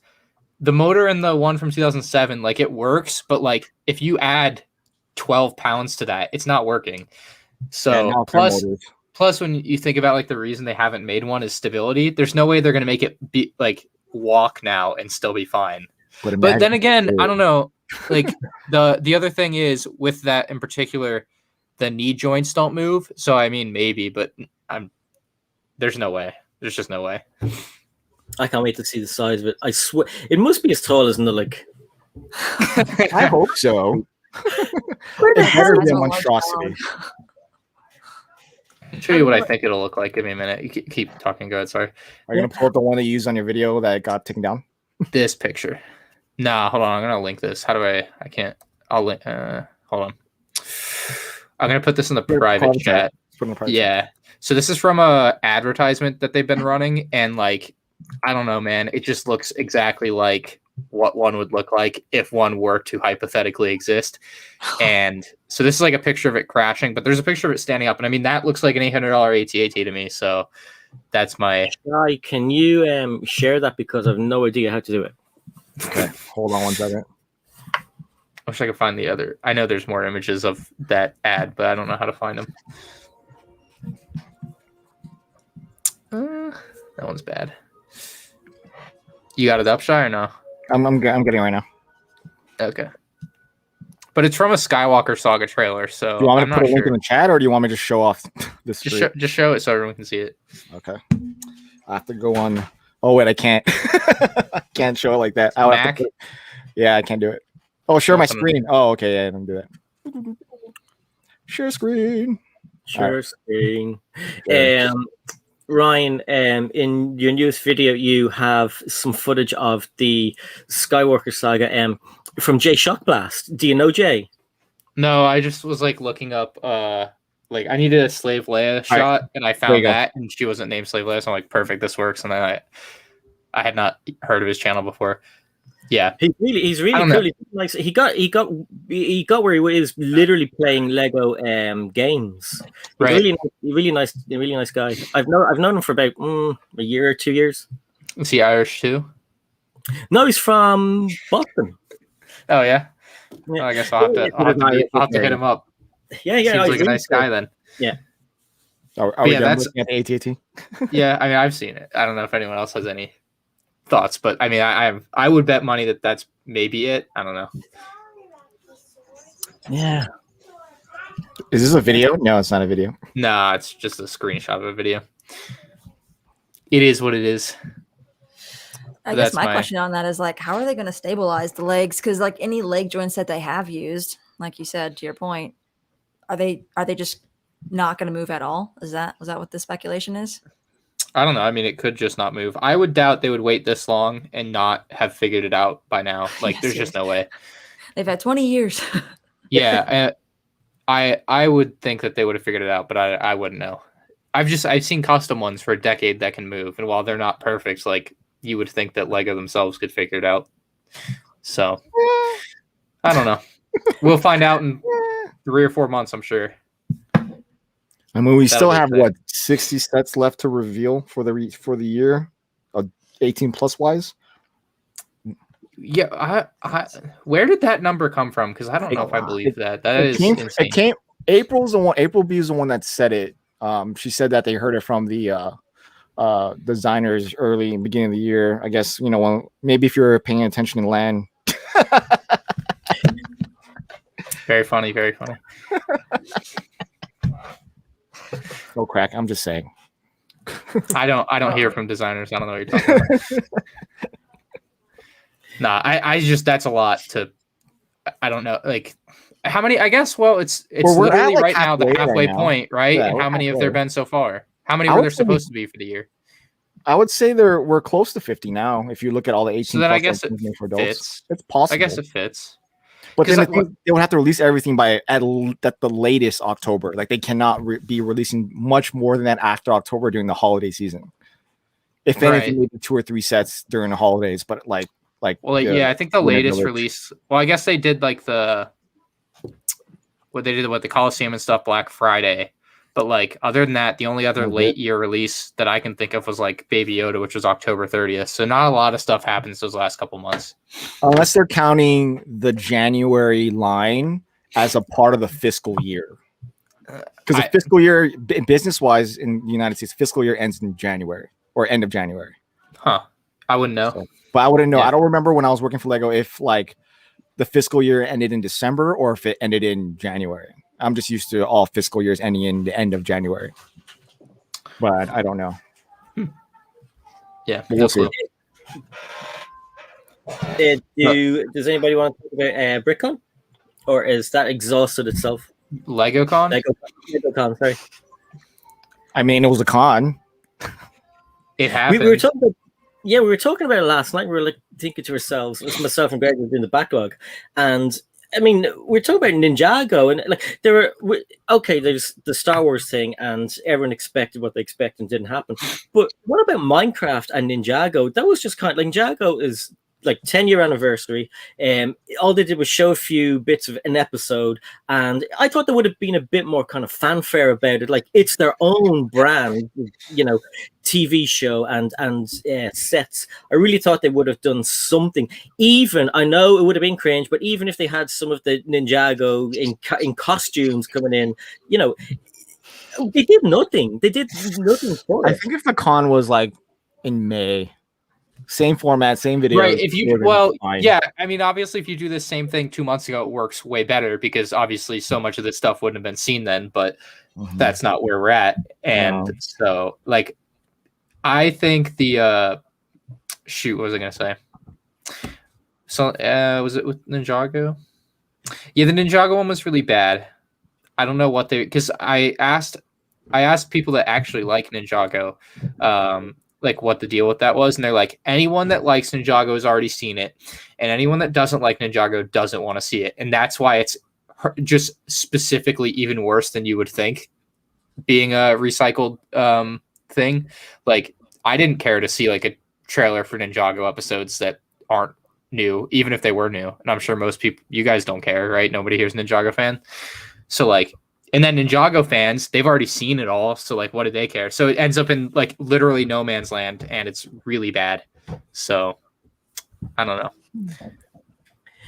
the motor in the one from 2007, like it works, but like if you add 12 pounds to that, it's not working. So plus when you think about like the reason they haven't made one is stability. There's no way they're going to make it be like walk now and still be fine. But then again, I don't know. Like the other thing is with that in particular, the knee joints don't move. So I mean, maybe, but there's no way. There's just no way. I can't wait to see the size of it. I swear it must be as tall as Nullig. I hope so. Where the It's hell better is than it? monstrosity. I'll show you what I think it'll look like. Give me a minute. You keep talking. Go ahead. Sorry. Are you gonna pull up the one that you used on your video that got taken down? This picture. Nah, hold on. I'm gonna link this. How do I can't. I'll link. Hold on. I'm gonna put this in the private chat. Yeah. So this is from a advertisement that they've been running, and like, I don't know, man. It just looks exactly like what one would look like if one were to hypothetically exist. And so this is like a picture of it crashing, but there's a picture of it standing up, and I mean that looks like an $800 AT-AT to me. So that's my. Can you share that, because I have no idea how to do it. Okay, hold on one second. I wish I could find the other. I know there's more images of that ad, but I don't know how to find them. That one's bad. You got it up, Shy, or no? I'm getting it right now. Okay. But it's from a Skywalker Saga trailer, so Do you want me I'm to put not a link sure. in the chat, or do you want me to just show off this? Just show it so everyone can see it. Okay. I have to go on. Oh wait, I can't. I can't show it like that. I'll have to yeah, I can't do it. Oh, share my screen. Oh, okay, yeah, I don't do that. Share screen. Share screen. Ryan, in your newest video, you have some footage of the Skywalker Saga from Jay Shockblast. Do you know Jay? No, I just was like looking up like I needed a Slave Leia shot, and I found that, and she wasn't named Slave Leia, so I'm like, perfect, this works. And then I had not heard of his channel before. Yeah, he's really cool. He's nice. He got where he was literally playing Lego games. He's right. really nice guy. I've known him for about a year or 2 years. Is he Irish too? No, he's from Boston. Oh yeah. Yeah. Well, I guess I'll have to hit him up. Yeah. Seems he's like a nice really guy then. Yeah. Are But we yeah, done that's- looking at the AT&T? Yeah, I mean, I've seen it. I don't know if anyone else has any thoughts, but I mean, I would bet money that that's maybe it. I don't know. Yeah. Is this a video? No, it's not a video. Nah, it's just a screenshot of a video. It is what it is. I That's guess my my- question on that is like, how are they going to stabilize the legs? Because like any leg joints that they have used, like you said, to your point, are they just not going to move at all? Was that what the speculation is? I don't know. I mean, it could just not move. I would doubt they would wait this long and not have figured it out by now. Like, Yes, there's just no way. They've had 20 years. Yeah, I would think that they would have figured it out, but I wouldn't know. I've seen custom ones for a decade that can move, and while they're not perfect, like you would think that Lego themselves could figure it out. So I don't know. We'll find out in 3 or 4 months, I'm sure. I mean, we That'll still be have sick. what 60 sets left to reveal for the year, 18 plus wise. Yeah, where did that number come from? Because I don't know if I believe that. That is insane. It came. April's the one. April B is the one that said it. She said that they heard it from the designers early in the beginning of the year. I guess maybe if you're paying attention in LAN. Very funny. Very funny. No crack. I'm just saying. I don't hear from designers. I don't know what you're talking about. Nah, I just that's a lot to. I don't know, like how many. I guess. Well, it's we're at, literally like, right now the halfway halfway right now. point, right? Yeah, and we're how many have there halfway. been so far? How many I were would there say- supposed to be for the year? I would say we're close to 50 now. If you look at all the 18. So then I plus guess that it are for adults, fits. it's possible. I guess it fits. But then 'cause I think they would have to release everything by at the latest October. Like they cannot be releasing much more than that after October during the holiday season. If anything, Right. maybe 2 or 3 sets during the holidays. But Well, yeah, I think the Winter latest Village. release. Well, I guess they did like the Coliseum and stuff Black Friday. But like other than that, the only other Okay. late year release that I can think of was like Baby Yoda, which was October 30th. So not a lot of stuff happens those last couple months. unless they're counting the January line as a part of the fiscal year. Because the fiscal year, business wise, in the United States, fiscal year ends in January or end of January. Huh. I wouldn't know. So- But I wouldn't know. Yeah. I don't remember when I was working for Lego if like the fiscal year ended in December or if it ended in January. I'm just used to all fiscal years ending in the end of January. But I don't know. Yeah. We'll no see. clue. Does anybody want to talk about BrickCon? Or is that exhausted itself? LegoCon? LegoCon, sorry. I mean, it was a con. It happened. We were talking about, we were talking about it last night. We were like thinking to ourselves, it was myself and Greg were doing the backlog, and I mean, we're talking about Ninjago, and like there's the Star Wars thing, and everyone expected what they expected and didn't happen. But what about Minecraft and Ninjago? That was just kind of like Ninjago is like 10-year anniversary. All they did was show a few bits of an episode, and I thought there would have been a bit more kind of fanfare about it. Like it's their own brand, TV show and sets. I really thought they would have done something. Even I know it would have been cringe, but even if they had some of the Ninjago in costumes coming in, they did nothing. They did nothing for I it. think if the con was like in May, same format, same video. Right. Yeah. I mean, obviously, if you do the same thing 2 months ago, it works way better because obviously so much of this stuff wouldn't have been seen then, but that's not where we're at. And so, like, I think the what was I going to say? So, was it with Ninjago? Yeah, the Ninjago one was really bad. I don't know what because I asked people that actually like Ninjago, like what the deal with that was, and they're like, anyone that likes Ninjago has already seen it, and anyone that doesn't like Ninjago doesn't want to see it, and that's why it's just specifically even worse than you would think, being a recycled thing. Like, I didn't care to see like a trailer for Ninjago episodes that aren't new, even if they were new, and I'm sure most people, you guys don't care, right? Nobody here's a Ninjago fan, so like And then Ninjago fans, they've already seen it all, so like, what do they care? So it ends up in like literally no man's land, and it's really bad. So I don't know.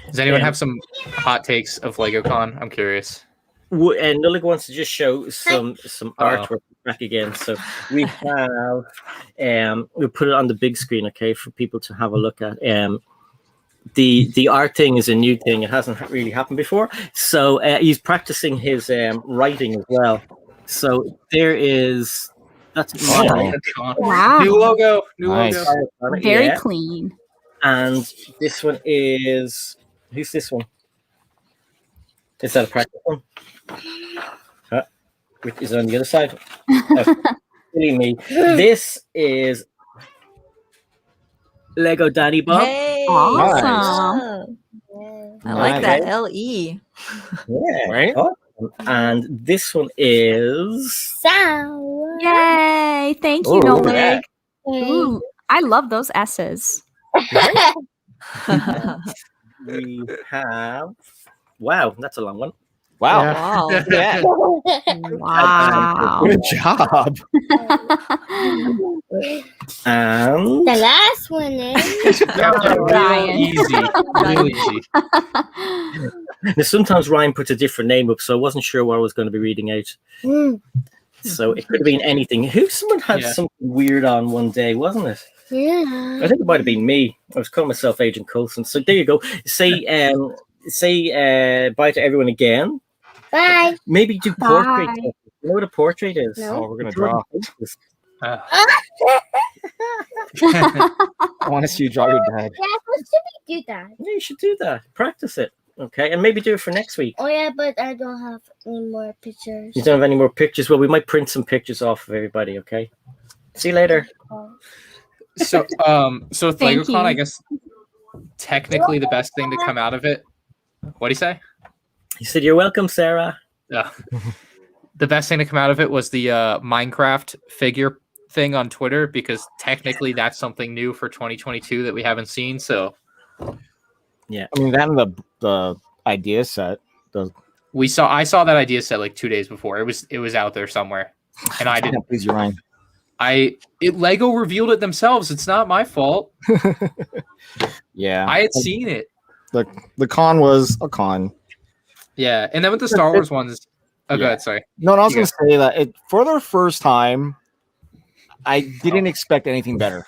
Does anyone have some hot takes of LegoCon? I'm curious. And Nullig wants to just show some artwork back again. So we have we'll put it on the big screen, okay, for people to have a look at. The art thing is a new thing. It hasn't really happened before. So he's practicing his writing as well. So there is Wow. New logo. Nice. Very clean. And this one is who's this one? Is that a practice one? Is it on the other side? Silly me. This is LEGODANIBOB. Hey, Awesome. I like Nice. that LE. Yeah, Right? awesome. And this one is Sour. Yay! Thank you, Ooh, Nolig. Okay. Ooh, I love those S's. we have. Wow, that's a long one. Wow. Wow. Yeah. Wow. Good job. And The last one is Ryan. Real easy. now, sometimes Ryan puts a different name up, so I wasn't sure what I was going to be reading out. So it could have been anything. Someone had something weird on one day, wasn't it? yeah. I think it might have been me. I was calling myself Agent Coulson. So there you go. Say bye to everyone again. Bye. Maybe do portrait. You know what a portrait is? No. Oh, we're gonna draw. Uh, I want to see you draw your dad. Yeah, what should we do that? Yeah, you should do that. Practice it. Okay, and maybe do it for next week. Oh yeah, but I don't have any more pictures. You don't have any more pictures? Well, we might print some pictures off of everybody, okay? See you later. so with Thank LegoCon, you. I guess technically the best thing to come out of it. What do you say? He said, "You're welcome, Sarah." Yeah. The best thing to come out of it was the Minecraft figure thing on Twitter, because technically that's something new for 2022 that we haven't seen. So Yeah. I mean, then the idea set. I saw that idea set like 2 days before. It was out there somewhere, and I didn't. Please, you, Ryan. Lego revealed it themselves. It's not my fault. Yeah. I had seen it. The con was a con. Yeah, and then with the Star Wars ones. Oh, go ahead. Sorry. No, I was You going to say that for the first time, I didn't expect anything better.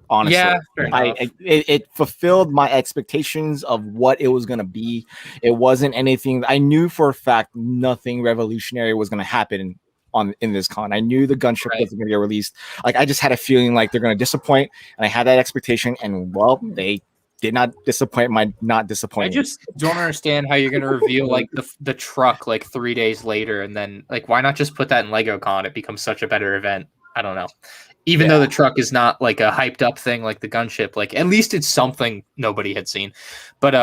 Honestly, Yeah, fair enough. it fulfilled my expectations of what it was going to be. It wasn't anything. I knew for a fact nothing revolutionary was going to happen in this con. I knew the gunship wasn't going to get released. Like, I just had a feeling like they're going to disappoint, and I had that expectation. And well, they did not disappoint. My not I disappointing. just don't understand how you're going to reveal like the truck like 3 days later, and then like why not just put that in LegoCon? It becomes such a better event. I don't know. Even though the truck is not like a hyped up thing like the gunship, like at least it's something nobody had seen. But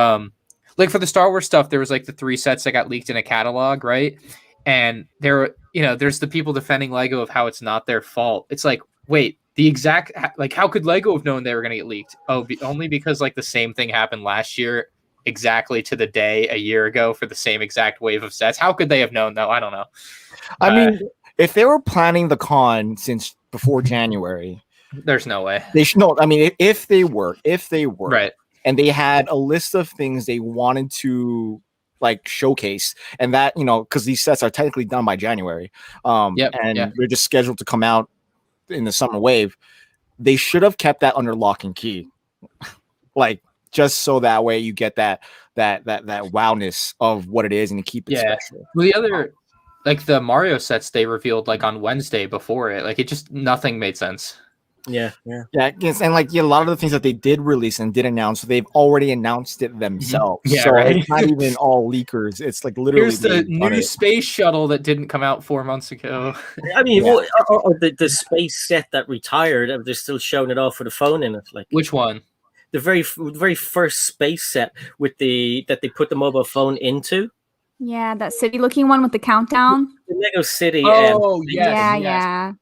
like for the Star Wars stuff, there was like the 3 sets that got leaked in a catalog, right? And there's the people defending Lego of how it's not their fault. It's like, wait, the exact like how could Lego have known they were going to get leaked? Oh, only because like the same thing happened last year, exactly to the day a year ago for the same exact wave of sets. How could they have known though? I don't know. I mean, if they were planning the con since before January, there's no way they should know. I mean, if they were right, and they had a list of things they wanted to like showcase, and that, because these sets are technically done by January, they're just scheduled to come out in the summer wave, they should have kept that under lock and key, like just so that way you get that wowness of what it is and you keep it special. Well, the other, like the Mario sets they revealed like on Wednesday before it, like it just nothing made sense. Yeah. And like a lot of the things that they did release and did announce, they've already announced it themselves. Yeah, so right. It's not even all leakers. It's like literally. Here's the new space shuttle that didn't come out 4 months ago. I mean, or the space set that retired, they're still showing it off with a phone in it. Like, which one? The very first space set with that they put the mobile phone into. Yeah, that city-looking one with the countdown. The Lego City. Oh, yes. Yeah.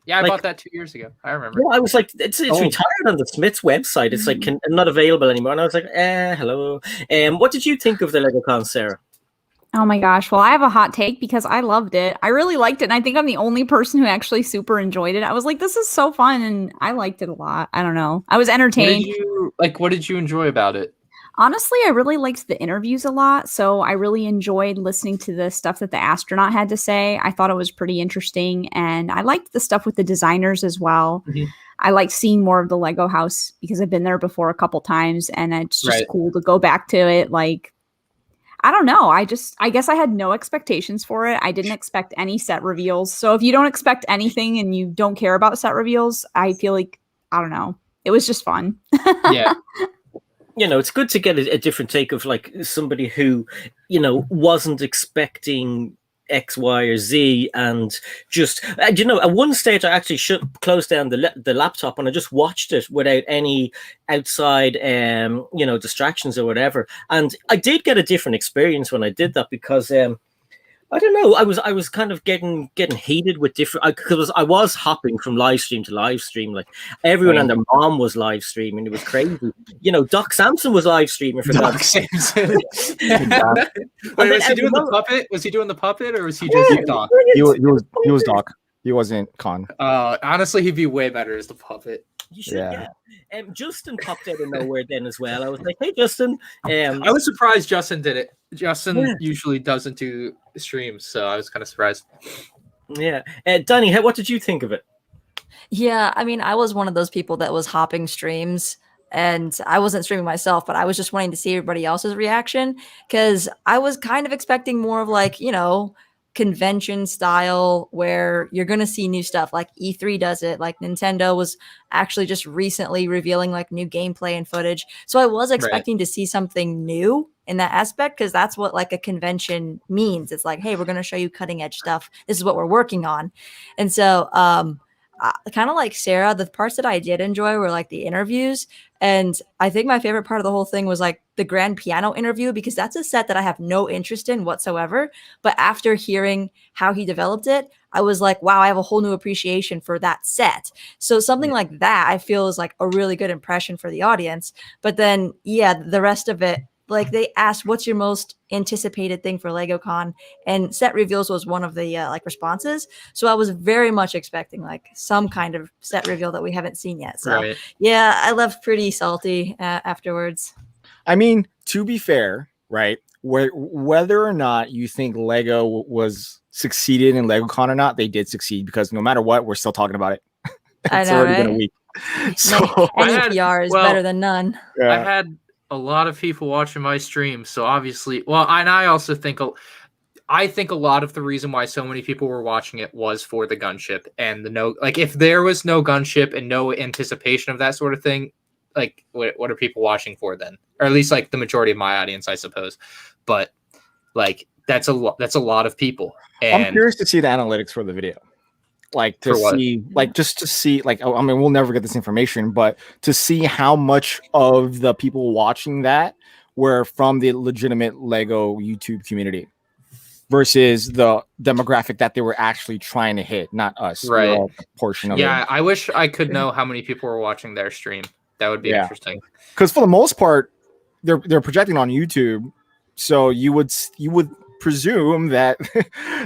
Yeah, I Like, bought that 2 years ago. I remember. Yeah, I was like, it's retired on the Smiths website. It's like not available anymore. And I was like, hello. What did you think of the LegoCon, Sarah? Oh my gosh. Well, I have a hot take because I loved it. I really liked it. And I think I'm the only person who actually super enjoyed it. I was like, this is so fun. And I liked it a lot. I don't know. I was entertained. What did you enjoy about it? Honestly, I really liked the interviews a lot. So I really enjoyed listening to the stuff that the astronaut had to say. I thought it was pretty interesting. And I liked the stuff with the designers as well. Mhm. I like seeing more of the Lego house because I've been there before a couple times. And it's just cool to go back to it. Like, I don't know. I guess I had no expectations for it. I didn't expect any set reveals. So if you don't expect anything and you don't care about set reveals, I feel like, I don't know. It was just fun. Yeah. You know, it's good to get a different take of like somebody who, you know, wasn't expecting X, Y, or Z, and just you know, at one stage I actually closed down the laptop and I just watched it without any outside you know, distractions or whatever, and I did get a different experience when I did that because I don't know. I was kind of getting heated with different because I was hopping from live stream to live stream. Like everyone and their mom was live streaming. It was crazy. You know, Doc Samson was live streaming for Doc Samson. Wait, was he doing the puppet? Was he doing the puppet, or was he just Doc? He was Doc. He wasn't Con. Honestly, he'd be way better as the puppet. You should, yeah. Justin popped out of nowhere then as well. I was like, hey, Justin. I was surprised Justin did it. Justin usually doesn't do streams, so I was kind of surprised. Yeah. Dani, what did you think of it? Yeah, I mean, I was one of those people that was hopping streams, and I wasn't streaming myself, but I was just wanting to see everybody else's reaction because I was kind of expecting more of like, you know, convention style where you're going to see new stuff like E3 does it, like Nintendo was actually just recently revealing like new gameplay and footage. So I was expecting to see something new in that aspect because that's what like a convention means. It's like, hey, we're going to show you cutting edge stuff. This is what we're working on. And so kind of like Sarah, the parts that I did enjoy were like the interviews. And I think my favorite part of the whole thing was like the grand piano interview, because that's a set that I have no interest in whatsoever. But after hearing how he developed it, I was like, wow, I have a whole new appreciation for that set. So something like that, I feel is like a really good impression for the audience. But then, yeah, the rest of it, like they asked, what's your most anticipated thing for LegoCon? And set reveals was one of the like responses. So I was very much expecting like some kind of set reveal that we haven't seen yet. So yeah, I left pretty salty afterwards. I mean, to be fair, right? Whether or not you think Lego was succeeded in LegoCon or not, they did succeed because no matter what, we're still talking about it. I know, right? Been a week. So any PR is better than none. Yeah. I had a lot of people watching my stream, so obviously, well, and I also think, I think a lot of the reason why so many people were watching it was for the gunship and the no, like if there was no gunship and no anticipation of that sort of thing, like what are people watching for then? Or at least like the majority of my audience, I suppose. But like that's a lot of people. And I'm curious to see the analytics for the video. Like to see, like just to see, like, I mean, we'll never get this information, but to see how much of the people watching that were from the legitimate Lego YouTube community versus the demographic that they were actually trying to hit, not us. Right. Portion of it. I wish I could know how many people were watching their stream. That would be interesting. Because for the most part, they're projecting on YouTube, so you would presume that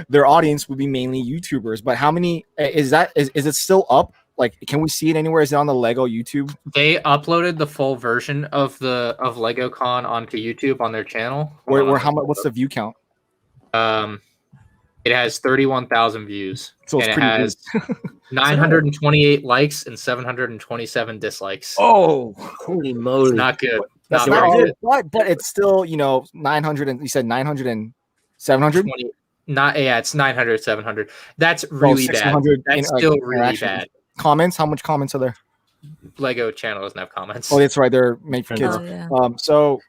their audience would be mainly YouTubers. But how many is it still up? Like, can we see it anywhere? Is it on the Lego YouTube? They uploaded the full version of LegoCon onto YouTube on their channel. What's the view count? It has 31,000 views. So and it has 928 likes and 727 dislikes. Oh, holy moly! It's not good. That's not good. But it's still, 900 and you said 900 and 700? It's 900, 700. That's really bad. That's still really bad. Comments? How much comments are there? Lego channel doesn't have comments. Oh, that's right. They're made for kids. Yeah. So,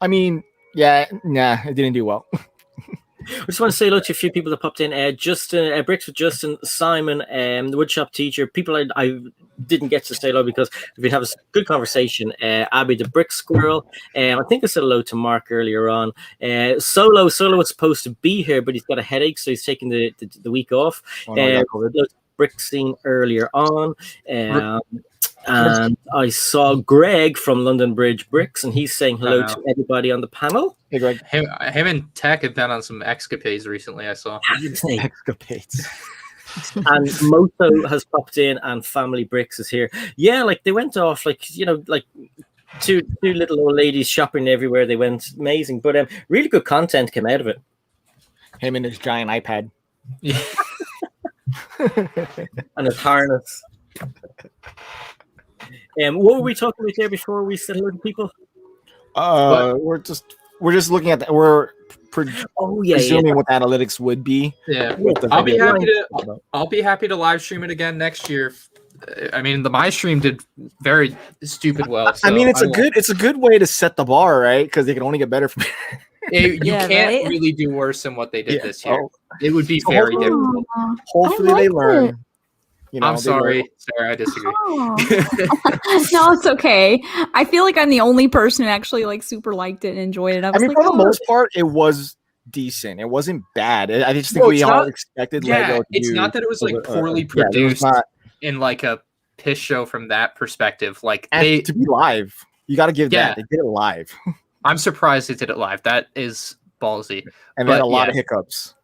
I mean, it didn't do well. I just want to say hello to a few people that popped in. Justin, Bricks with Justin, Simon, the woodshop teacher. People I didn't get to say hello because we have a good conversation. Abby the brick squirrel. I think I said hello to Mark earlier on. Solo was supposed to be here, but he's got a headache, so he's taking the week off. Brick scene earlier on. And I saw Greg from London Bridge Bricks, and he's saying hello to everybody on the panel. Hey, Greg. Him and Tech have been on some escapades recently, I saw. Escapades. And Moto has popped in, and Family Bricks is here. Yeah, like they went off, like, you know, like two little old ladies shopping everywhere they went. Amazing. But really good content came out of it. Him and his giant iPad. Yeah. And his harness. What were we talking about there before we said hello to people? We're just looking at that. We're presuming what analytics would be. Yeah, with the I'll be video. happy to live stream it again next year. I mean, my stream did very stupid well. So I mean, it's a good way to set the bar, right? Because they can only get better from you can't really do worse than what they did this year. It would be very difficult. Hopefully they learn. You know, I'm sorry, Sarah, I disagree. No, it's okay. I feel like I'm the only person who actually like super liked it and enjoyed it. I mean, for the most part, it was decent. It wasn't bad. I just think we all expected Lego to it's do not that it was like poorly produced in like a piss show from that perspective. Like to be live, you got to give that. They did it live. I'm surprised they did it live. That is ballsy. And they had a lot of hiccups.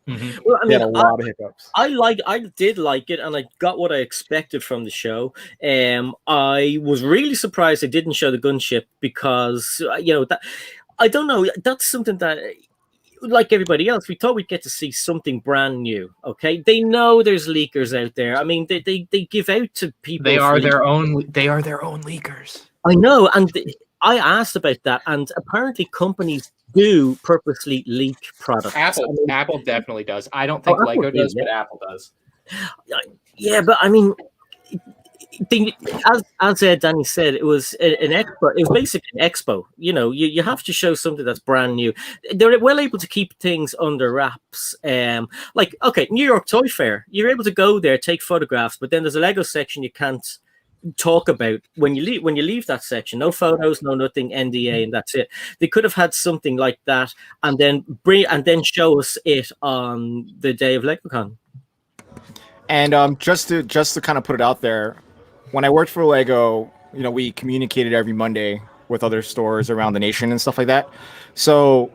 Mm-hmm. Well, I mean, a lot of hiccups. I did like it, and I got what I expected from the show. I was really surprised they didn't show the gunship because you know that I don't know. That's something that, like everybody else, we thought we'd get to see something brand new. Okay, they know there's leakers out there. I mean, they give out to people. They are their own leakers. I know, and I asked about that, and apparently companies do purposely leak products. Apple definitely does. I don't think Lego does, but Apple does. Yeah, but I mean, as Danny said, it was an expo. It was basically an expo. You know, you have to show something that's brand new. They're well able to keep things under wraps. Like, okay, New York Toy Fair, you're able to go there, take photographs, but then there's a Lego section you can't talk about when you leave that section. No photos, no nothing, NDA, and that's it. They could have had something like that, and then show us it on the day of LegoCon. And just to kind of put it out there, when I worked for Lego, you know, we communicated every Monday with other stores around the nation and stuff like that. So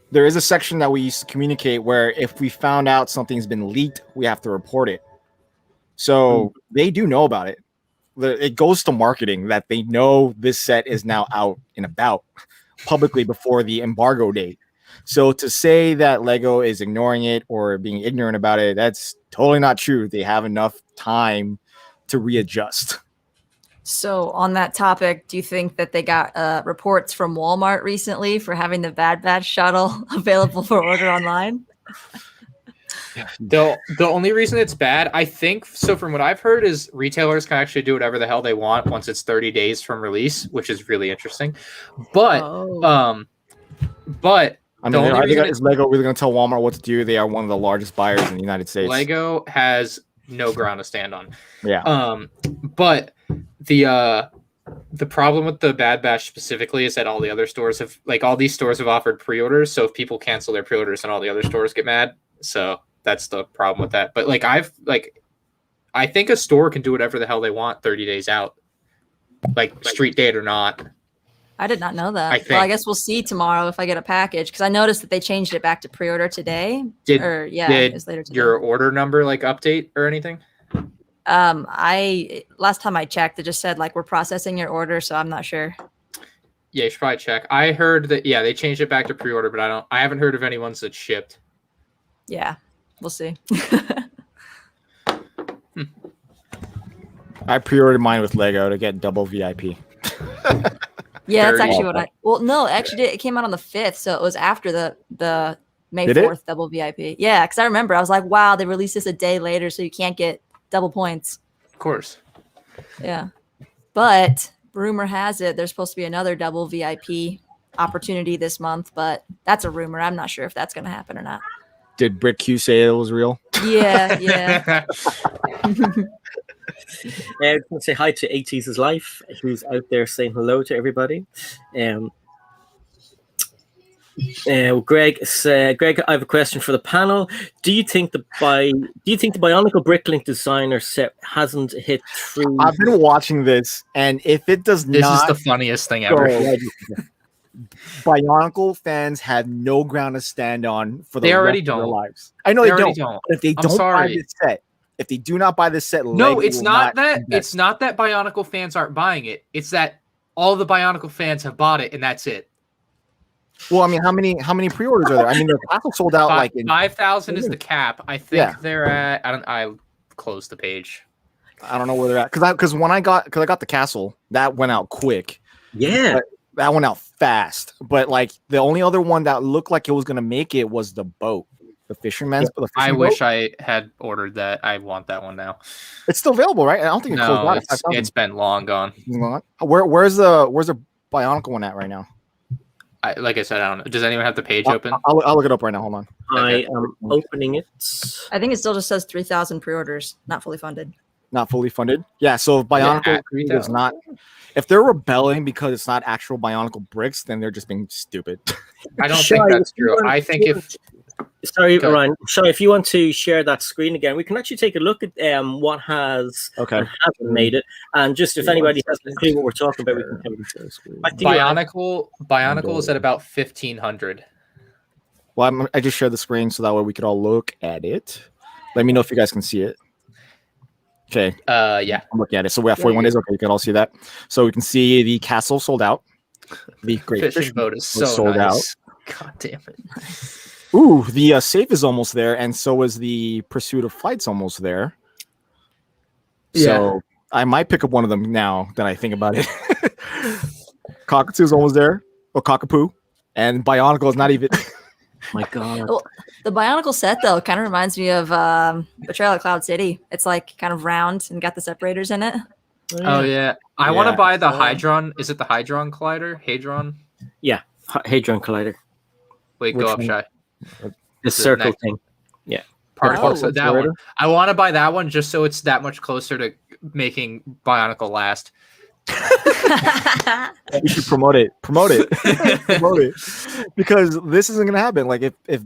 there is a section that we used to communicate where if we found out something's been leaked, we have to report it. So they do know about it. It goes to marketing that they know this set is now out and about publicly before the embargo date. So to say that Lego is ignoring it or being ignorant about it, that's totally not true. They have enough time to readjust. So on that topic, do you think that they got reports from Walmart recently for having the Bad Batch shuttle available for order online? The only reason it's bad, I think, so from what I've heard, is retailers can actually do whatever the hell they want once it's 30 days from release, which is really interesting. But but I mean, is Lego really going to tell Walmart what to do? They are one of the largest buyers in the United States. Lego has no ground to stand on. Yeah. But the problem with the Bad Batch specifically is that all the other stores have, like, all these stores have offered pre-orders. So if people cancel their pre-orders, then all the other stores get mad. So that's the problem with that. But I think a store can do whatever the hell they want 30 days out, like street date or not. I did not know that. Well, I guess we'll see tomorrow if I get a package, because I noticed that they changed it back to pre-order today. Did it's later today. Your order number like update or anything? Last time I checked, it just said like we're processing your order, so I'm not sure. Yeah, you should probably check. I heard that they changed it back to pre-order, but I haven't heard of any ones that shipped. Yeah, we'll see. I pre-ordered mine with Lego to get double VIP. Yeah, that's actually what it came out on the 5th, so it was after the May 4th double VIP. Yeah, because I remember I was like, wow, they released this a day later, so you can't get double points. Of course. Yeah. But rumor has it there's supposed to be another double VIP opportunity this month, but that's a rumor. I'm not sure if that's going to happen or not. Did Britt Q say it was real? Yeah. I want to say hi to AT's Life, who's out there saying hello to everybody. Greg said, Greg, I have a question for the panel. Do you think the Bionicle Bricklink designer set hasn't hit 3? I've been watching this, and if it does This is not the funniest thing ever. go, Bionicle fans have no ground to stand on for the They already rest of their don't. lives. I know They they already don't. don't. But if they I'm don't buy sorry. this set, if they do not buy this set, No, Lego it's will not that. invest. It's not that Bionicle fans aren't buying it. It's that all the Bionicle fans have bought it, and that's it. Well, I mean, how many pre-orders are there? I mean, the castle sold out like in 5,000 is the cap. I think Yeah. they're at. I closed the page. I don't know where they're at because I got the castle that went out quick. Yeah. But that went out fast. But like the only other one that looked like it was gonna make it was the boat, the fisherman's. The I fishing wish boat. I had ordered that. I want that one now. It's still available, right? I don't think it closed No, out. it's been long gone. Where's the Bionicle one at right now? Like I said, I don't know. Does anyone have the page open? I'll look it up right now. Hold on. I am opening it. I think it still just says 3,000 pre-orders, not fully funded. Not fully funded. Yeah, so if Bionicle at does not, if they're rebelling because it's not actual Bionicle bricks, then they're just being stupid. I don't Shy, think that's if you true. want- I think if Sorry, Go. Ryan. Shy, if you want to share that screen again, we can actually take a look at what has Okay. and hasn't made it, and just if anybody has a clue what we're talking about, we can come back to you. Bionicle is at about 1,500. Well, I just shared the screen so that way we could all look at it. Let me know if you guys can see it. Okay. Yeah. I'm looking at it. So we have 41 days. Okay, you can all see that. So we can see the castle sold out. The great Fishing boat is so sold nice. God damn it. Ooh, the safe is almost there, and so is the Pursuit of Flight's almost there. So I might pick up one of them now that I think about it. Cockatoo's almost there. Or Cockapoo. And Bionicle is not even. My God. Well, the Bionicle set though kind of reminds me of Betrayal at Cloud City. It's like kind of round and got the separators in it. Oh yeah. I want to Yeah. buy the Hydron. Is it the Hydron Collider? Hadron? Yeah, Hadron Collider. Wait, Which go up, one? Shy. The circle next- thing. Part Oh, so that one. I want to buy that one just so it's that much closer to making Bionicle last. You should promote it. Promote it. Promote it. Because this isn't going to happen. Like, if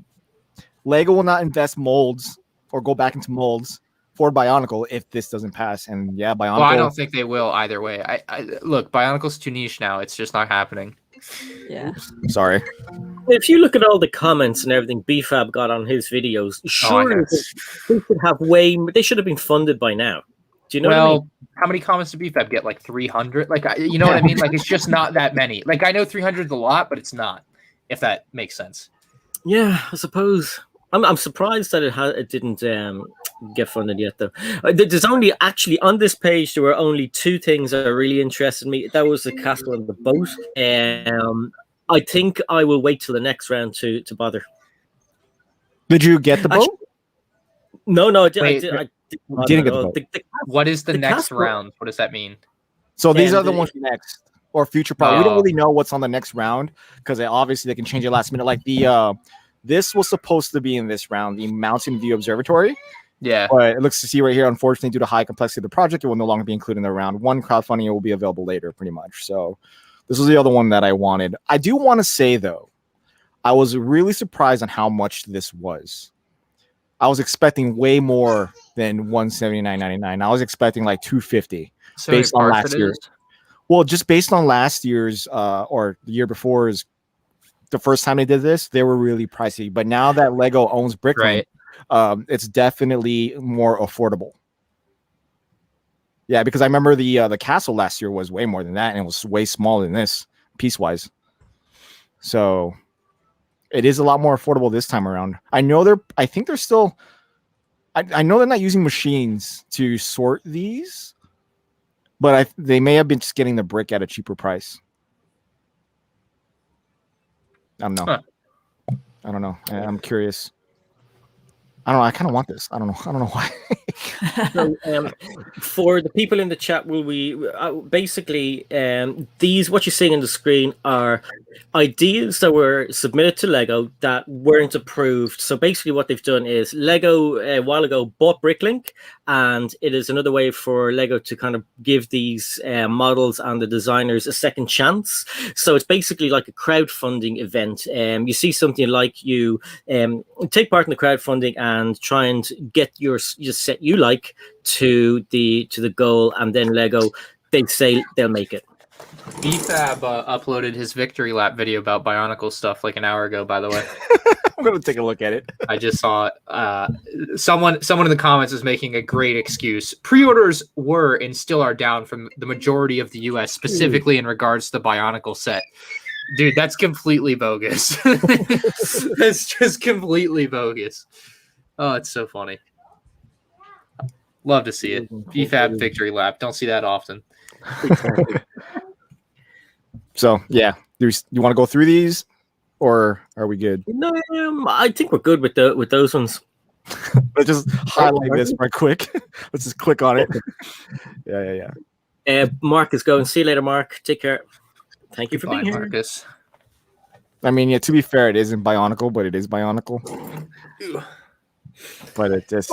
Lego will not invest molds or go back into molds for Bionicle if this doesn't pass. And yeah, Bionicle. Well, I don't think they will either way. I look, Bionicle's too niche now. It's just not happening. Yeah. Sorry. If you look at all the comments and everything BFAB got on his videos, surely know. they should have they should have been funded by now. Do you know what I mean? How many comments did BFAB get? Like 300? Like, you know what I mean? Like, it's just not that many. Like, I know 300 is a lot, but it's not, if that makes sense. Yeah, I suppose. I'm surprised that it didn't get funded yet, though. There's only actually on this page there were only two things that really interested me. That was the castle and the boat. I think I will wait till the next round to bother. Did you get the boat? No, I Wait, didn't didn't get the boat. What is the next castle- round? What does that mean? So these And are the the- ones next or future part. We don't Oh. really know what's on the next round because obviously they can change it last minute. Like this was supposed to be in this round, the Mountain View Observatory. Yeah. But it looks to see right here, unfortunately, due to high complexity of the project, it will no longer be included in the round one. Crowdfunding will be available later, pretty much. So this was the other one that I wanted. I do want to say, though, I was really surprised on how much this was. I was expecting way more than $179.99. I was expecting like $250 So based many on parts last it year. is? Well, just based on last year's or the year before's, the first time they did this, they were really pricey. But now that Lego owns Bricklink, Right. it's definitely more affordable. Yeah, because I remember the castle last year was way more than that, and it was way smaller than this piece wise. So it is a lot more affordable this time around. I know I think they're still. I know they're not using machines to sort these, but they may have been just getting the brick at a cheaper price. I don't know. Huh. I don't know. I'm curious. I don't know. I kind of want this. I don't know why. So, for the people in the chat, will we basically these what you're seeing on the screen are ideas that were submitted to Lego that weren't approved. So basically, what they've done is Lego a while ago bought Bricklink, and it is another way for Lego to kind of give these models and the designers a second chance. So it's basically like a crowdfunding event. You see something like you take part in the crowdfunding and try and get your set you like to the goal, and then Lego, they say they'll make it. BFAB uploaded his victory lap video about Bionicle stuff like an hour ago, by the way. I'm gonna take a look at it. I just saw it. Someone in the comments is making a great excuse. Pre-orders were and still are down from the majority of the US, specifically in regards to the Bionicle set. Dude, that's completely bogus. That's just completely bogus. Oh, it's so funny. Love to see it. BFAB victory lap. Don't see that often. So yeah, you want to go through these, or are we good? No, I think we're good with those ones. Let's just highlight this right quick. Let's just click on it. Yeah. Mark is going. See you later, Mark. Take care. Thank you for being here, Marcus. I mean, yeah. To be fair, it isn't Bionicle, but it is Bionicle. But it just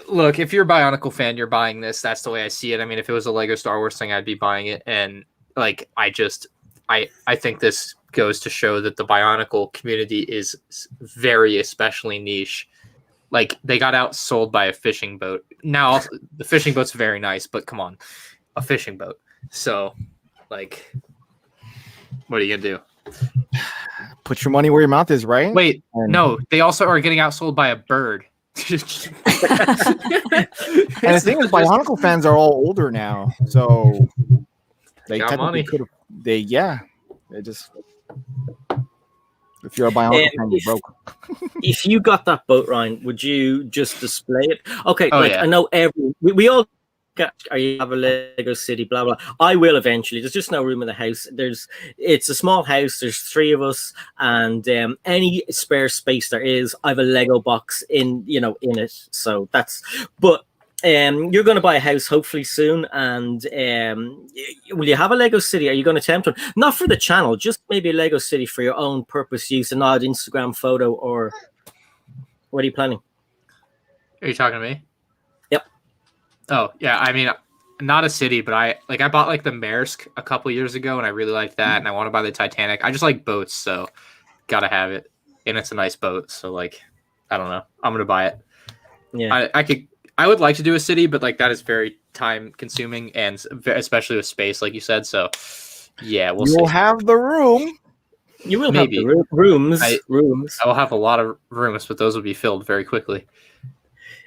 look, if you're a Bionicle fan, you're buying this. That's the way I see it. I mean, if it was a Lego Star Wars thing, I'd be buying it. And like, I think this goes to show that the Bionicle community is very especially niche. Like, they got outsold by a fishing boat. Now the fishing boat's very nice, but come on, a fishing boat. So like, what are you gonna do? Put your money where your mouth is, right? Wait, no, they also are getting outsold by a bird. And the thing is, Bionicle fans are all older now, so they got money. They just. If you're a Bionicle fan, you're broke. If you got that boat, Ryan, would you just display it? Okay, yeah. I know we all you have a Lego city, blah blah. I will eventually. There's just no room in the house. It's a small house. There's 3 of us, and any spare space there is, I have a Lego box in it. So that's. But you're going to buy a house hopefully soon, and will you have a Lego city? Are you going to attempt one? Not for the channel, just maybe a Lego city for your own purpose use, an odd Instagram photo, or what are you planning? Are you talking to me? Yep. Oh yeah, I mean, not a city, but I bought like the Maersk a couple years ago, and I really like that, and I want to buy the Titanic. I just like boats, so gotta have it, and it's a nice boat. So like, I don't know, I'm gonna buy it. Yeah, I would like to do a city, but like that is very time consuming, and especially with space, like you said. So yeah, You'll have the room. You will Maybe. have the rooms. I will have a lot of rooms, but those will be filled very quickly.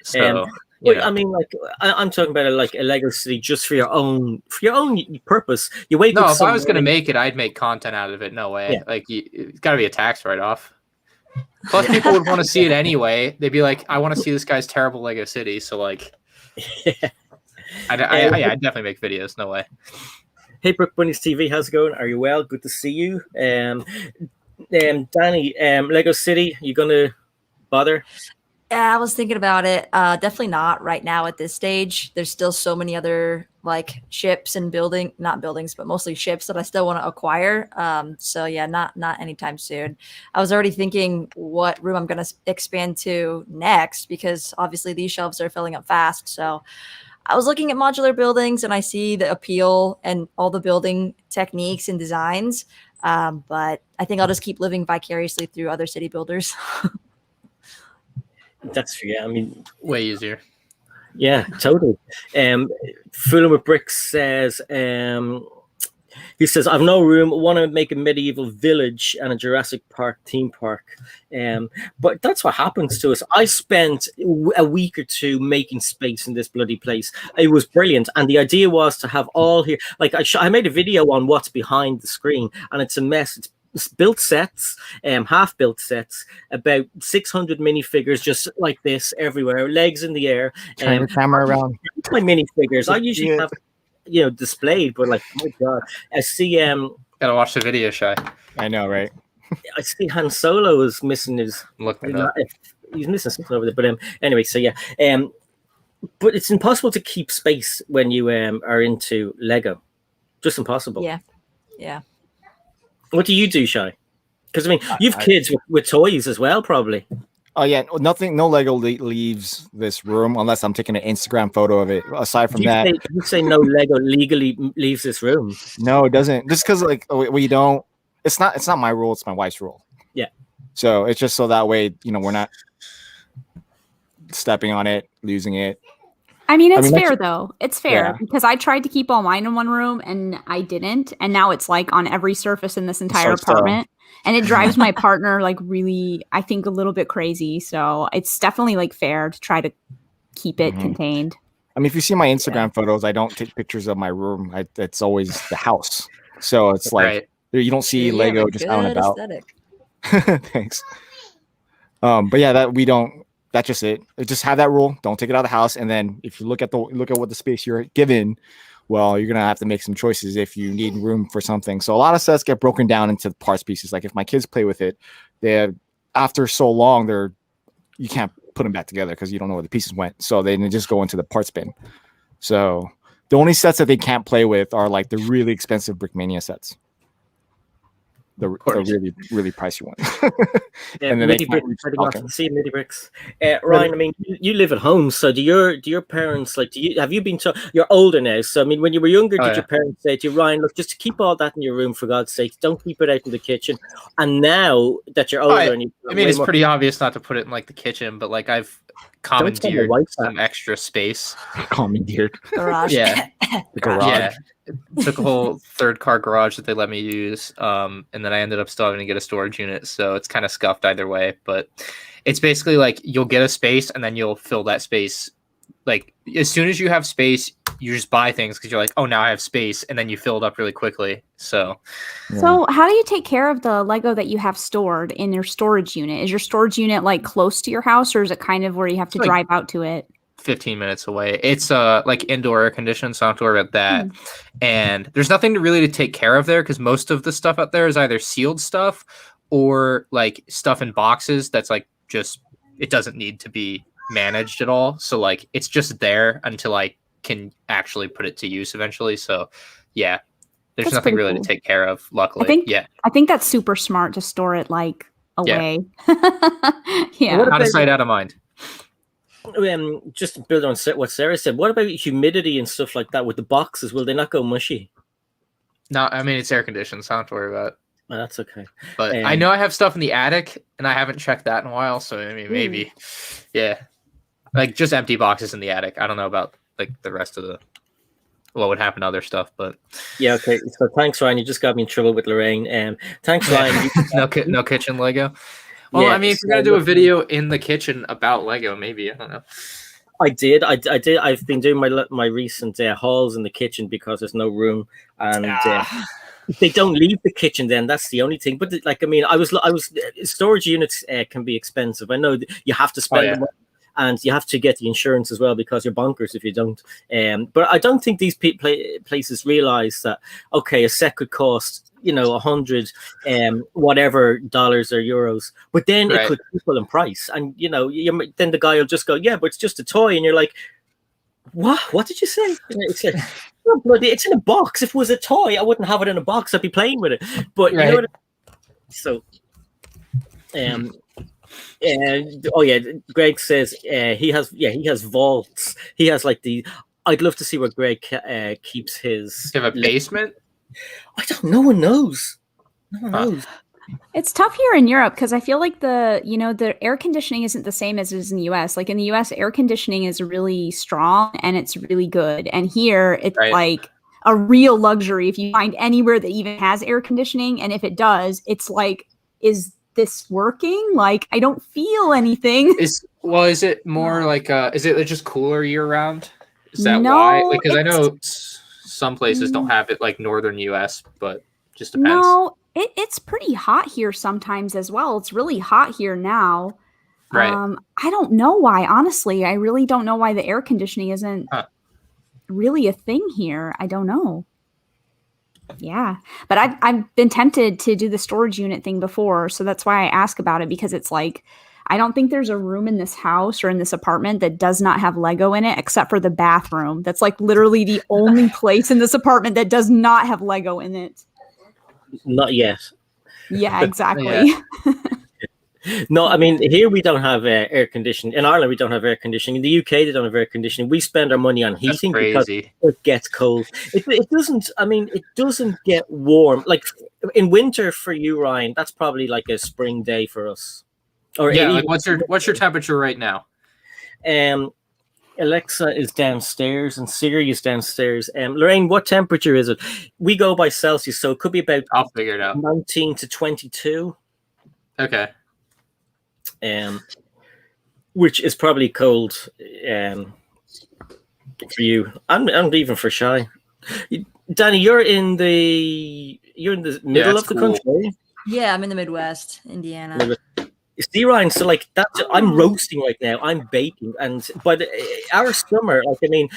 So. I mean, like I'm talking about like a Lego city just for your own purpose. You wake up. No, if I was going to make it, I'd make content out of it. No way. Yeah. Like it's got to be a tax write-off. Plus, people would want to see it anyway. They'd be like, "I want to see this guy's terrible Lego city." So, like, I'd definitely make videos. No way. Hey, Brooke Bunny's TV, how's it going? Are you well? Good to see you. Danny, Lego City, you gonna bother? Yeah, I was thinking about it. Definitely not right now at this stage. There's still so many other like ships and not buildings, but mostly ships that I still want to acquire. So yeah, not anytime soon. I was already thinking what room I'm going to expand to next, because obviously these shelves are filling up fast. So I was looking at modular buildings, and I see the appeal and all the building techniques and designs. But I think I'll just keep living vicariously through other city builders. That's I mean, way easier. Yeah, totally. Fooling with Bricks says, he says, I've no room. I want to make a medieval village and a Jurassic Park theme park. But that's what happens to us. I spent a week or 2 making space in this bloody place. It was brilliant. And the idea was to have all here. Like I made a video on what's behind the screen, and it's a mess. It's built sets, half-built sets, about 600 minifigures just like this everywhere, legs in the air. Turn the camera around. My minifigures. I usually have, displayed, but like, oh my god, I see. Gotta watch the video, Shy. I know, right? I see Han Solo is missing his. Look it up. he's missing something over there. But anyway, so yeah. But it's impossible to keep space when you are into Lego. Just impossible. Yeah. Yeah. What do you do, Shy? Because I mean, you've kids with toys as well, probably. Oh yeah, nothing. No Lego leaves this room unless I'm taking an Instagram photo of it. Aside from that, you say no Lego legally leaves this room. No, it doesn't. Just because like we don't. It's not my rule. It's my wife's rule. Yeah. So it's just so that way we're not stepping on it, losing it. I mean, fair though. It's fair because I tried to keep all mine in one room and I didn't, and now it's like on every surface in this entire apartment. And it drives my partner like really, I think, a little bit crazy. So it's definitely like fair to try to keep it contained. I mean, if you see my Instagram photos, I don't take pictures of my room. It's always the house. So it's like you don't see Lego just out and about. Thanks. But yeah, that's just it. Just have that rule. Don't take it out of the house. And then if you look at what the space you're given, well, you're gonna have to make some choices if you need room for something. So a lot of sets get broken down into parts pieces. Like if my kids play with it, after so long you can't put them back together because you don't know where the pieces went. So they just go into the parts bin. So the only sets that they can't play with are like the really expensive Brickmania sets. The really, really pricey ones. And then see MIDI bricks. Ryan, I mean, you live at home, so do your parents have you been you're older now, so I mean, when you were younger, did your parents say to you, Ryan, look, just keep all that in your room for God's sake, don't keep it out in the kitchen? And now that you're older, it's pretty obvious not to put it in like the kitchen, but like I've commandeered some extra space. Commandeered. Garage. Yeah. The garage. Yeah. Took a whole third car garage that they let me use, and then I ended up still having to get a storage unit, so it's kind of scuffed either way. But it's basically like you'll get a space and then you'll fill that space. Like as soon as you have space, you just buy things because you're like, oh, now I have space, and then you fill it up really quickly. So how do you take care of the Lego that you have stored in your storage unit? Is your storage unit like close to your house, or is it kind of where you have to drive out to it? 15 minutes away. It's like indoor air conditioned, so I don't have to worry about that. And there's nothing to take care of there because most of the stuff out there is either sealed stuff or like stuff in boxes that's like just it doesn't need to be managed at all. So like it's just there until I can actually put it to use eventually. So yeah, there's nothing really to take care of, luckily. I think that's super smart to store it like away. Yeah. Out of sight, out of mind. Just to build on what Sarah said, what about humidity and stuff like that with the boxes? Will they not go mushy? No, I mean, it's air conditioned, so I don't have to worry about it. Oh, that's okay. But I know I have stuff in the attic, and I haven't checked that in a while, so I mean, maybe. Yeah. Like, just empty boxes in the attic. I don't know about, like, the rest of what would happen to other stuff, but... Yeah, okay. So thanks, Ryan. You just got me in trouble with Lorraine. Thanks, Ryan. No kitchen Lego? Well, I mean, if you're gonna do a video in the kitchen about Lego, maybe, I don't know. I did. I've been doing my recent hauls in the kitchen because there's no room, and if they don't leave the kitchen, then that's the only thing. But like, I mean, I was storage units can be expensive. I know you have to spend money, and you have to get the insurance as well because you're bonkers if you don't. But I don't think these places realize that a set could cost 100 whatever dollars or euros, but then it could triple in price, and then the guy will just go, yeah, but it's just a toy, and you're like, what did you say? It's like, it's in a box. If it was a toy, I wouldn't have it in a box. I'd be playing with it. But you know what so Greg says he has vaults. He has like I'd love to see where Greg keeps his. You have a basement? I don't. No one knows. No one knows. It's tough here in Europe because I feel like the air conditioning isn't the same as it is in the US. Like in the US, air conditioning is really strong and it's really good. And here it's like a real luxury if you find anywhere that even has air conditioning. And if it does, it's like, is this working? Like, I don't feel anything. Is it more like is it just cooler year round? Is that why? Because I know some places don't have it, like northern US, but just depends. No, it's pretty hot here sometimes as well. It's really hot here now. Right. I don't know why, honestly. I really don't know why the air conditioning isn't really a thing here. I don't know. Yeah. But I've been tempted to do the storage unit thing before, so that's why I ask about it, because it's like I don't think there's a room in this house or in this apartment that does not have Lego in it, except for the bathroom. That's like literally the only place in this apartment that does not have Lego in it. Not yet. Yeah, exactly. No, I mean, here we don't have air conditioning. In Ireland, we don't have air conditioning. In the UK, they don't have air conditioning. We spend our money on heating because it gets cold. It doesn't, I mean, it doesn't get warm. Like in winter for you, Ryan, that's probably like a spring day for us. Or yeah, like what's your temperature right now? Alexa is downstairs and Siri is downstairs. Lorraine, what temperature is it? We go by Celsius, so it could be about I'll figure it out. 19 to 22. Okay. Which is probably cold for you. I'm even for Shy. Danny, you're in the middle of the country. Yeah, I'm in the Midwest, Indiana. See, Ryan, so like that's I'm roasting right now. I'm baking, and but our summer, like I mean,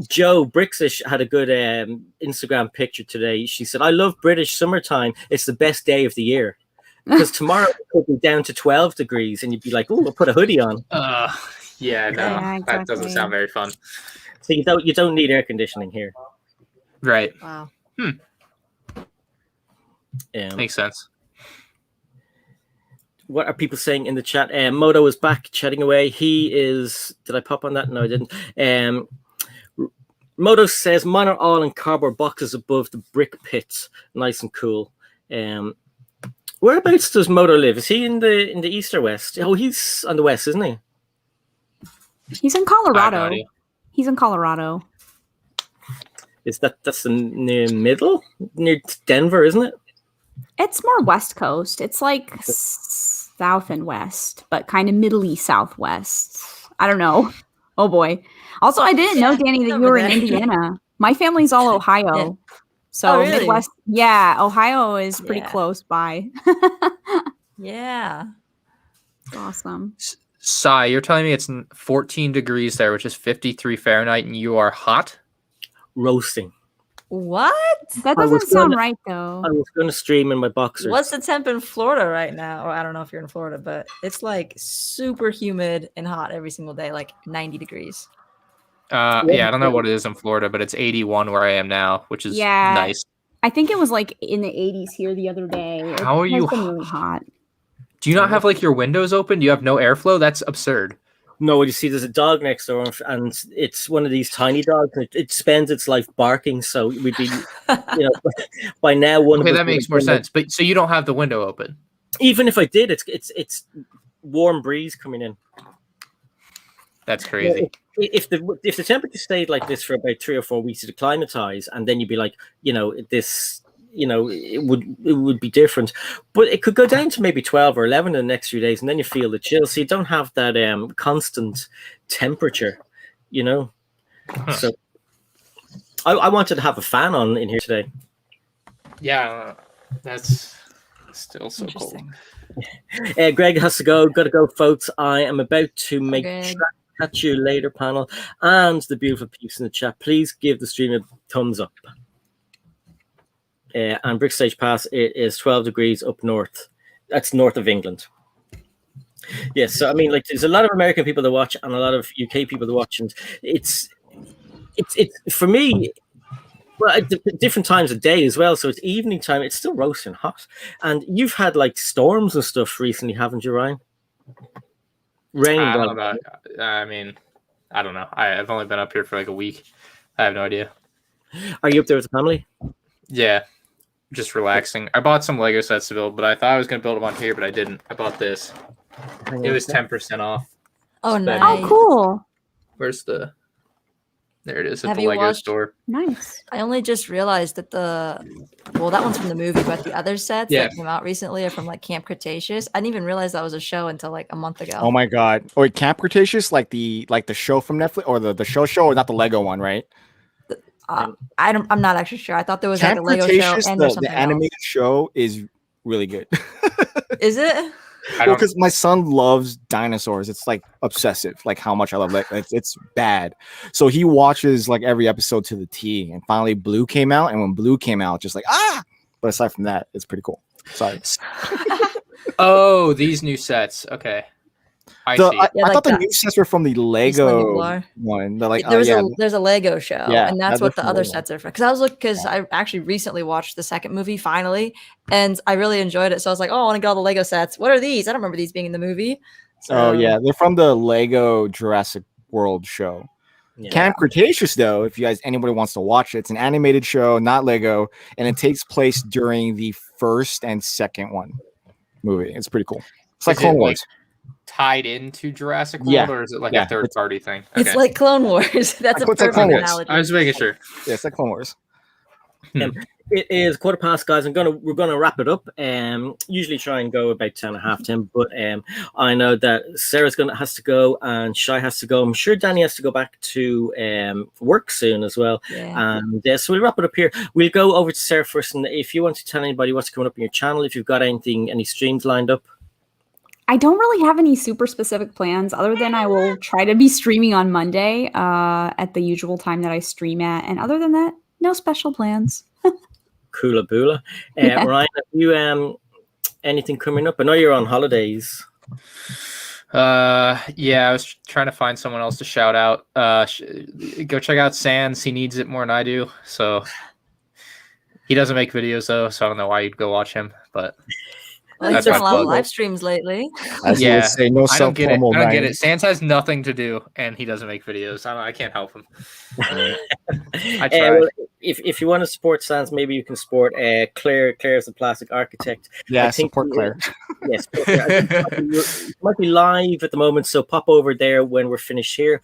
Joe Brixish had a good Instagram picture today. She said, "I love British summertime. It's the best day of the year." Because tomorrow it could be down to 12 degrees, and you'd be like, "Oh, we'll put a hoodie on." Yeah, no, Yeah, exactly. that doesn't sound very fun. So you don't need air conditioning here. Right. Wow. Makes sense. What are people saying in the chat? Moto is back chatting away. He is. Did I pop on that? No, I didn't. Moto says mine are all in cardboard boxes above the brick pits, nice and cool. Whereabouts does Moto live? Is he in the east or west? Oh, he's on the west, isn't he? He's in Colorado. He's in Colorado. Is that's near middle? Near Denver, isn't it? It's more West Coast. It's like south and west, but kind of middle east southwest. I don't know. Oh boy. Also, I didn't know, Danny, that you were in Indiana. My family's all Ohio. Yeah. So really? Midwest, yeah, Ohio is pretty close by. Yeah. Awesome. Sai, you're telling me it's 14 degrees there, which is 53 Fahrenheit, and you are hot? Roasting. What? That doesn't sound right, though. I was going to stream in my boxers. What's the temp in Florida right now? Or I don't know if you're in Florida, but it's like super humid and hot every single day, like 90 degrees. Yeah, I don't know what it is in Florida, but it's 81 where I am now, which is nice. I think it was like in the 80s here the other day. How are you? It's been really hot. Do you not have like your windows open? Do you have no airflow? That's absurd. No, you see, there's a dog next door, and it's one of these tiny dogs. It spends its life barking, so we'd be, by now one. Okay, that makes more sense. But so you don't have the window open. Even if I did, it's warm breeze coming in. That's crazy. If the temperature stayed like this for about 3 or 4 weeks, to acclimatize, and then you'd be like, this. It would be different, but it could go down to maybe 12 or 11 in the next few days, and then you feel the chill. So you don't have that constant temperature, So I wanted to have a fan on in here today. Yeah, that's still so cold. Greg has to go. Got to go, folks. I am about to make catch you later panel, and the beautiful peeps in the chat. Please give the stream a thumbs up. And Brick Stage Pass, it is 12 degrees up north. That's north of England. Yes, so I mean, like, there's a lot of American people that watch and a lot of UK people that watch, and it's for me. Well, at different times of day as well. So it's evening time. It's still roasting hot, and you've had like storms and stuff recently, haven't you, Ryan? Rain. I don't know. I mean, I don't know. I've only been up here for like a week. I have no idea. Are you up there with the family? Yeah. Just relaxing. I bought some Lego sets to build, but I thought I was going to build them on here, but I didn't. I bought this. It was 10% off. Oh, nice. Oh, cool. Where's the... There it is at Have the you Lego watched- store. Nice. I only just realized that that one's from the movie, but the other sets that came out recently are from like Camp Cretaceous. I didn't even realize that was a show until like a month ago. Oh my god! Or Camp Cretaceous, like the show from Netflix, or the show, or not the Lego one, right? I'm not actually sure. I thought there was Camp like a Lego Cretaceous, show and the animated show is really good. Is it? Because my son loves dinosaurs. It's like obsessive, like how much I love it. It's bad. So he watches like every episode to the T. And finally Blue came out. And when Blue came out, just like, But aside from that, it's pretty cool. Sorry. Oh, these new sets. Okay, I The, see. I, Yeah, I like thought the that. new sets were from the Recently Lego Blur. one. They're like, There's a Lego show, Yeah, and that's they're what the from other Lego. sets are for. Because I actually recently watched the second movie finally, and I really enjoyed it. So I was like, oh, I want to get all the Lego sets. What are these? I don't remember these being in the movie. Oh So, yeah, they're from the Lego Jurassic World show. Yeah. Camp Cretaceous, though, if anybody wants to watch it, it's an animated show, not Lego, and it takes place during the first and second movie. It's pretty cool. It's like Is it, Clone like, Wars. tied into Jurassic World, Yeah. or is it like Yeah, a third party thing? it's like Clone Wars. That's a It's like perfect Clone Wars. analogy. I was making sure. Yeah, it's like Clone Wars. It is 15:15, guys. We're gonna wrap it up. Usually try and go about 10 and a half, 10, but I know that Sarah's has to go and Shai has to go. I'm sure Danny has to go back to work soon as well. Yeah. And so we'll wrap it up here. We'll go over to Sarah first, and if you want to tell anybody what's coming up in your channel, if you've got any streams lined up. I don't really have any super specific plans other than I will try to be streaming on Monday at the usual time that I stream at. And other than that, no special plans. Kula Bula. Yeah. Ryan, have you anything coming up? I know you're on holidays. Yeah, I was trying to find someone else to shout out. Go check out Sans. He needs it more than I do. So he doesn't make videos though, so I don't know why you'd go watch him. But Well, he's that's done my a lot of plug. live streams lately. As you Yeah, would say, no I don't get it. self-promo. I don't get Ryan. it. Sans has nothing to do, and he doesn't make videos. I can't help him. I try. Well, if you want to support Sans, maybe you can support Claire. Claire's the plastic architect. Yeah, I think support Claire. Yes, it might be live at the moment, so pop over there when we're finished here.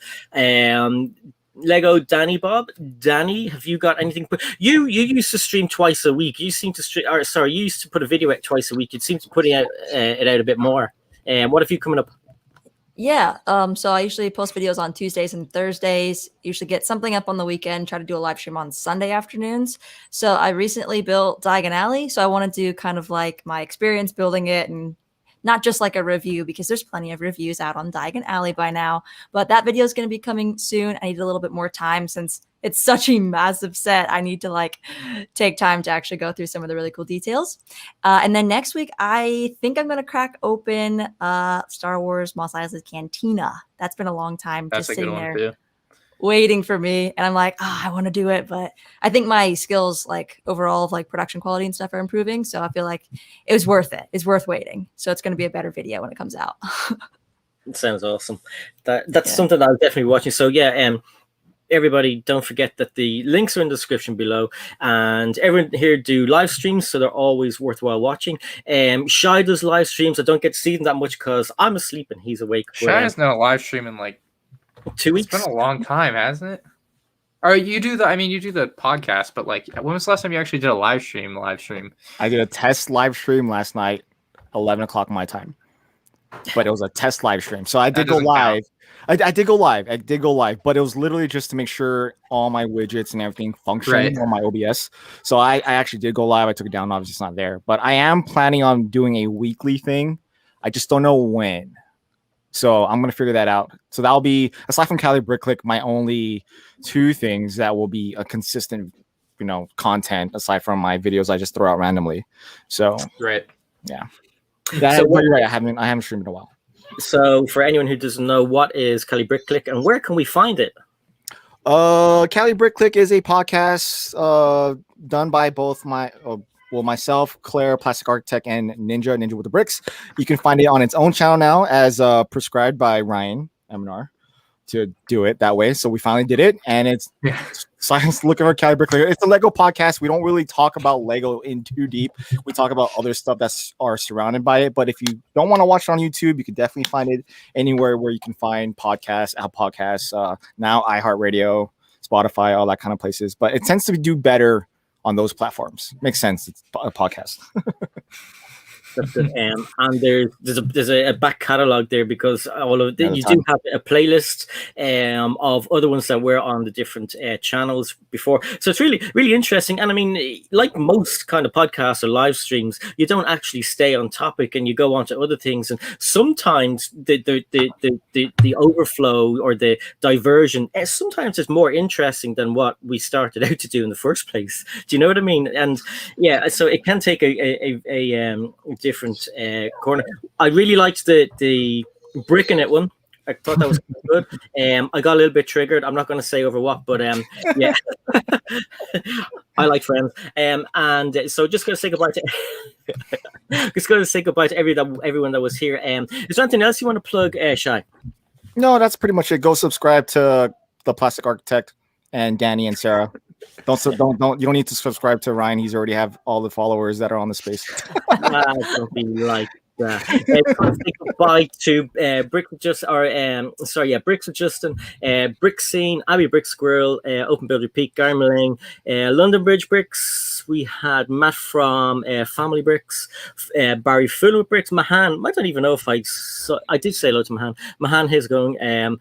LEGODANIBOB. Danny, have you got anything? You used to stream twice a week. You seem to stream. Or sorry, you used to put a video out twice a week. You seem to putting it out a bit more. What have you coming up? Yeah. So I usually post videos on Tuesdays and Thursdays. Usually get something up on the weekend. Try to do a live stream on Sunday afternoons. So I recently built Diagon Alley. So I want to do kind of like my experience building it and not just like a review, because there's plenty of reviews out on Diagon Alley by now. But that video is going to be coming soon. I need a little bit more time since it's such a massive set. I need to like take time to actually go through some of the really cool details. And then next week, I think I'm going to crack open Star Wars Mos Eisley Cantina. That's been a long time That's just a good sitting one there too. waiting for me. And I'm like, I want to do it. But I think my skills, like overall of like production quality and stuff, are improving. So I feel like it was worth it. It's worth waiting. So it's going to be a better video when it comes out. It sounds awesome. That's something that I'm definitely watching. So yeah, everybody, don't forget that the links are in the description below, and everyone here do live streams, so they're always worthwhile watching. Shai does live streams. I don't get to see them that much because I'm asleep and he's awake. Shai has not a live stream in like 2 weeks. It's been a long time, hasn't it? Or you do the podcast, but like, when was the last time you actually did a live stream? I did a test live stream last night, 11 o'clock my time. But it was a test live stream. So I did go live. I did go live, but it was literally just to make sure all my widgets and everything functioned on my OBS. So I actually did go live. I took it down. Obviously, it's not there. But I am planning on doing a weekly thing. I just don't know when. So I'm going to figure that out. So that'll be, aside from Cali Bricklick, my only two things that will be a consistent, content aside from my videos I just throw out randomly. So right. Yeah. You're right. I haven't streamed in a while. So for anyone who doesn't know, what is Cali Bricklick and where can we find it? Cali Bricklick is a podcast done by both myself, Claire, Plastic Architect, and Ninja with the Bricks. You can find it on its own channel now, as prescribed by Ryan Eminar to do it that way. So we finally did it, and it's science looking for Cali Bricklick. It's a Lego podcast. We don't really talk about Lego in too deep. We talk about other stuff that's are surrounded by it. But if you don't want to watch it on YouTube, you can definitely find it anywhere where you can find podcasts, Apple Podcasts, now iHeartRadio, Spotify, all that kind of places. But it tends to do better on those platforms. Makes sense. It's a podcast. That's good. And there's a back catalog there because you do have a playlist of other ones that were on the different channels before. So it's really, really interesting. And I mean, like most kind of podcasts or live streams, you don't actually stay on topic and you go on to other things. And sometimes the overflow or the diversion sometimes is more interesting than what we started out to do in the first place. Do you know what I mean? And yeah, so it can take different corner. I really liked the brick in it one. I thought that was good. I got a little bit triggered. I'm not going to say over what, but yeah, I like Friends. And so just going to say goodbye to everyone that was here. Is there anything else you want to plug, Shai? No, that's pretty much it. Go subscribe to the Plastic Architect and Danny and Sarah. You don't need to subscribe to Ryan. He's already have all the followers that are on the space. Don't be like that. Say goodbye to Bricks with Justin, Brick Scene, Abby Brick Squirrel, Open Builder Peak, Garmeling, London Bridge Bricks. We had Matt from Family Bricks, Barry Full with Bricks, Mahan. I don't even know if I did say hello to Mahan. Mahan, how's it going?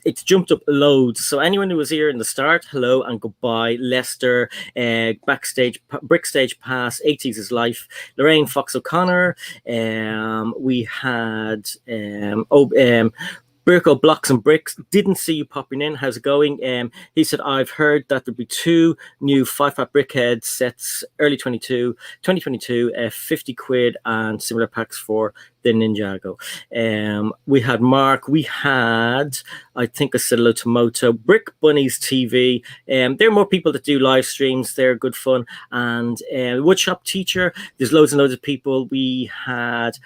It's jumped up loads. So anyone who was here in the start, hello and goodbye. Lester, Backstage, Brickstage Pass, 80s is Life, Lorraine Fox O'Connor. We had Birko Blocks and Bricks. Didn't see you popping in. How's it going? He said, I've heard that there'll be 2 new 5-fat brickhead sets early 2022, 50 quid and similar packs for the Ninjago. We had Mark. We had, I think I said hello to Moto. Brick Bunnies TV. There are more people that do live streams. They're good fun. And Woodshop Teacher. There's loads and loads of people. We had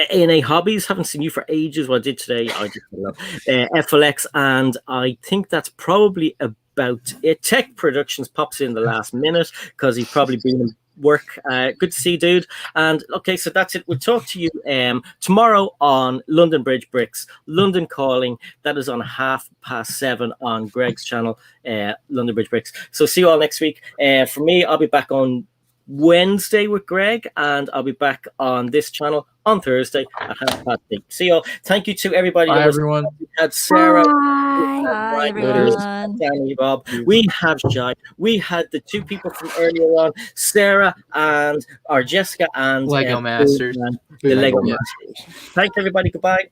A&A Hobbies, haven't seen you for ages. What I did today, I just love FLX, and I think that's probably about it. Tech Productions pops in the last minute because he's probably been in work. Good to see you, dude. And okay, so that's it. We'll talk to you tomorrow on London Bridge Bricks, London Calling. That is on 7:30 on Greg's channel, London Bridge Bricks. So see you all next week. For me, I'll be back on Wednesday with Greg, and I'll be back on this channel on Thursday at 8:30. See you all. Thank you to everybody. Bye, everyone. We had Sarah. Bye, Ryan, Danny, Bob. We have Shai. We had the 2 people from earlier on, Sarah and our Jessica and Lego Masters. The Lego Masters. Thanks, everybody. Goodbye.